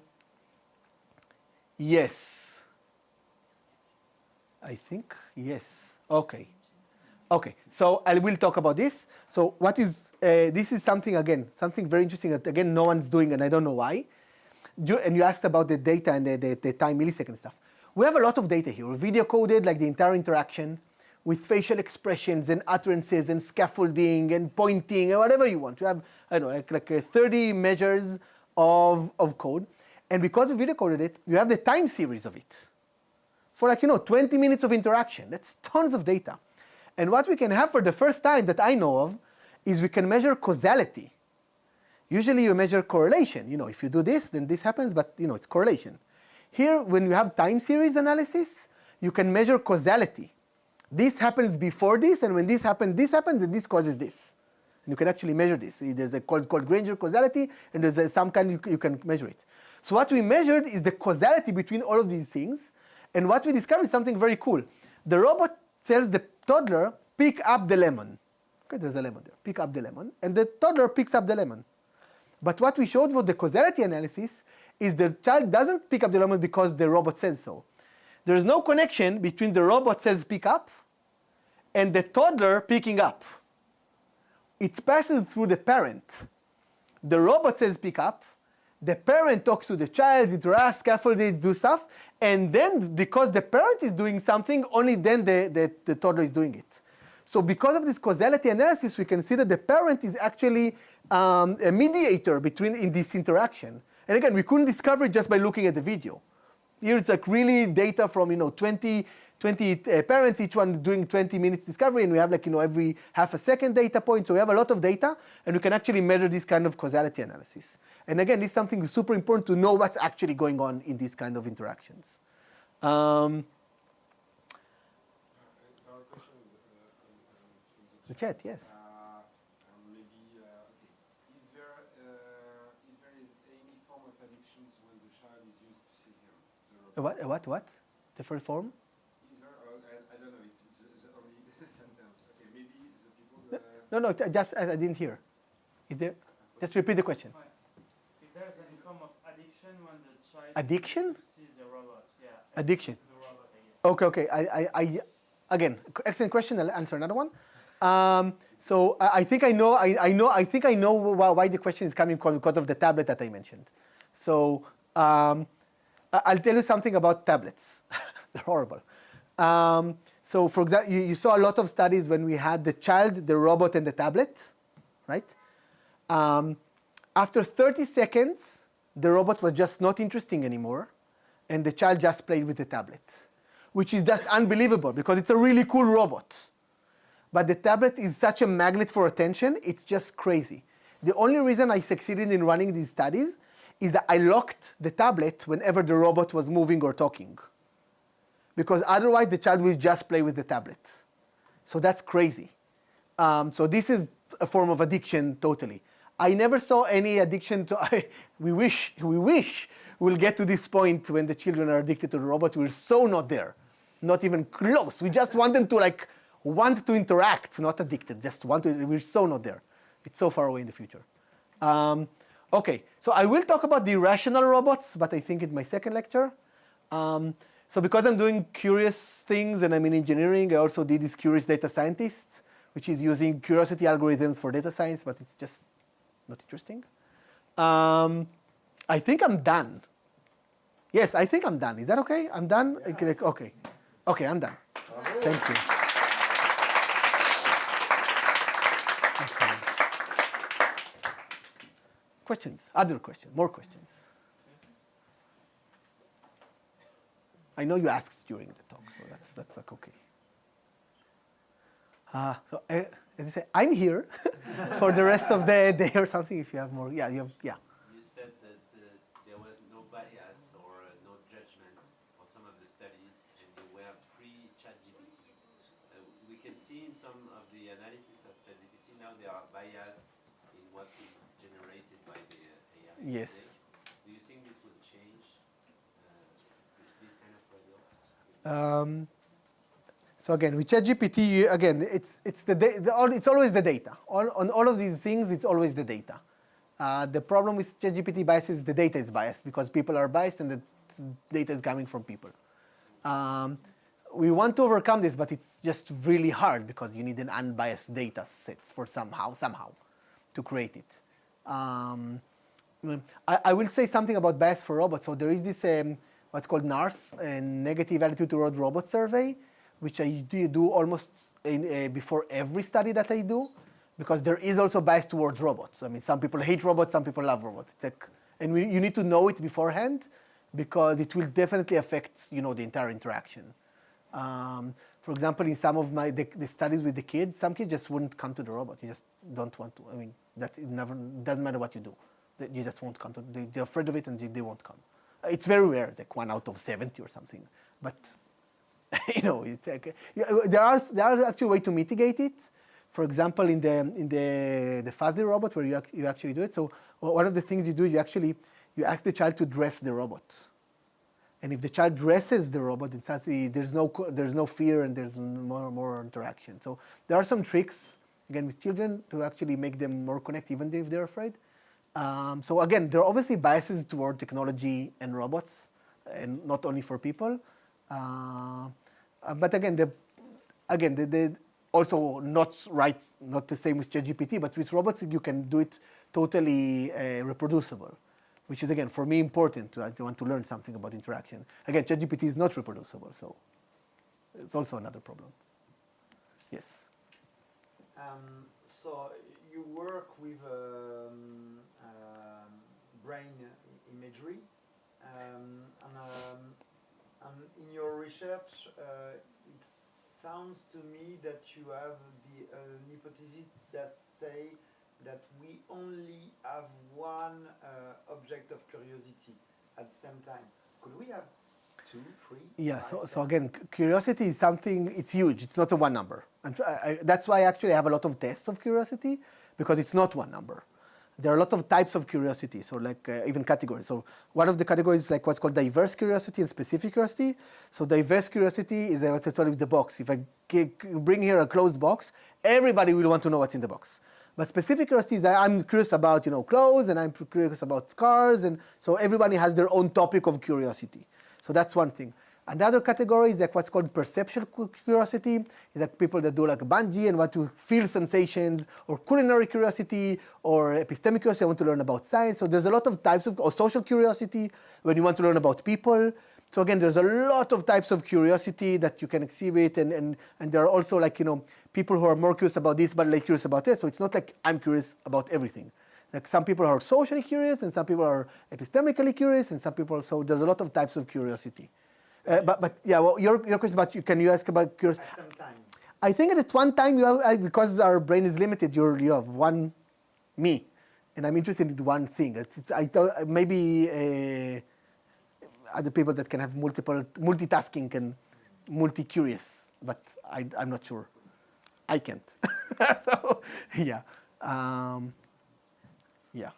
Yes. I think, yes. Okay. Okay, so I will talk about this. So what is, this is something, again, something very interesting that, again, no one's doing, and I don't know why. And you asked about the data and the time millisecond stuff. We have a lot of data here. We video coded like the entire interaction with facial expressions and utterances and scaffolding and pointing and whatever you want. You have, I don't know, like 30 measures of code. And because we video coded it, you have the time series of it. For like, 20 minutes of interaction. That's tons of data. And what we can have for the first time that I know of is we can measure causality. Usually you measure correlation. If you do this, then this happens, but it's correlation. Here, when you have time series analysis, you can measure causality. This happens before this, and when this happens, and this causes this. And you can actually measure this. There's a called Granger causality, and there's some kind you can measure it. So what we measured is the causality between all of these things, and what we discovered is something very cool. The robot tells the toddler, pick up the lemon. Okay, there's a lemon there. Pick up the lemon, and the toddler picks up the lemon. But what we showed for the causality analysis is the child doesn't pick up the lemon because the robot says so. There is no connection between the robot says pick up and the toddler picking up. It passes through the parent. The robot says pick up, the parent talks to the child, interacts, scaffolds, do stuff, and then because the parent is doing something, only then the toddler is doing it. So because of this causality analysis, we can see that the parent is actually a mediator in this interaction. And again, we couldn't discover it just by looking at the video. Here it's like really data from 20 parents, each one doing 20 minutes discovery, and we have like every half a second data point. So we have a lot of data, and we can actually measure this kind of causality analysis. And again, this is something super important to know what's actually going on in these kind of interactions. Question, the chat, yes. maybe, okay. Is there any form of addictions when the child is used to see him? What? The first form? Is there, I don't know, it's only a sentence. Okay, maybe the people... No, just I didn't hear. Is there? Just repeat the question. If there's any form of addiction when the child Addiction? sees the robot. Yeah. Addiction. To the robot, I guess. Okay. Again, excellent question. I'll answer another one. So I think I know. I think I know why the question is coming from, because of the tablet that I mentioned. So I'll tell you something about tablets. They're horrible. So for example, you saw a lot of studies when we had the child, the robot, and the tablet, right? After 30 seconds, the robot was just not interesting anymore, and the child just played with the tablet, which is just unbelievable because it's a really cool robot. But the tablet is such a magnet for attention, it's just crazy. The only reason I succeeded in running these studies is that I locked the tablet whenever the robot was moving or talking, because otherwise the child will just play with the tablet. So that's crazy. So this is a form of addiction totally. I never saw any addiction to, we wish we'll get to this point when the children are addicted to the robot. We're so not there, not even close. We just want them to want to interact, not addicted, just want to, we're so not there. It's so far away in the future. Okay, so I will talk about the irrational robots, but I think in my second lecture. So because I'm doing curious things and I'm in engineering, I also did this Curious Data Scientists, which is using curiosity algorithms for data science, but it's just not interesting. I think I'm done. Yes, I think I'm done. Is that okay? I'm done? Yeah. Okay. Okay, I'm done. Bravo. Thank you. Excellent. Questions? Other questions? More questions? I know you asked during the talk, so that's like okay. So as I say, I'm here for the rest of the day or something. If you have more, yeah, you have, yeah. You said that there was no bias or no judgment for some of the studies, and they were pre-ChatGPT. We can see in some of the analysis of ChatGPT now there are bias in what is generated by the AI. Yes. Do you think this will change this kind of results? So again, with ChatGPT, again, it's always the data. On all of these things, it's always the data. The problem with ChatGPT bias is the data is biased because people are biased and the data is coming from people. We want to overcome this, but it's just really hard because you need an unbiased data set for somehow to create it. I will say something about bias for robots. So there is this what's called NARS, a negative attitude toward robot survey, which I do almost before every study that I do, because there is also bias towards robots. I mean, some people hate robots, some people love robots. It's like, and you need to know it beforehand, because it will definitely affect the entire interaction. For example, in some of the studies with the kids, some kids just wouldn't come to the robot. You just don't want to. I mean, doesn't matter what you do. You just won't come to. They're afraid of it and they won't come. It's very rare, it's like 1 out of 70 or something. But there are actually ways to mitigate it. For example, in the fuzzy robot where you actually do it. So one of the things you do, you ask the child to dress the robot. And if the child dresses the robot, there's no fear and there's more interaction. So there are some tricks, again, with children to actually make them more connect, even if they're afraid. So again, there are obviously biases toward technology and robots, and not only for people. But again, they also not the same with ChatGPT, but with robots you can do it totally reproducible, which is again for me important. I want to learn something about interaction. Again, ChatGPT is not reproducible, so it's also another problem. Yes. So you work with brain imagery, and in your research, it sounds to me that you have the hypothesis that say that we only have one object of curiosity at the same time. Could we have 2, 3? Yeah. So again, curiosity is something. It's huge. It's not a one number, and that's why actually I have a lot of tests of curiosity, because it's not one number. There are a lot of types of curiosity, so like even categories. So one of the categories is like what's called diverse curiosity and specific curiosity. So diverse curiosity is what's called the box. If I bring here a closed box, everybody will want to know what's in the box. But specific curiosity is that I'm curious about, clothes, and I'm curious about cars, and so everybody has their own topic of curiosity. So that's one thing. Another category is like what's called perceptual curiosity. Is like people that do like bungee and want to feel sensations, or culinary curiosity, or epistemic curiosity, I want to learn about science. So there's a lot of types of, or social curiosity, when you want to learn about people. So again, there's a lot of types of curiosity that you can exhibit, and there are also like, people who are more curious about this, but less curious about it. So it's not like I'm curious about everything. Like some people are socially curious, and some people are epistemically curious, and some people, so there's a lot of types of curiosity. But yeah, well, your question about, can you ask about curiosity? At some time. I think at one time, because our brain is limited, you have one me, and I'm interested in one thing. I thought maybe other people that can have multitasking and multi-curious, but I'm not sure. I can't. So, yeah. Yeah.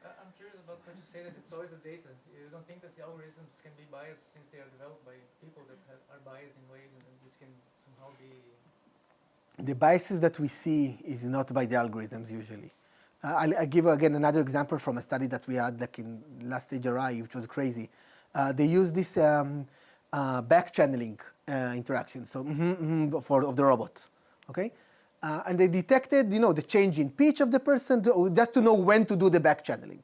I'm curious about when you say that it's always the data. You don't think that the algorithms can be biased since they are developed by people that are biased in ways, and then this can somehow be... The biases that we see is not by the algorithms usually. I'll give again another example from a study that we had like in last HRI, which was crazy. They used this back channeling interaction, so of the robot, okay? And they detected, the change in pitch of the person just to know when to do the back channeling.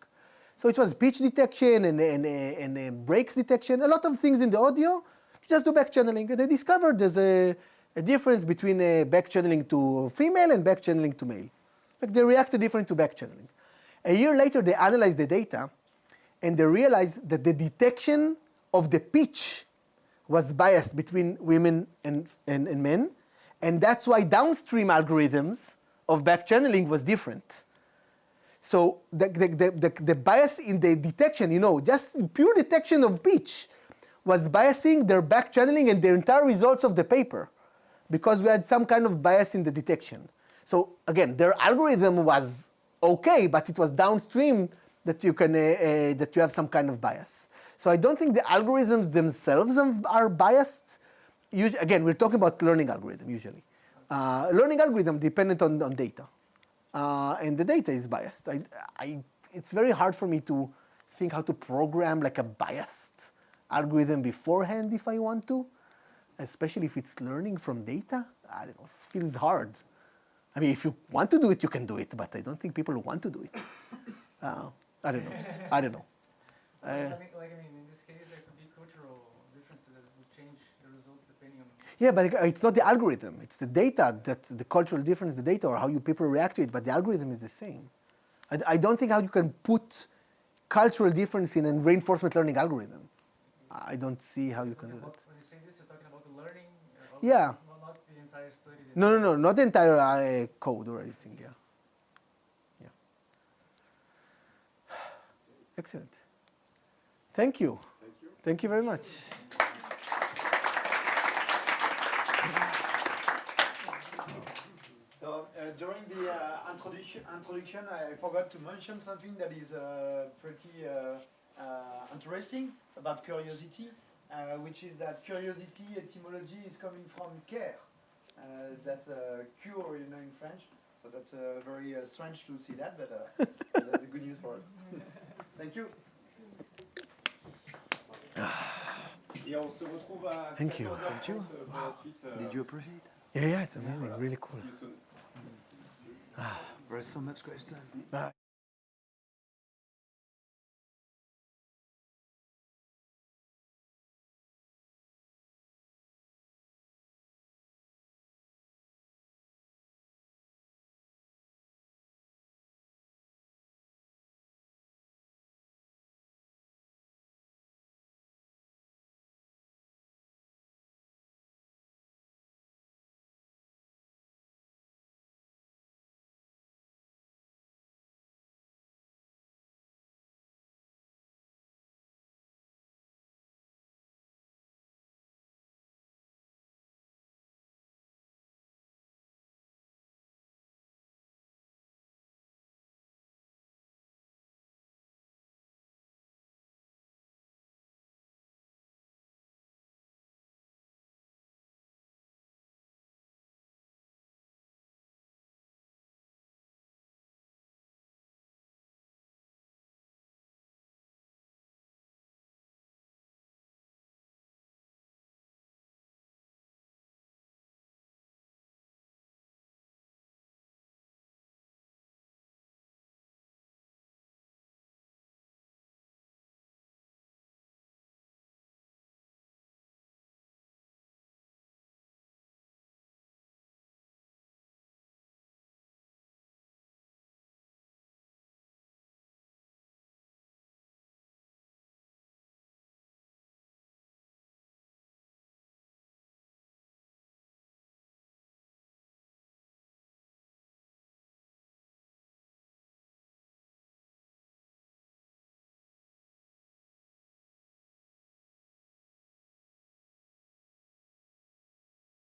So it was pitch detection and breaks detection, a lot of things in the audio, just do back channeling. And they discovered there's a difference between back channeling to female and back channeling to male. Like they reacted differently to back channeling. A year later, they analyzed the data, and they realized that the detection of the pitch was biased between women and men, and that's why downstream algorithms of back channeling was different. So the bias in the detection, just pure detection of pitch was biasing their back channeling and the entire results of the paper, because we had some kind of bias in the detection. So again, their algorithm was okay, but it was downstream that you can that you have some kind of bias. So I don't think the algorithms themselves are biased. Again, we're talking about learning algorithm usually. Learning algorithm dependent on data, and the data is biased. It's very hard for me to think how to program like a biased algorithm beforehand if I want to, especially if it's learning from data. I don't know, it feels hard. I mean, if you want to do it, you can do it, but I don't think people want to do it. I don't know. in this case, there could be cultural differences that would change the results depending on... Yeah, but it's not the algorithm. It's the data, the cultural difference, the data, or how people react to it, but the algorithm is the same. I don't think how you can put cultural difference in a reinforcement learning algorithm. I don't see how you can do that. When you say this, you're talking about the learning? Yeah. Not the entire study? No, not the entire code or anything, yeah. Excellent. Thank you. Thank you very much. So during the introduction, I forgot to mention something that is pretty interesting about curiosity, which is that curiosity etymology is coming from care. That's cure, in French. So that's very strange to see that, but that's a good news for us. Thank you. Et on se retrouve à Thank you. 14h30 pour la suite. Did you appreciate? Yeah, it's amazing, really cool. Si vous- There's so much question.